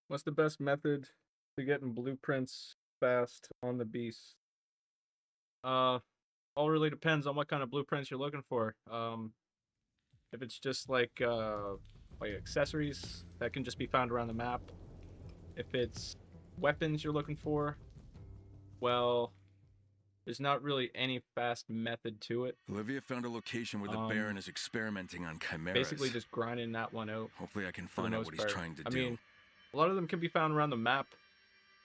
What's the best method to getting blueprints fast on the beast? All really depends on what kind of blueprints you're looking for. If it's just like accessories that can just be found around the map. If it's weapons you're looking for, well, there's not really any fast method to it. Olivia found a location where the Baron is experimenting on chimeras. Basically just grinding that one out. Hopefully I can for the find out most what he's part. trying to I do. mean, a lot of them can be found around the map,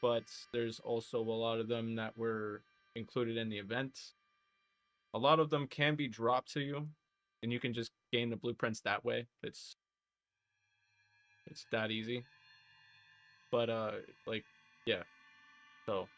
but there's also a lot of them that were included in the event. A lot of them can be dropped to you, and you can just gain the blueprints that way. It's that easy. But like, yeah. So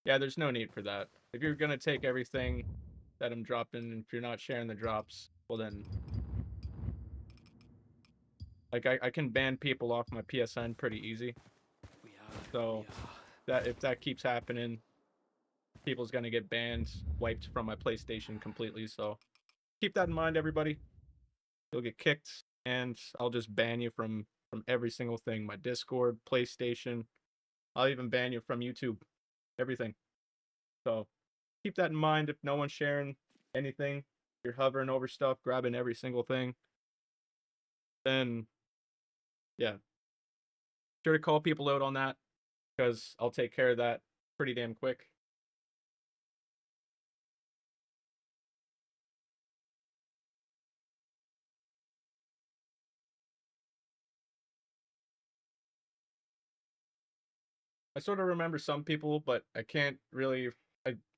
yeah, there's no need for that. If you're gonna take everything that I'm dropping, if you're not sharing the drops, well then, like I can ban people off my PSN pretty easy. So that if that keeps happening, people's gonna get banned, wiped from my PlayStation completely. So keep that in mind, everybody. You'll get kicked, and I'll just ban you from every single thing. My Discord, PlayStation. I'll even ban you from YouTube. Everything. So keep that in mind. If no one's sharing anything, you're hovering over stuff, grabbing every single thing, then yeah, sure to call people out on that, because I'll take care of that pretty damn quick. I sort of remember some people, but I can't really.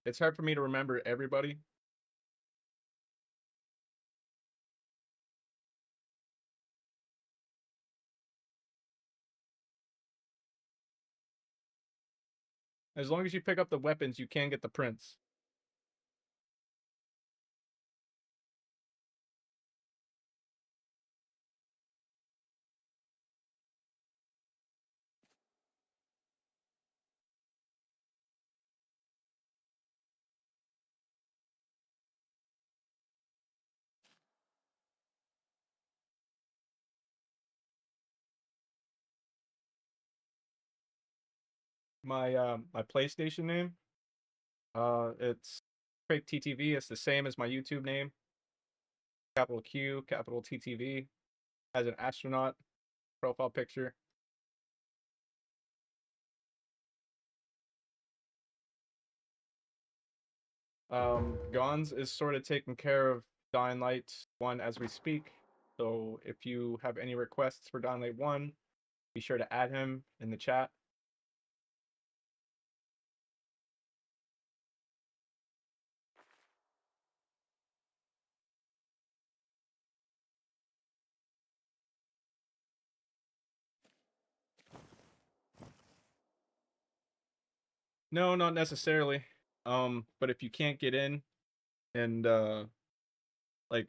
It's hard for me to remember everybody. As long as you pick up the weapons, you can get the prints. My PlayStation name, it's Craig TTV. It's the same as my YouTube name. Capital Q, capital TTV. Has an astronaut profile picture. Gons is sort of taking care of Dying Light 1 as we speak. So if you have any requests for Dying Light 1, be sure to add him in the chat. No, not necessarily. But if you can't get in, and like,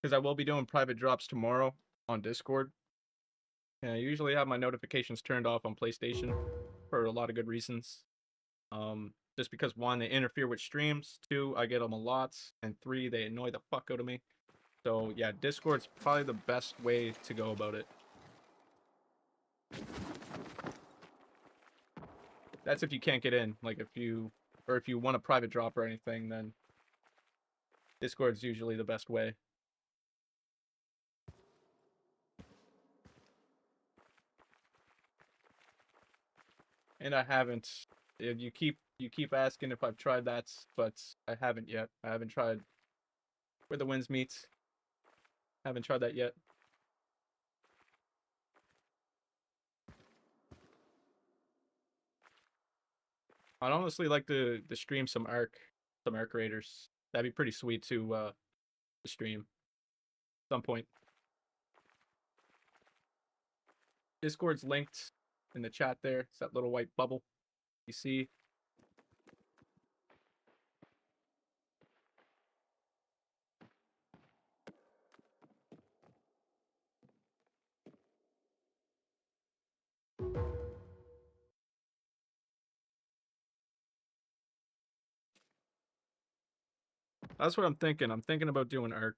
because I will be doing private drops tomorrow on Discord. And I usually have my notifications turned off on PlayStation for a lot of good reasons. Just because one, they interfere with streams. Two, I get them a lot, and three, they annoy the fuck out of me. So yeah, Discord's probably the best way to go about it. That's if you can't get in. Like if you want a private drop or anything, then Discord's usually the best way. And I haven't. You keep asking if I've tried that, but I haven't yet. I haven't tried Where the Winds Meet. Haven't tried that yet. I'd honestly like to stream some Arc Raiders. That'd be pretty sweet to stream at some point. Discord's linked in the chat there. It's that little white bubble you see. That's what I'm thinking. I'm thinking about doing Arc.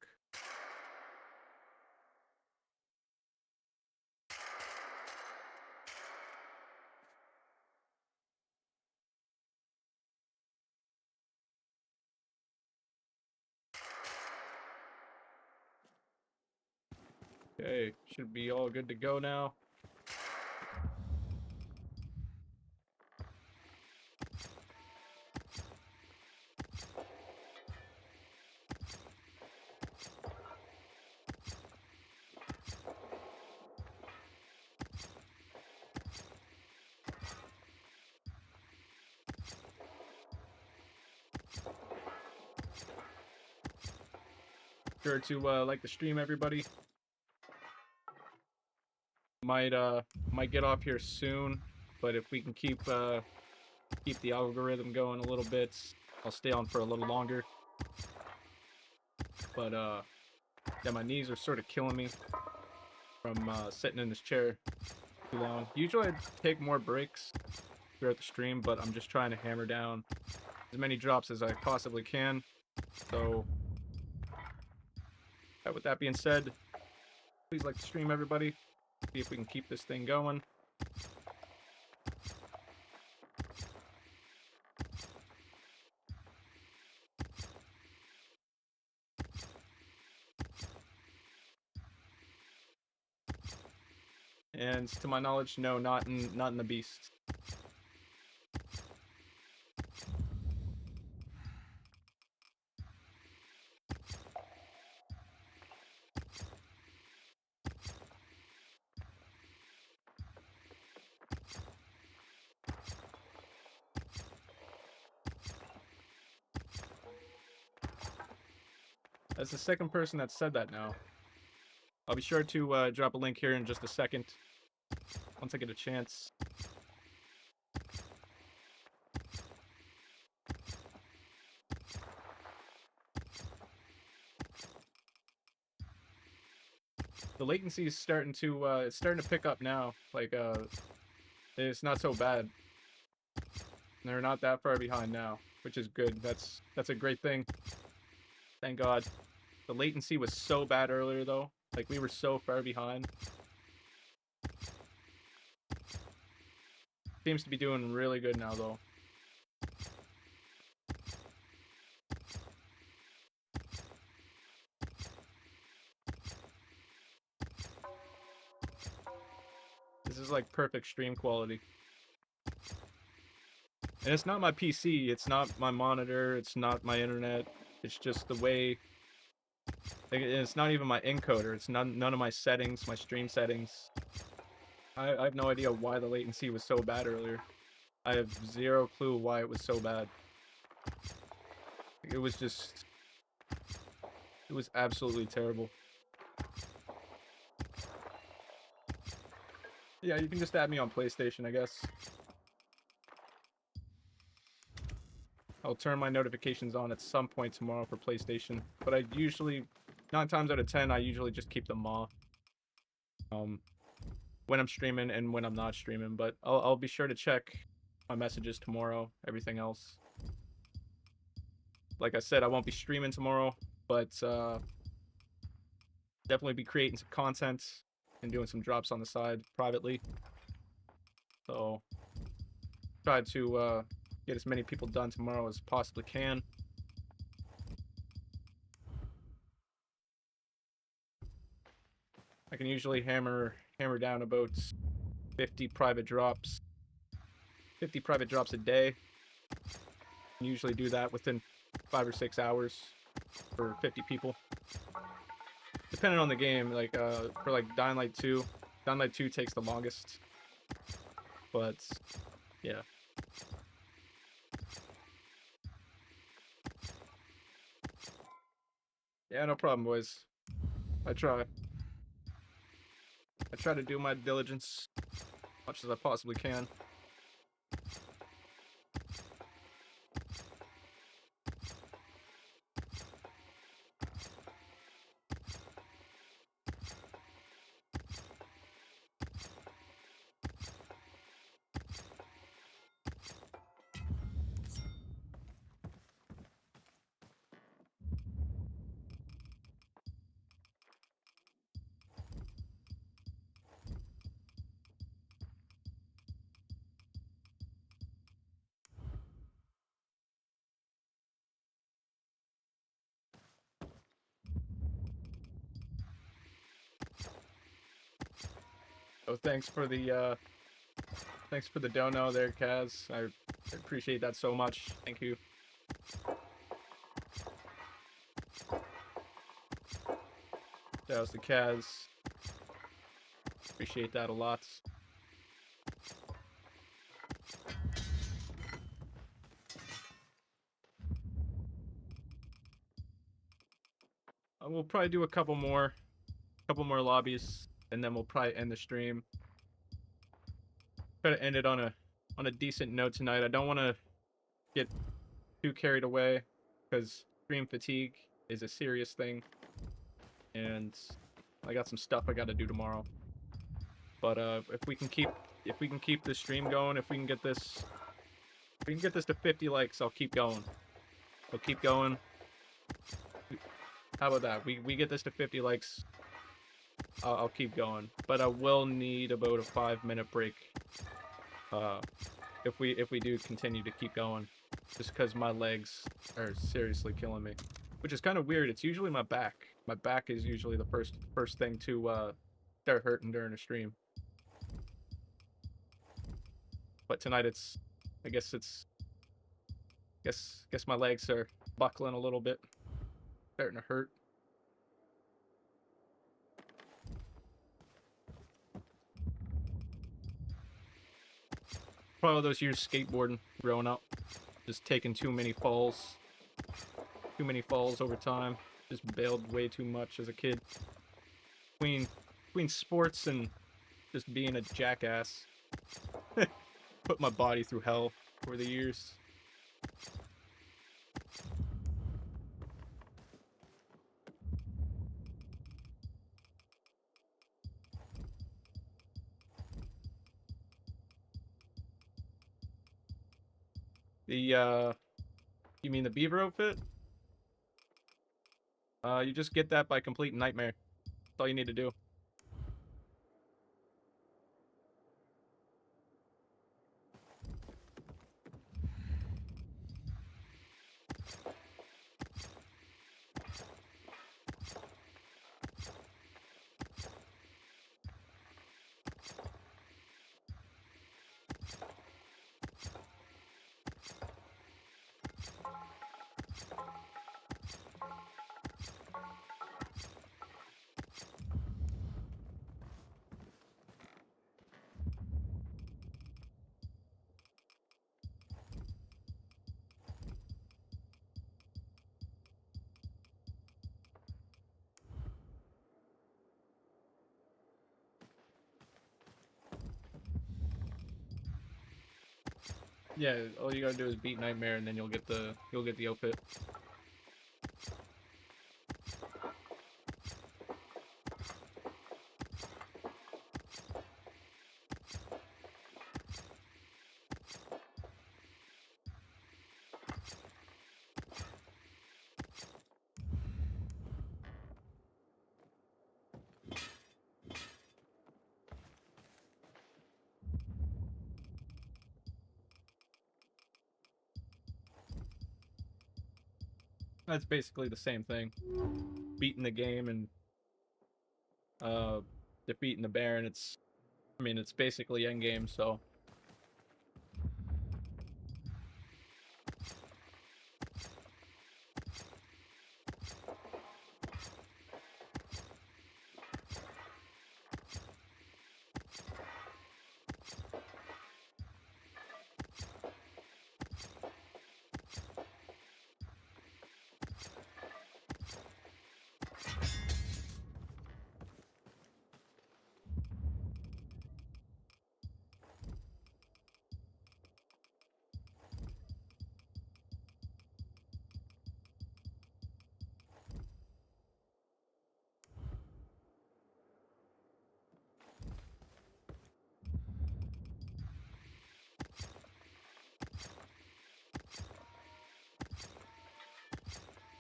Okay, should be all good to go now. Sure to like the stream, everybody. Might get off here soon, but if we can keep the algorithm going a little bit, I'll stay on for a little longer. But yeah, my knees are sort of killing me from sitting in this chair too long. Usually I take more breaks throughout the stream, but I'm just trying to hammer down as many drops as I possibly can. So with that being said, please like the stream, everybody. See if we can keep this thing going. And to my knowledge, no, not in the Beast. That's the second person that said that now. I'll be sure to drop a link here in just a second, once I get a chance. The latency is starting to it's starting to pick up now. Like it's not so bad. They're not that far behind now, which is good. That's a great thing. Thank God. The latency was so bad earlier though. Like we were so far behind. Seems to be doing really good now though. This is like perfect stream quality. And it's not my PC, it's not my monitor, it's not my internet. It's just the way, like, it's not even my encoder. It's none of my settings, my stream settings. I have no idea why the latency was so bad earlier. I have zero clue why it was so bad. It was just, it was absolutely terrible. Yeah, you can just add me on PlayStation, I guess. I'll turn my notifications on at some point tomorrow for PlayStation, but I usually, 9 times out of 10, I usually just keep them off. When I'm streaming and when I'm not streaming, but I'll be sure to check my messages tomorrow, everything else. Like I said, I won't be streaming tomorrow, but definitely be creating some content and doing some drops on the side privately. So try to get as many people done tomorrow as possibly can. I can usually hammer down about 50 private drops. 50 private drops a day. I usually do that within 5 or 6 hours for 50 people. Depending on the game, like for like Dying Light 2. Dying Light 2 takes the longest. But yeah. Yeah, no problem, boys. I try to do my diligence as much as I possibly can. Oh, thanks for the dono there, Kaz. I appreciate that so much. Thank you. That was the Kaz. Appreciate that a lot. We'll probably do a couple more lobbies, and then we'll probably end the stream. Try to end it on a decent note tonight. I don't want to get too carried away, because stream fatigue is a serious thing, and I got some stuff I got to do tomorrow. But if we can keep the stream going, if we can get this to 50 likes, I'll keep going. I'll keep going. How about that? We get this to 50 likes, I'll keep going. But I will need about a 5-minute break. If we do continue to keep going, just because my legs are seriously killing me, which is kind of weird. It's usually my back. My back is usually the first thing to start hurting during a stream. But tonight I guess my legs are buckling a little bit, starting to hurt. Probably those years skateboarding, growing up, just taking too many falls over time. Just bailed way too much as a kid. Between sports and just being a jackass. Put my body through hell over the years. You mean the beaver outfit? You just get that by completing Nightmare. That's all you need to do. Yeah, all you gotta do is beat Nightmare, and then you'll get the outfit. That's basically the same thing. Beating the game and defeating the Baron. It's basically endgame, so.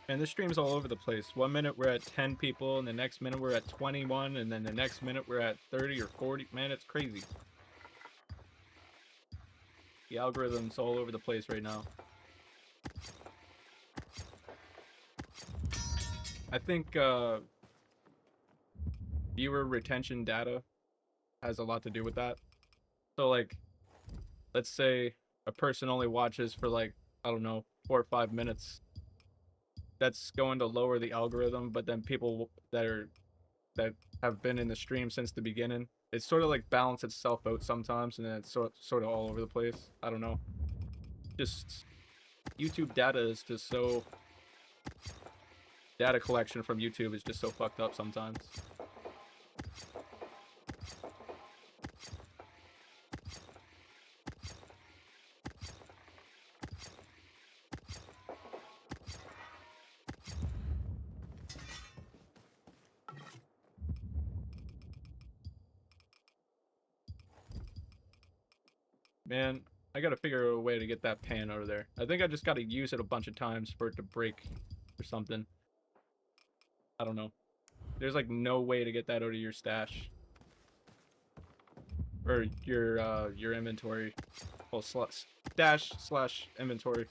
And the stream's all over the place. 1 minute we're at 10 people, and the next minute we're at 21, and then the next minute we're at 30 or 40. Man, it's crazy. The algorithm's all over the place right now. I think viewer retention data has a lot to do with that. So like, let's say a person only watches for like, I don't know, 4 or 5 minutes. That's going to lower the algorithm, but then people that have been in the stream since the beginning, it's sort of like balance itself out sometimes, and then it's sort of all over the place. I don't know. Just YouTube data is just so, data collection from YouTube is just so fucked up sometimes. Man, I gotta figure out a way to get that pan out of there. I think I just gotta use it a bunch of times for it to break or something. I don't know. There's like no way to get that out of your stash. Or your inventory. Well, stash / inventory.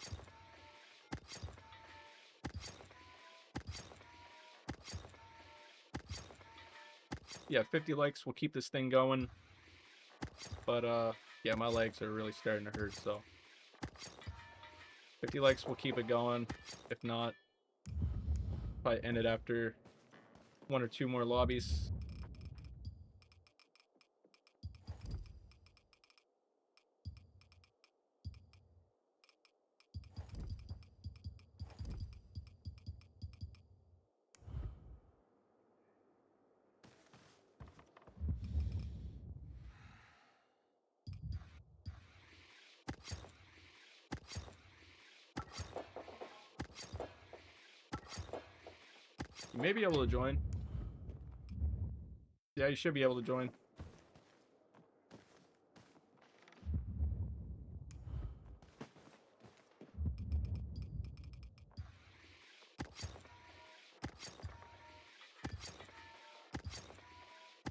Yeah, 50 likes will keep this thing going. But yeah, my legs are really starting to hurt, so 50 likes will keep it going. If not, probably end it after 1 or 2 more lobbies. You may be able to join. Yeah, you should be able to join.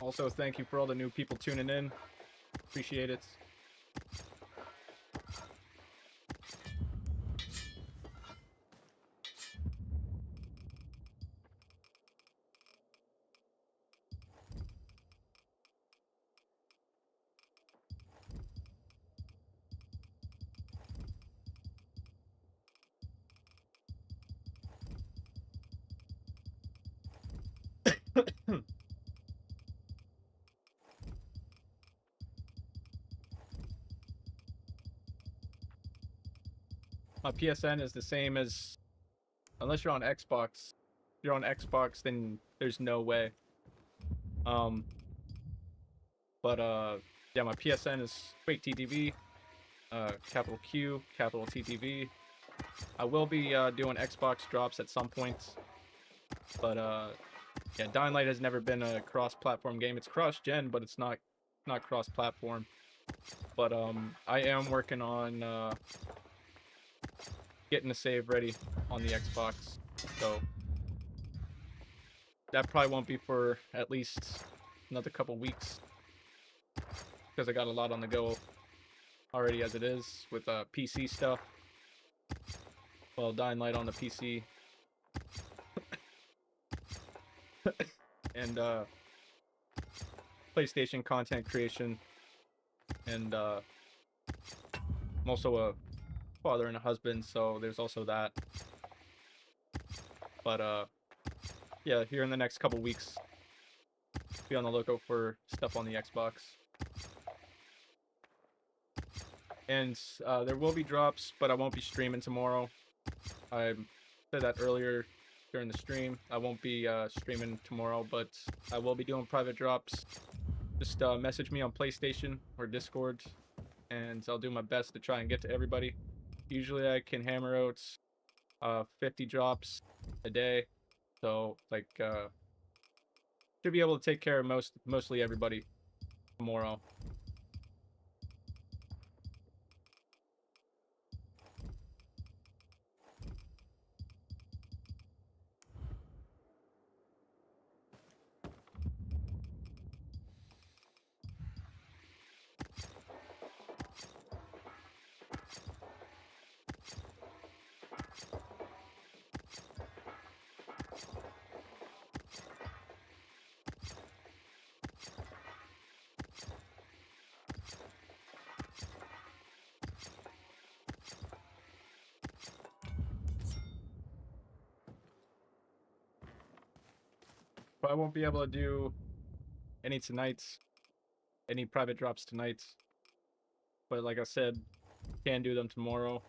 Also, thank you for all the new people tuning in. Appreciate it. My PSN is the same as, unless you're on Xbox. If you're on Xbox, then there's no way. But yeah, my PSN is Quake TTV, capital Q, capital TTV. I will be doing Xbox drops at some point, but yeah, Dying Light has never been a cross-platform game. It's cross-gen, but it's not cross-platform. But I am working on getting a save ready on the Xbox, so that probably won't be for at least another couple weeks, because I got a lot on the go already as it is with PC stuff. Well, Dying Light on the PC. And PlayStation content creation. And I'm also a father and a husband, so there's also that. But yeah, here in the next couple weeks, be on the lookout for stuff on the Xbox. And there will be drops, but I won't be streaming tomorrow. I said that earlier during the stream. I won't be streaming tomorrow, but I will be doing private drops. Just message me on PlayStation or Discord, and I'll do my best to try and get to everybody. Usually I can hammer out 50 drops a day, so like should be able to take care of mostly everybody tomorrow. But I won't be able to do any private drops tonight. But like I said, can do them tomorrow.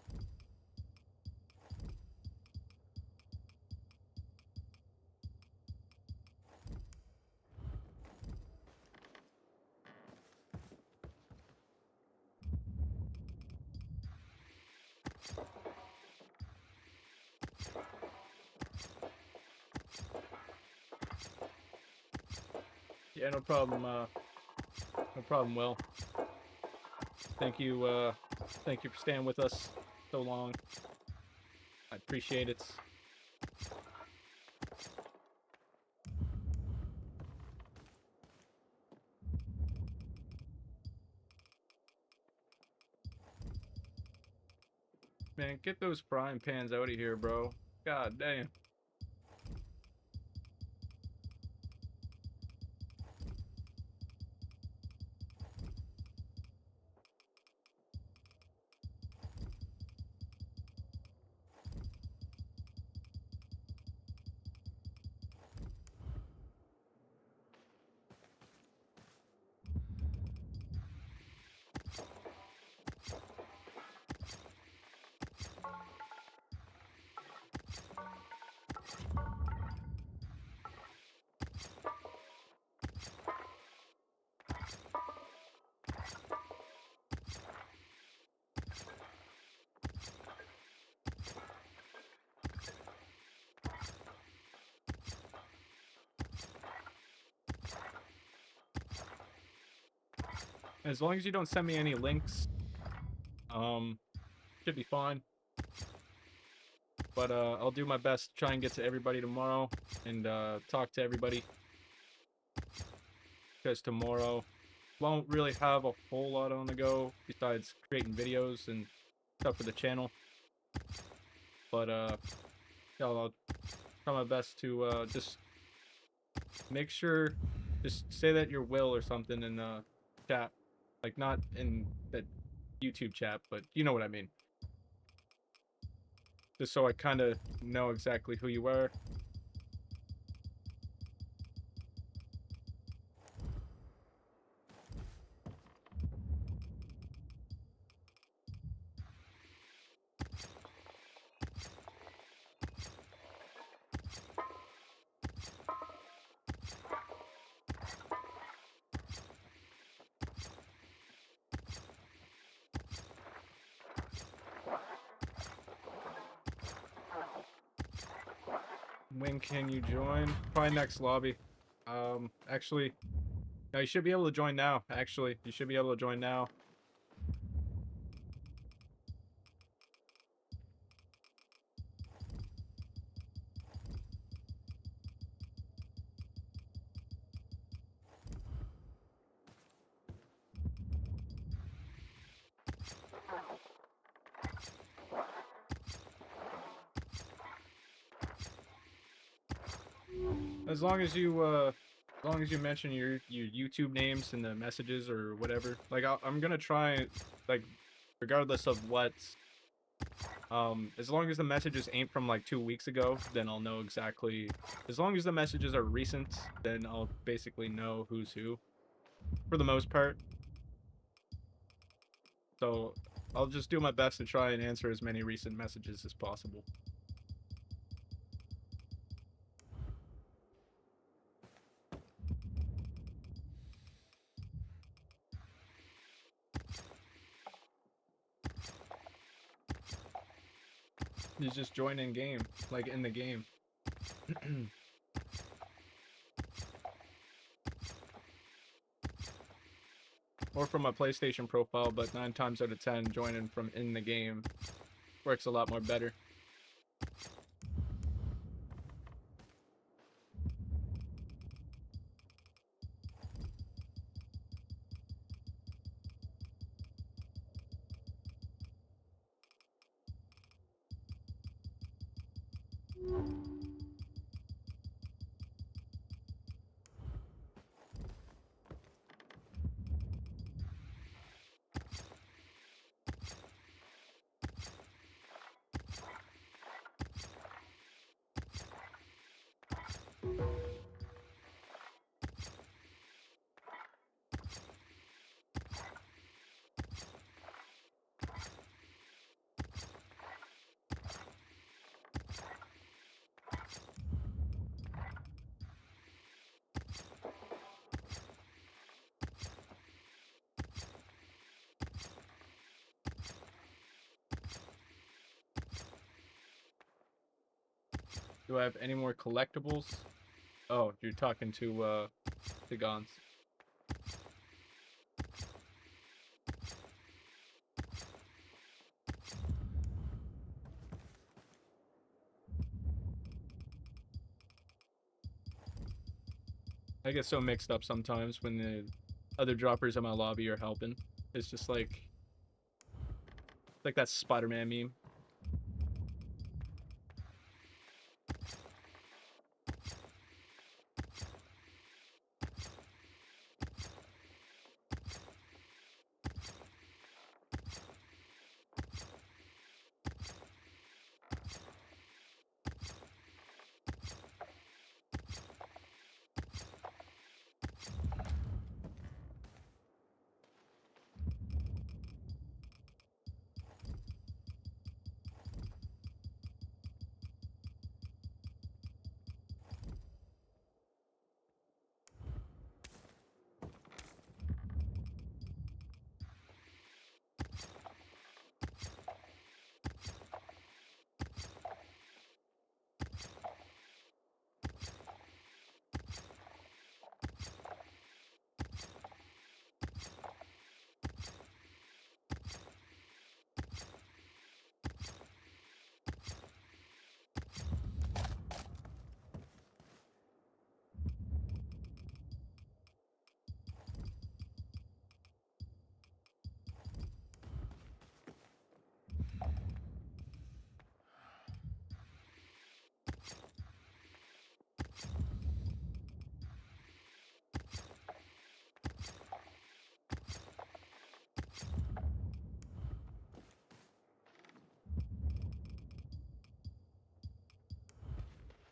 Yeah, no problem. No problem, Will. Thank you for staying with us so long. I appreciate it. Man, get those frying pans out of here, bro. God damn. As long as you don't send me any links, should be fine. But I'll do my best to try and get to everybody tomorrow and talk to everybody. Because tomorrow won't really have a whole lot on the go besides creating videos and stuff for the channel. But yeah, I'll try my best to just make sure, just say that you're Will or something in chat. Like, not in that YouTube chat, but you know what I mean. Just so I kind of know exactly who you are. When can you join? Probably next lobby. Actually, no, you should be able to join now. Actually, you should be able to join now. As long as you mention your YouTube names in the messages or whatever. Like, I'm gonna try, like, regardless of what. As long as the messages ain't from like 2 weeks ago, then I'll know exactly. As long as the messages are recent, then I'll basically know who's who, for the most part. So I'll just do my best to try and answer as many recent messages as possible. You just join in game, like in the game. Or from a PlayStation profile, but 9 times out of 10, joining from in the game works a lot more better. Do I have any more collectibles? Oh, you're talking to Gons. I get so mixed up sometimes when the other droppers in my lobby are helping. It's just like that Spider-Man meme.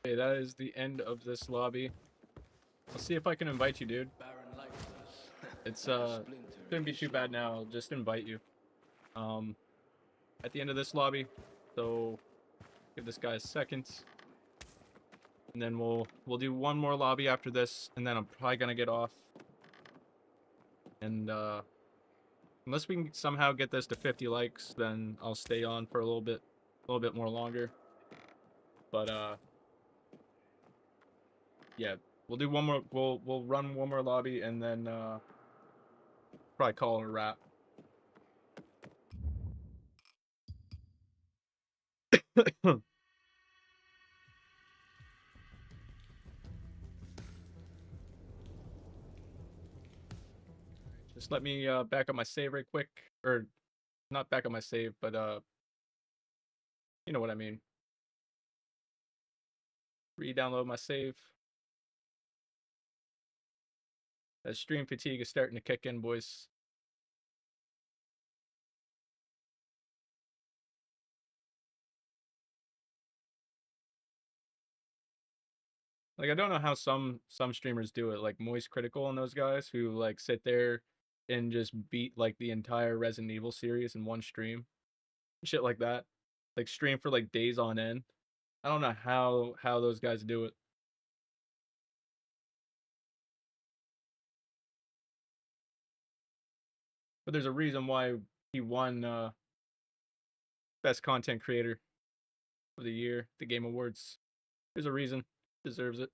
Okay, that is the end of this lobby. I'll see if I can invite you, dude. It's shouldn't be too bad now. I'll just invite you. At the end of this lobby. So give this guy a second. And then we'll do one more lobby after this, and then I'm probably gonna get off. And unless we can somehow get this to 50 likes, then I'll stay on for a little bit more longer. But yeah, we'll do one more. We'll run one more lobby, and then probably call it a wrap. Just let me back up my save right quick, or not back up my save, but you know what I mean. Re-download my save. That stream fatigue is starting to kick in, boys. Like, I don't know how some streamers do it, like Moist Critical and those guys who like sit there and just beat like the entire Resident Evil series in one stream. Shit like that. Like stream for like days on end. I don't know how those guys do it. But there's a reason why he won Best Content Creator of the Year, the Game Awards. There's a reason. Deserves it.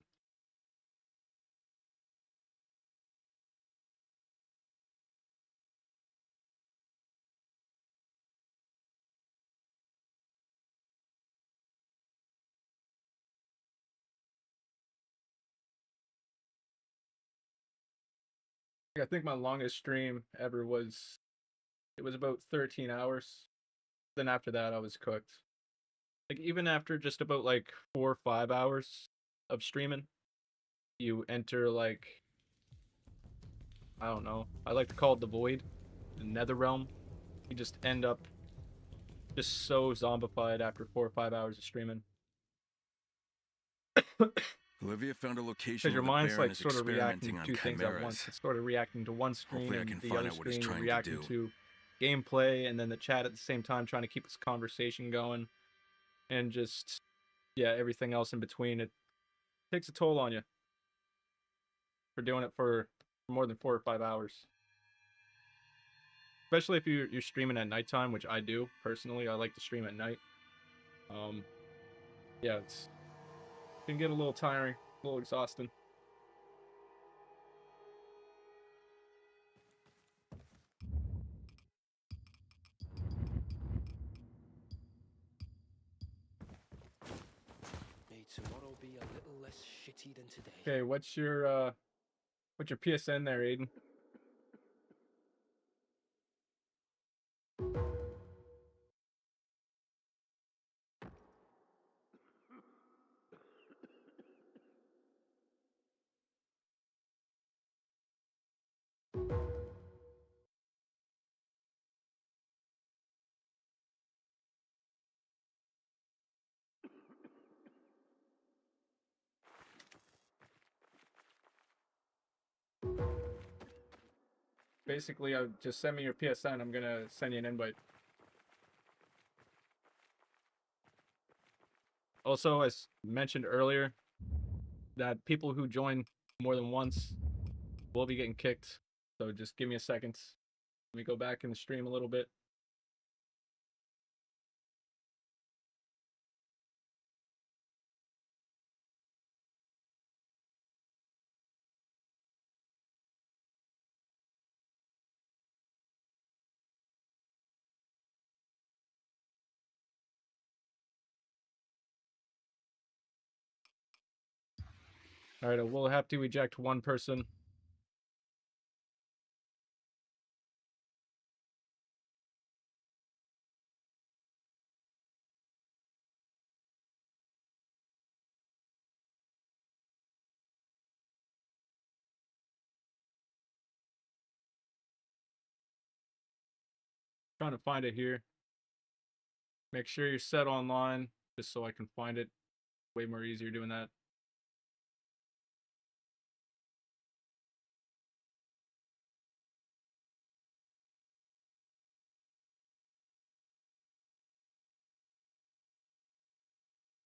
I think my longest stream ever was about 13 hours. Then after that I was cooked. Like even after just about like 4 or 5 hours of streaming, you enter like, I don't know, I like to call it the void, the nether realm. You just end up just so zombified after 4 or 5 hours of streaming. Olivia found a location Because your where the mind's Baron like is sort of reacting experimenting to on two things at once. chimeras. It's sort of reacting to one screen Hopefully I and can the find other out what he's screen you're trying to reacting do. to gameplay, and then the chat at the same time trying to keep this conversation going, and just, yeah, everything else in between. It takes a toll on you for doing it for more than 4 or 5 hours. Especially if you're streaming at nighttime, which I do personally. I like to stream at night. Yeah, Can get a little tiring, a little exhausting. May tomorrow be a little less shitty than today. Okay, what's your PSN there, Aiden? Basically, just send me your PSN. I'm gonna send you an invite. Also, as mentioned earlier, that people who join more than once will be getting kicked. So just give me a second. Let me go back in the stream a little bit. All right, we'll have to eject one person. Trying to find it here. Make sure you're set online, just so I can find it. Way more easier doing that.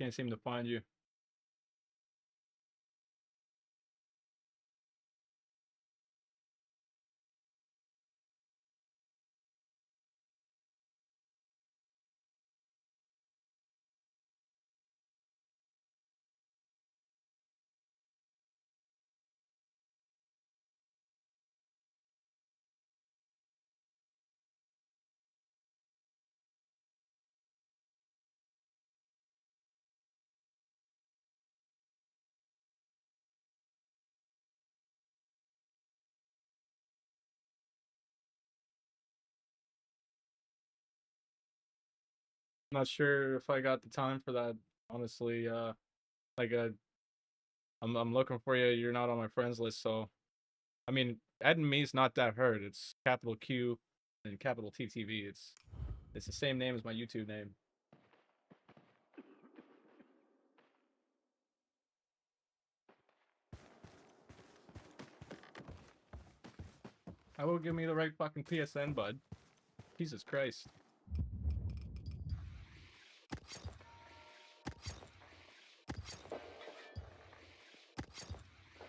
Can't seem to find you. Not sure if I got the time for that, honestly. Like I'm looking for you. You're not on my friends list, so I mean, adding me's not that hard. It's capital Q and capital TTV. It's the same name as my YouTube name. I will give me the right fucking PSN, bud. Jesus Christ.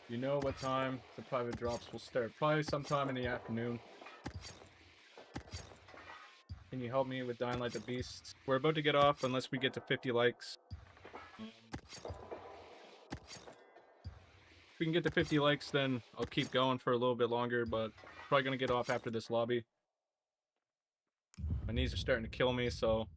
You know what time the private drops will start? Probably sometime in the afternoon. Can you help me with Dying Light the Beast? We're about to get off unless we get to 50 likes. If we can get to 50 likes, then I'll keep going for a little bit longer, but probably gonna get off after this lobby. My knees are starting to kill me, so...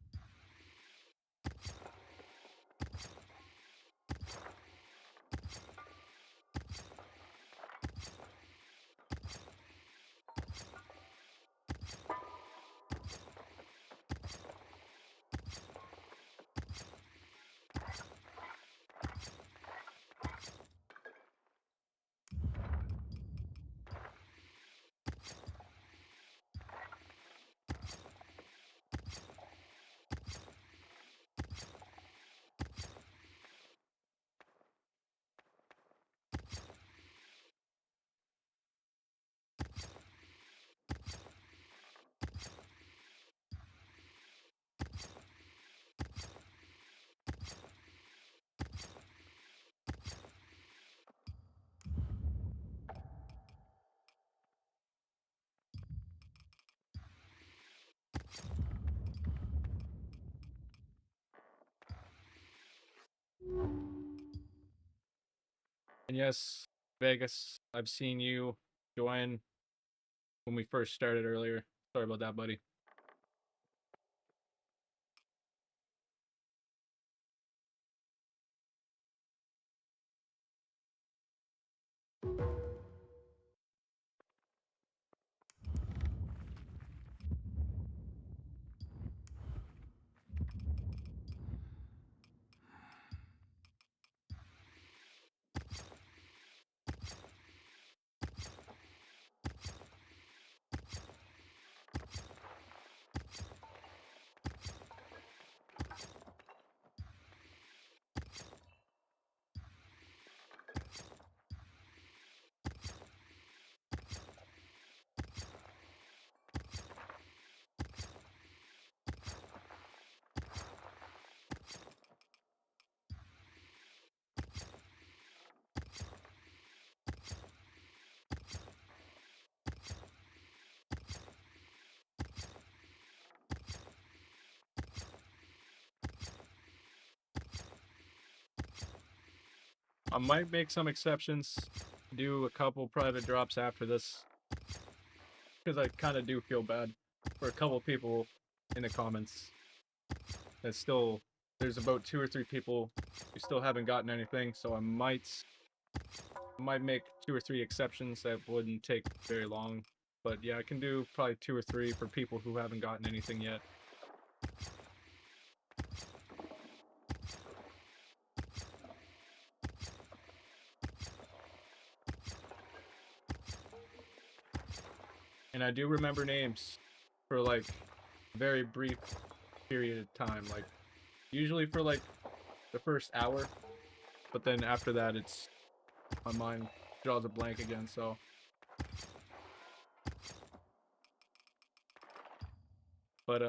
And yes, Vegas, I've seen you join when we first started earlier. Sorry about that, buddy. I might make some exceptions, do a couple private drops after this, because I kind of do feel bad for a couple people in the comments that still, there's about 2 or 3 people who still haven't gotten anything, so I might make 2 or 3 exceptions that wouldn't take very long. But yeah, I can do probably 2 or 3 for people who haven't gotten anything yet. And I do remember names for like a very brief period of time, like usually for like the first hour, but then after that it's my mind draws a blank again, so but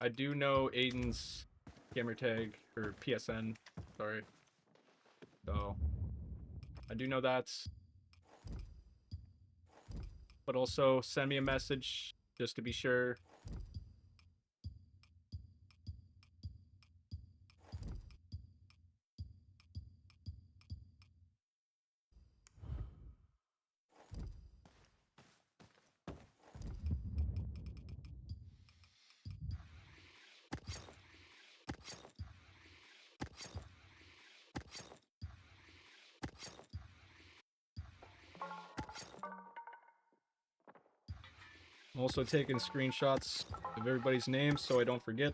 I do know Aiden's gamertag or PSN, sorry. So I do know that. But also send me a message just to be sure. I'm also taking screenshots of everybody's names so I don't forget.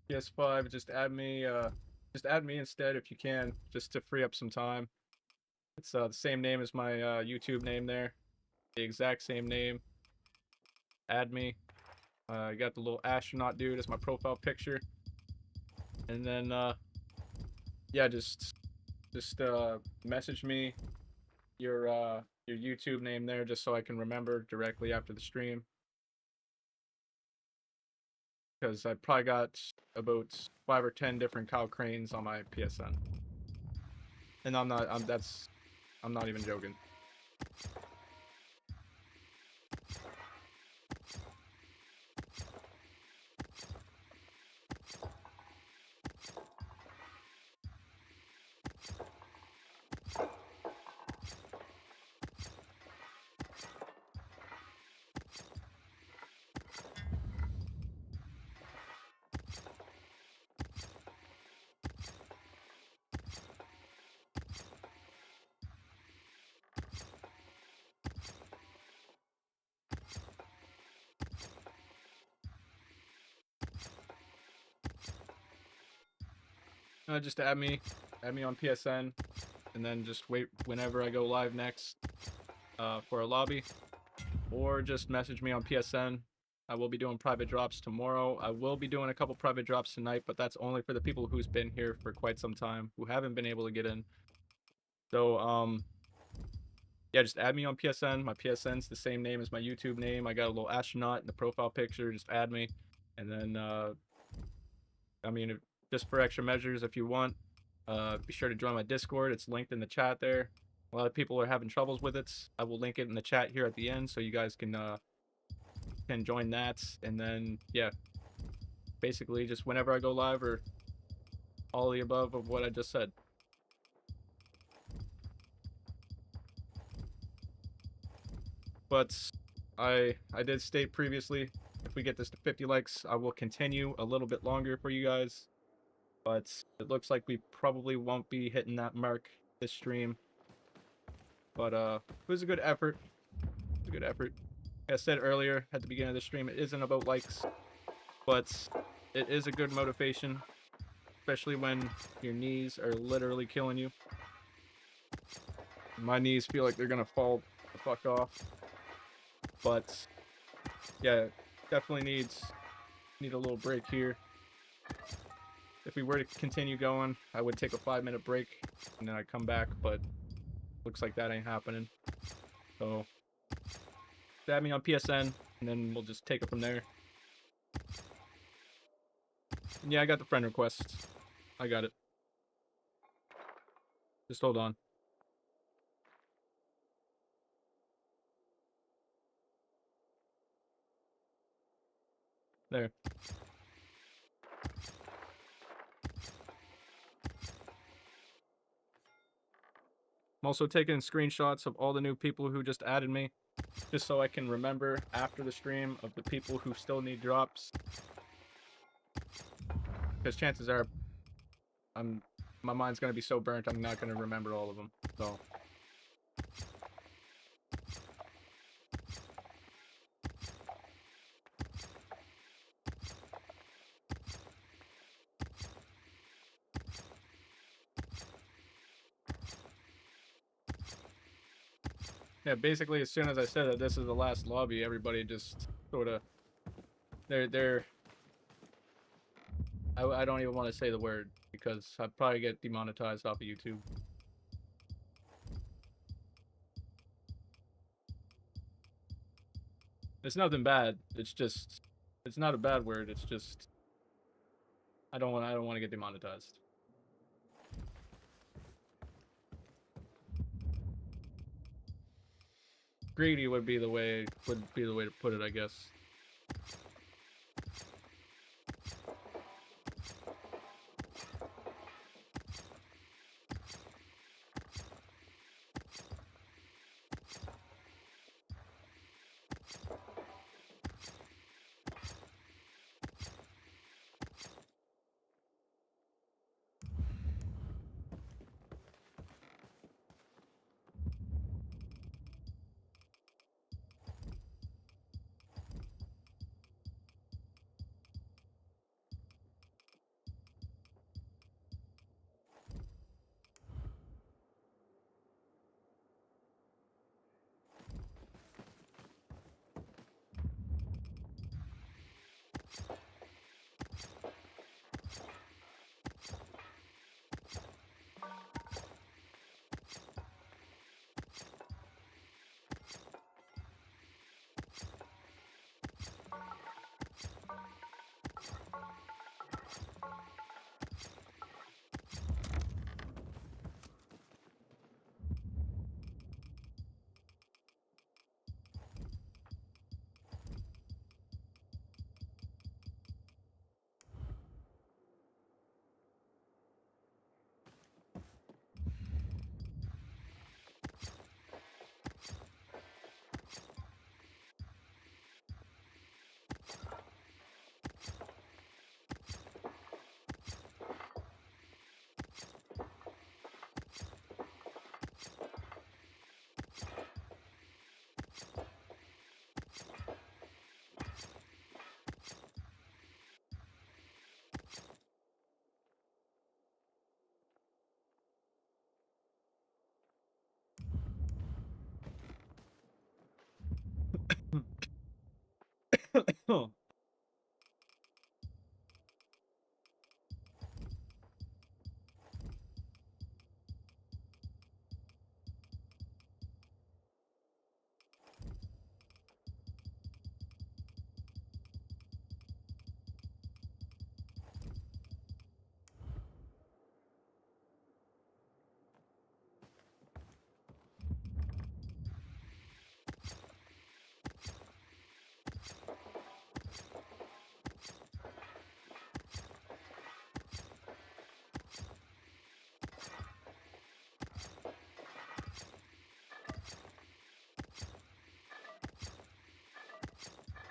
PS5, just add me instead if you can, just to free up some time. It's the same name as my YouTube name there, the exact same name. Add me. I got the little astronaut dude as my profile picture, and then yeah, just message me your YouTube name there, just so I can remember directly after the stream. Because I probably got about 5 or 10 different cow cranes on my PSN, and I'm not even joking. Just add me on PSN, and then just wait whenever I go live next for a lobby, or just message me on PSN. I will be doing private drops tomorrow. I will be doing a couple private drops tonight, but that's only for the people who's been here for quite some time, who haven't been able to get in. So yeah, just add me on PSN. My PSN's the same name as my YouTube name. I got a little astronaut in the profile picture. Just add me, and then I mean, just for extra measures, if you want, be sure to join my Discord. It's linked in the chat there. A lot of people are having troubles with it. I will link it in the chat here at the end, so you guys can join that. And then yeah, basically just whenever I go live or all the above of what I just said. But I did state previously, if we get this to 50 likes, I will continue a little bit longer for you guys. But it looks like we probably won't be hitting that mark this stream. But it was a good effort. It was a good effort. Like I said earlier at the beginning of the stream, it isn't about likes, but it is a good motivation, especially when your knees are literally killing you. My knees feel like they're gonna fall the fuck off. But yeah, definitely need a little break here. If we were to continue going, I would take a 5-minute break and then I'd come back, but looks like that ain't happening. So add me on PSN and then we'll just take it from there. And yeah, I got the friend request. I got it. Just hold on. There. I'm also taking screenshots of all the new people who just added me, just so I can remember after the stream of the people who still need drops. Because chances are, my mind's gonna be so burnt, I'm not gonna remember all of them. So. Yeah, basically, as soon as I said that this is the last lobby, everybody just sort of, I don't even want to say the word because I'd probably get demonetized off of YouTube. It's nothing bad. It's just, it's not a bad word. It's just, I don't want to get demonetized. Greedy would be the way to put it, I guess. Oh.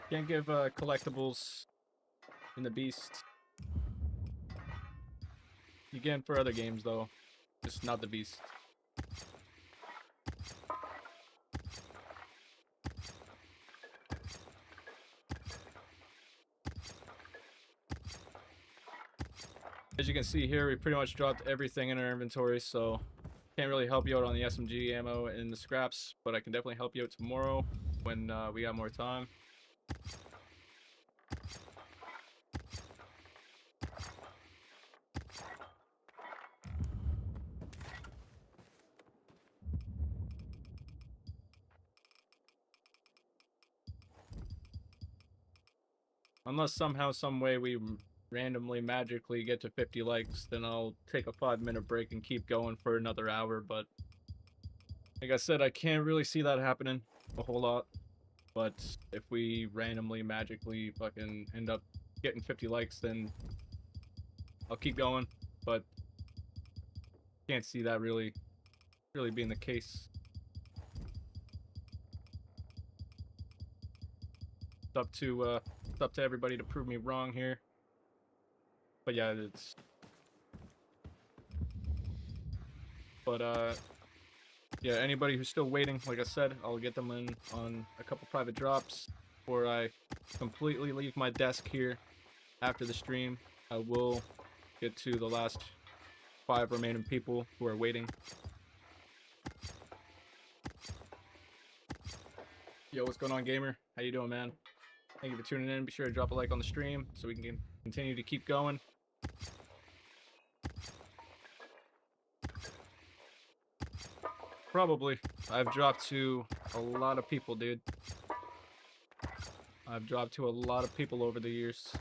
Can't give collectibles in the Beast. You can for other games though, just not the Beast. As you can see here, we pretty much dropped everything in our inventory, so can't really help you out on the SMG ammo and the scraps, but I can definitely help you out tomorrow when we got more time. Unless somehow, some way we randomly, magically get to 50 likes, then I'll take a 5-minute break and keep going for another hour, but like I said, I can't really see that happening a whole lot. But if we randomly, magically fucking end up getting 50 likes, then I'll keep going, but can't see that really being the case. It's up to everybody to prove me wrong here. But yeah, yeah, anybody who's still waiting, like I said, I'll get them in on a couple private drops before I completely leave my desk here after the stream. I will get to the last 5 remaining people who are waiting. Yo, what's going on, gamer? How you doing, man? Thank you for tuning in. Be sure to drop a like on the stream so we can continue to keep going. Probably. I've dropped to a lot of people, dude. I've dropped to a lot of people over the years.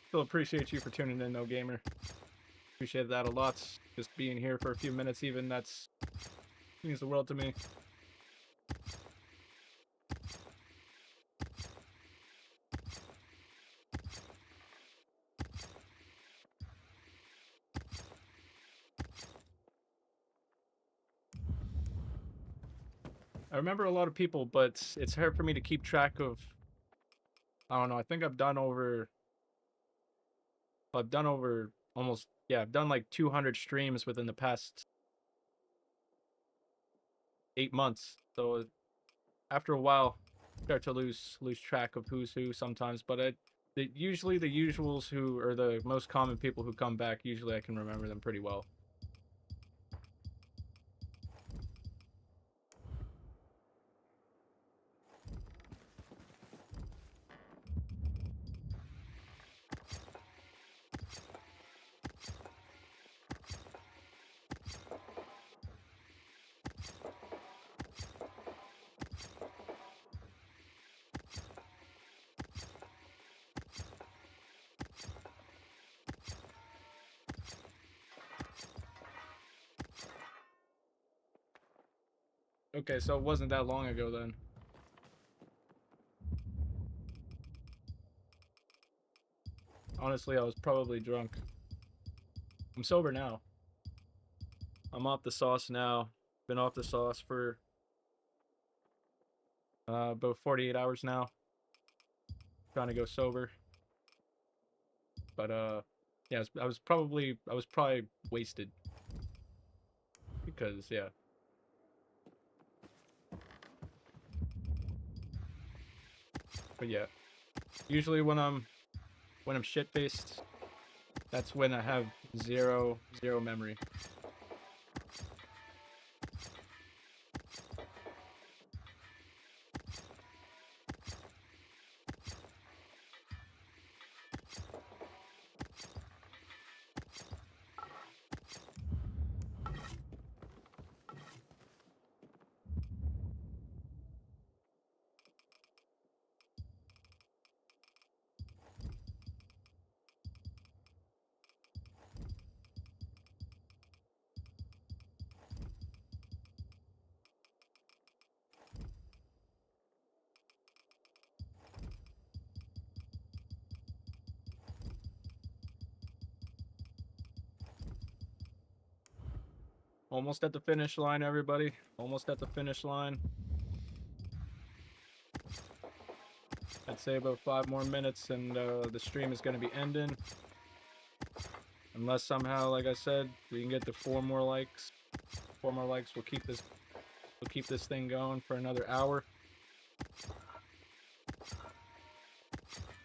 Still appreciate you for tuning in, though, gamer. Appreciate that a lot. Just being here for a few minutes, even, that's means the world to me. I remember a lot of people, but it's hard for me to keep track of. I don't know. I think I've done over almost, yeah, I've done like 200 streams within the past 8 months. So after a while, start to lose track of who's who sometimes. But usually the usuals who are the most common people who come back, usually I can remember them pretty well. Okay, so it wasn't that long ago then. Honestly, I was probably drunk. I'm sober now. I'm off the sauce now. Been off the sauce for about 48 hours now. Trying to go sober. But yeah, I was probably wasted. Because yeah. But yeah. Usually when I'm shit-faced, that's when I have zero memory. Almost at the finish line, everybody. Almost at the finish line. I'd say about 5 more minutes and the stream is going to be ending. Unless somehow, like I said, we can get to 4 more likes. 4 more likes, we'll keep this thing going for another hour.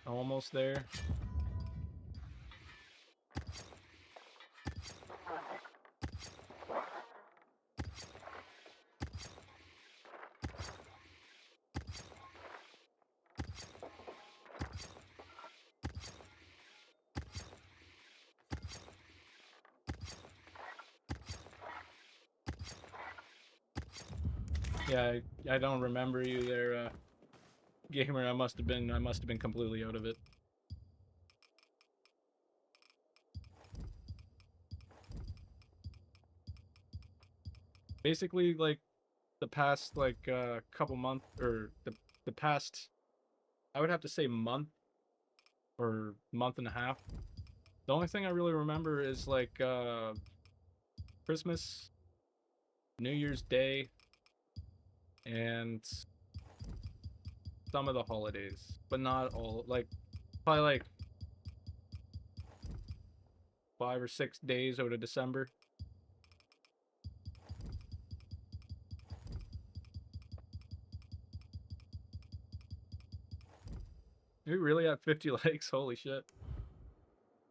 Almost there. Yeah, I don't remember you there, gamer. I must have been completely out of it. Basically, like the past couple months, or the past, I would have to say month or month and a half. The only thing I really remember is like Christmas, New Year's Day, and some of the holidays, but not all. Like probably like 5 or 6 days out of December. We really have 50 likes. Holy shit,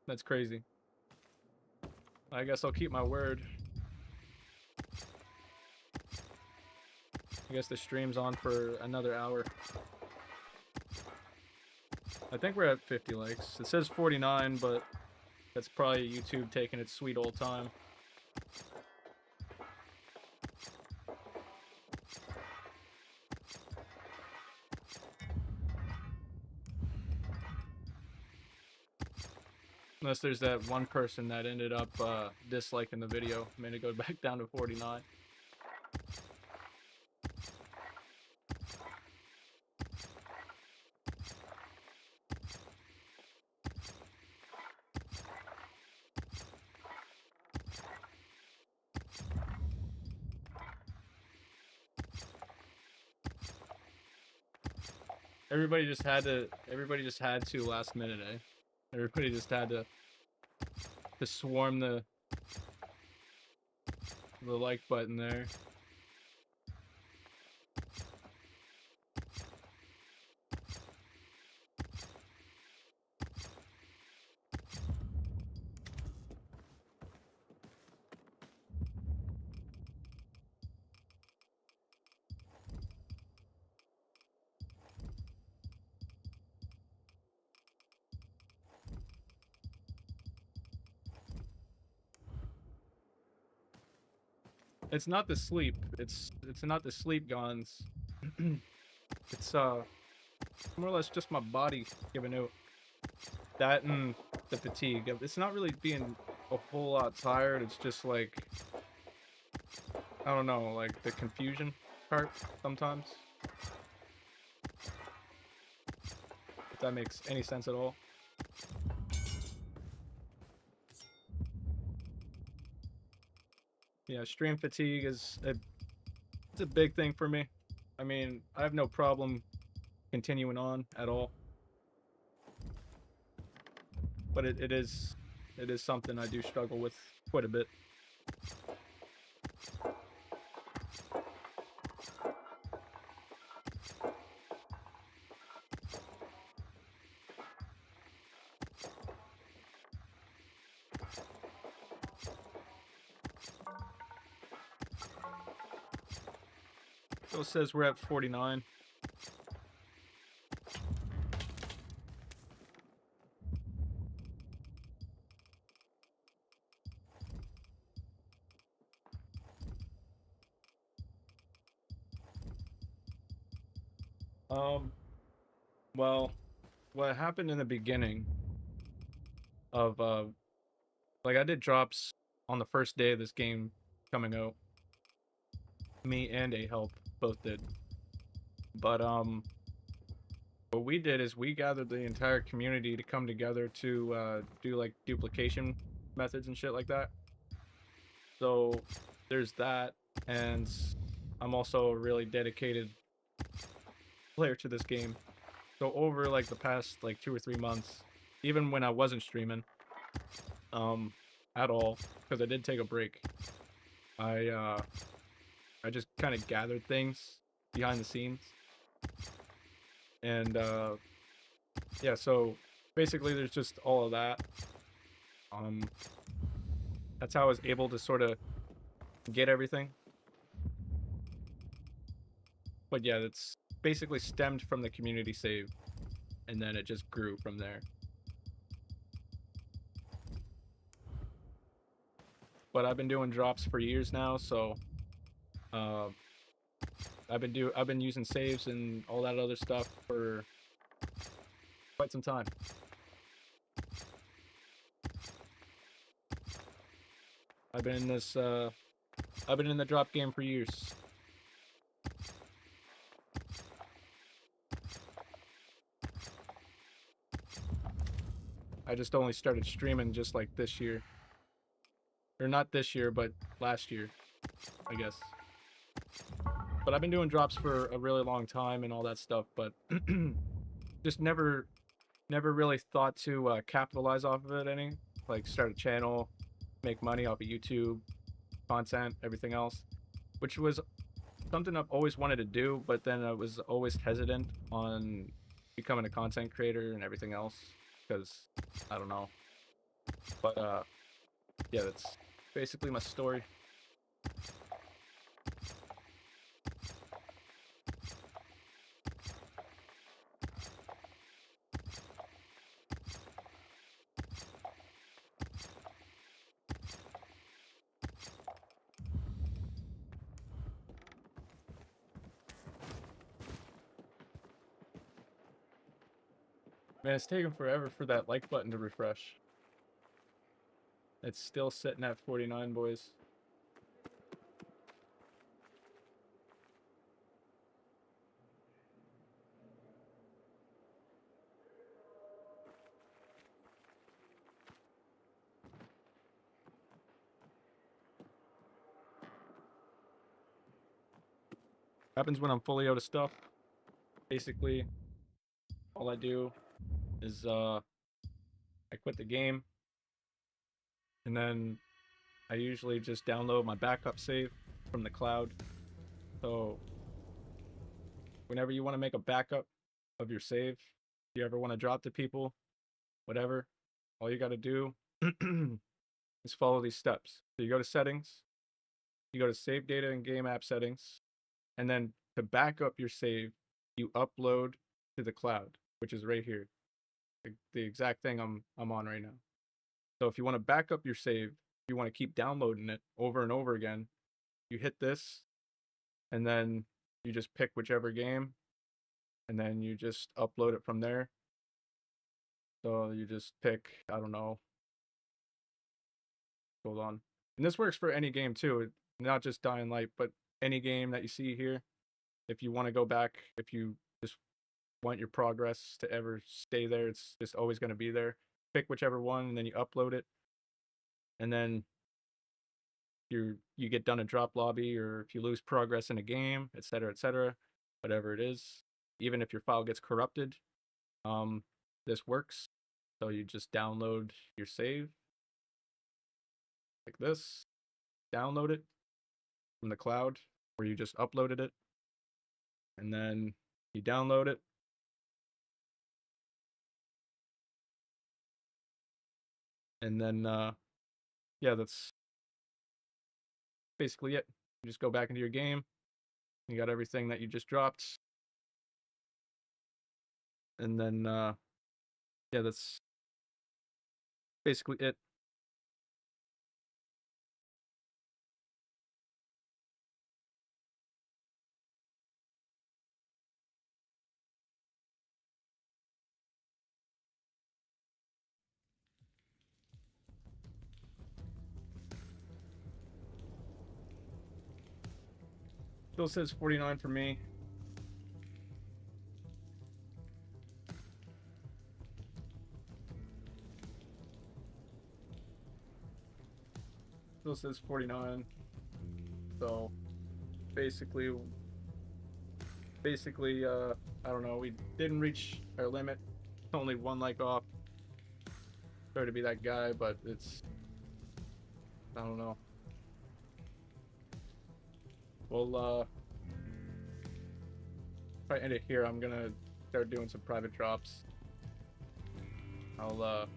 that's crazy. I guess I'll keep my word. I guess the stream's on for another hour. I think we're at 50 likes. It says 49, but that's probably YouTube taking its sweet old time. Unless there's that one person that ended up disliking the video, made it go back down to 49. Everybody just had to last minute, eh? Everybody just had to swarm the like button there. It's not the sleep. It's not the sleep guns. It's more or less just my body giving out. That and the fatigue. It's not really being a whole lot tired. It's just like, I don't know, like the confusion part sometimes. If that makes any sense at all. Yeah, stream fatigue it's a big thing for me. I mean, I have no problem continuing on at all. But it is something I do struggle with quite a bit. So it says we're at 49. Well, what happened in the beginning of like I did drops on the first day of this game coming out. Me and A Help both did. But what we did is we gathered the entire community to come together to do like duplication methods and shit like that. So there's that, and I'm also a really dedicated player to this game. So over like the past like 2 or 3 months, even when I wasn't streaming, at all, because I did take a break, I uh, I just kind of gathered things behind the scenes, and yeah. So basically, there's just all of that. Um, that's how I was able to sort of get everything. But yeah, that's basically stemmed from the community save, and then it just grew from there. But I've been doing drops for years now, so uh, I've been using saves and all that other stuff for quite some time. I've been in this I've been in the drop game for years. I just only started streaming just like this year. Or not this year, but last year, I guess. But I've been doing drops for a really long time and all that stuff, but just never really thought to capitalize off of it any. Like start a channel, make money off of YouTube, content, everything else. Which was something I've always wanted to do, but then I was always hesitant on becoming a content creator and everything else. Because, I don't know. But, yeah, that's basically my story. Man, it's taking forever for that like button to refresh. It's still sitting at 49, boys. Happens when I'm fully out of stuff. Basically, all I do is I quit the game, and then I usually just download my backup save from the cloud. So whenever you want to make a backup of your save, if you ever want to drop to people, whatever, all you got to do is follow these steps. So you go to settings, you go to save data and game app settings, and then to back up your save, you upload to the cloud, which is right here, the exact thing I'm on right now. So if you want to back up your save, you want to keep downloading it over and over again, you hit this, and then you just pick whichever game, and then you just upload it from there. So you just pick, I don't know, hold on. And this works for any game too, not just Dying Light, but any game that you see here. If you want to go back, if you just want your progress to ever stay there, it's just always going to be there. Pick whichever one, and then you upload it. And then you get done a drop lobby, or if you lose progress in a game, etc., whatever it is. Even if your file gets corrupted, this works. So you just download your save like this, download it from the cloud where you just uploaded it, and then you download it. And then, yeah, that's basically it. You just go back into your game. You got everything that you just dropped. And then, yeah, that's basically it. Still says 49 for me. Still says 49. So basically, I don't know. We didn't reach our limit. Only one like off. Sorry to be that guy, but it's, I don't know. We'll probably end it here. I'm gonna start doing some private drops. I'll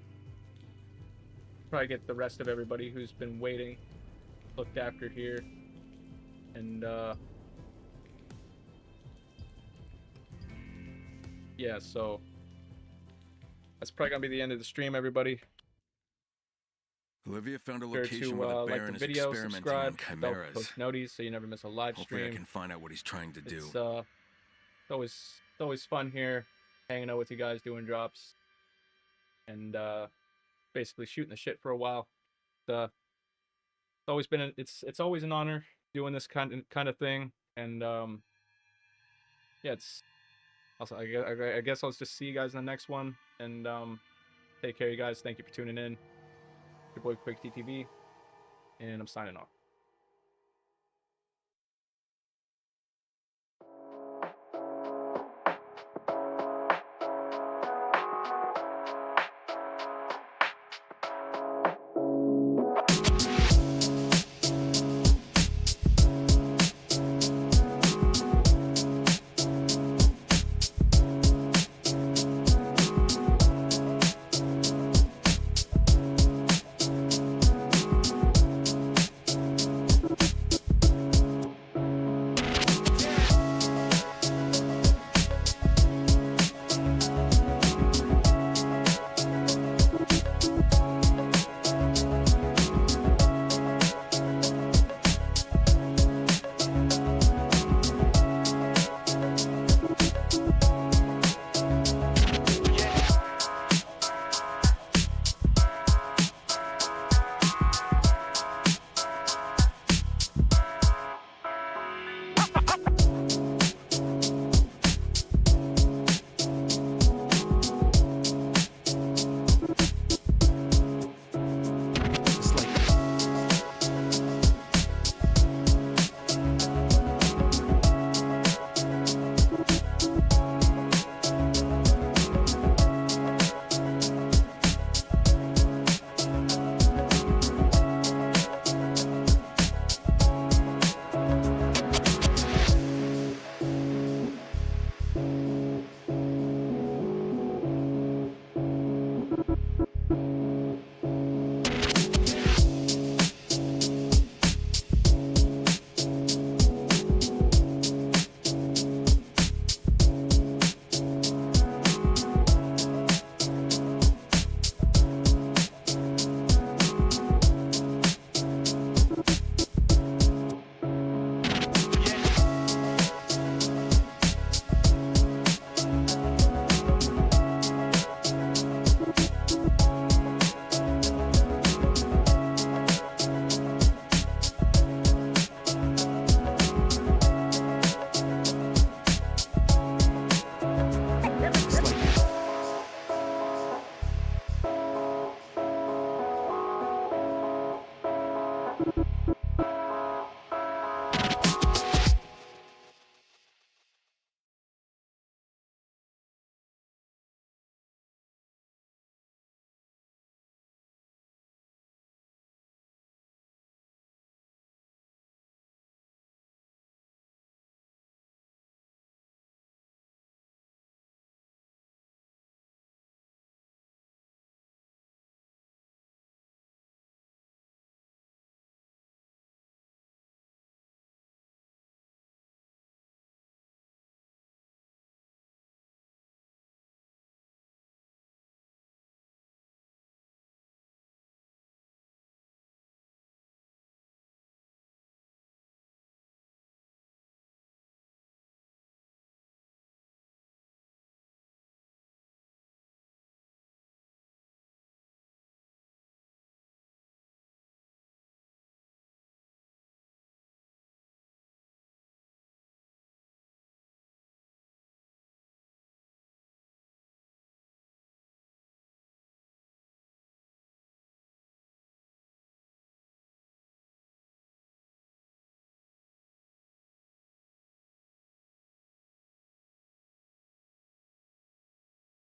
probably get the rest of everybody who's been waiting looked after here, and yeah, so that's probably gonna be the end of the stream, everybody. Olivia found a Sure location to where the like Baron the is video, experimenting subscribe, on bell chimeras. post notice so you never miss a live Hopefully I stream. can find out what he's trying to do. It's always fun here, hanging out with you guys, doing drops, and basically shooting the shit for a while. It's always been it's always an honor doing this kind of thing, and yeah, it's also I guess I'll just see you guys in the next one, and take care, you guys. Thank you for tuning in. Your boy Quick TTV, and I'm signing off.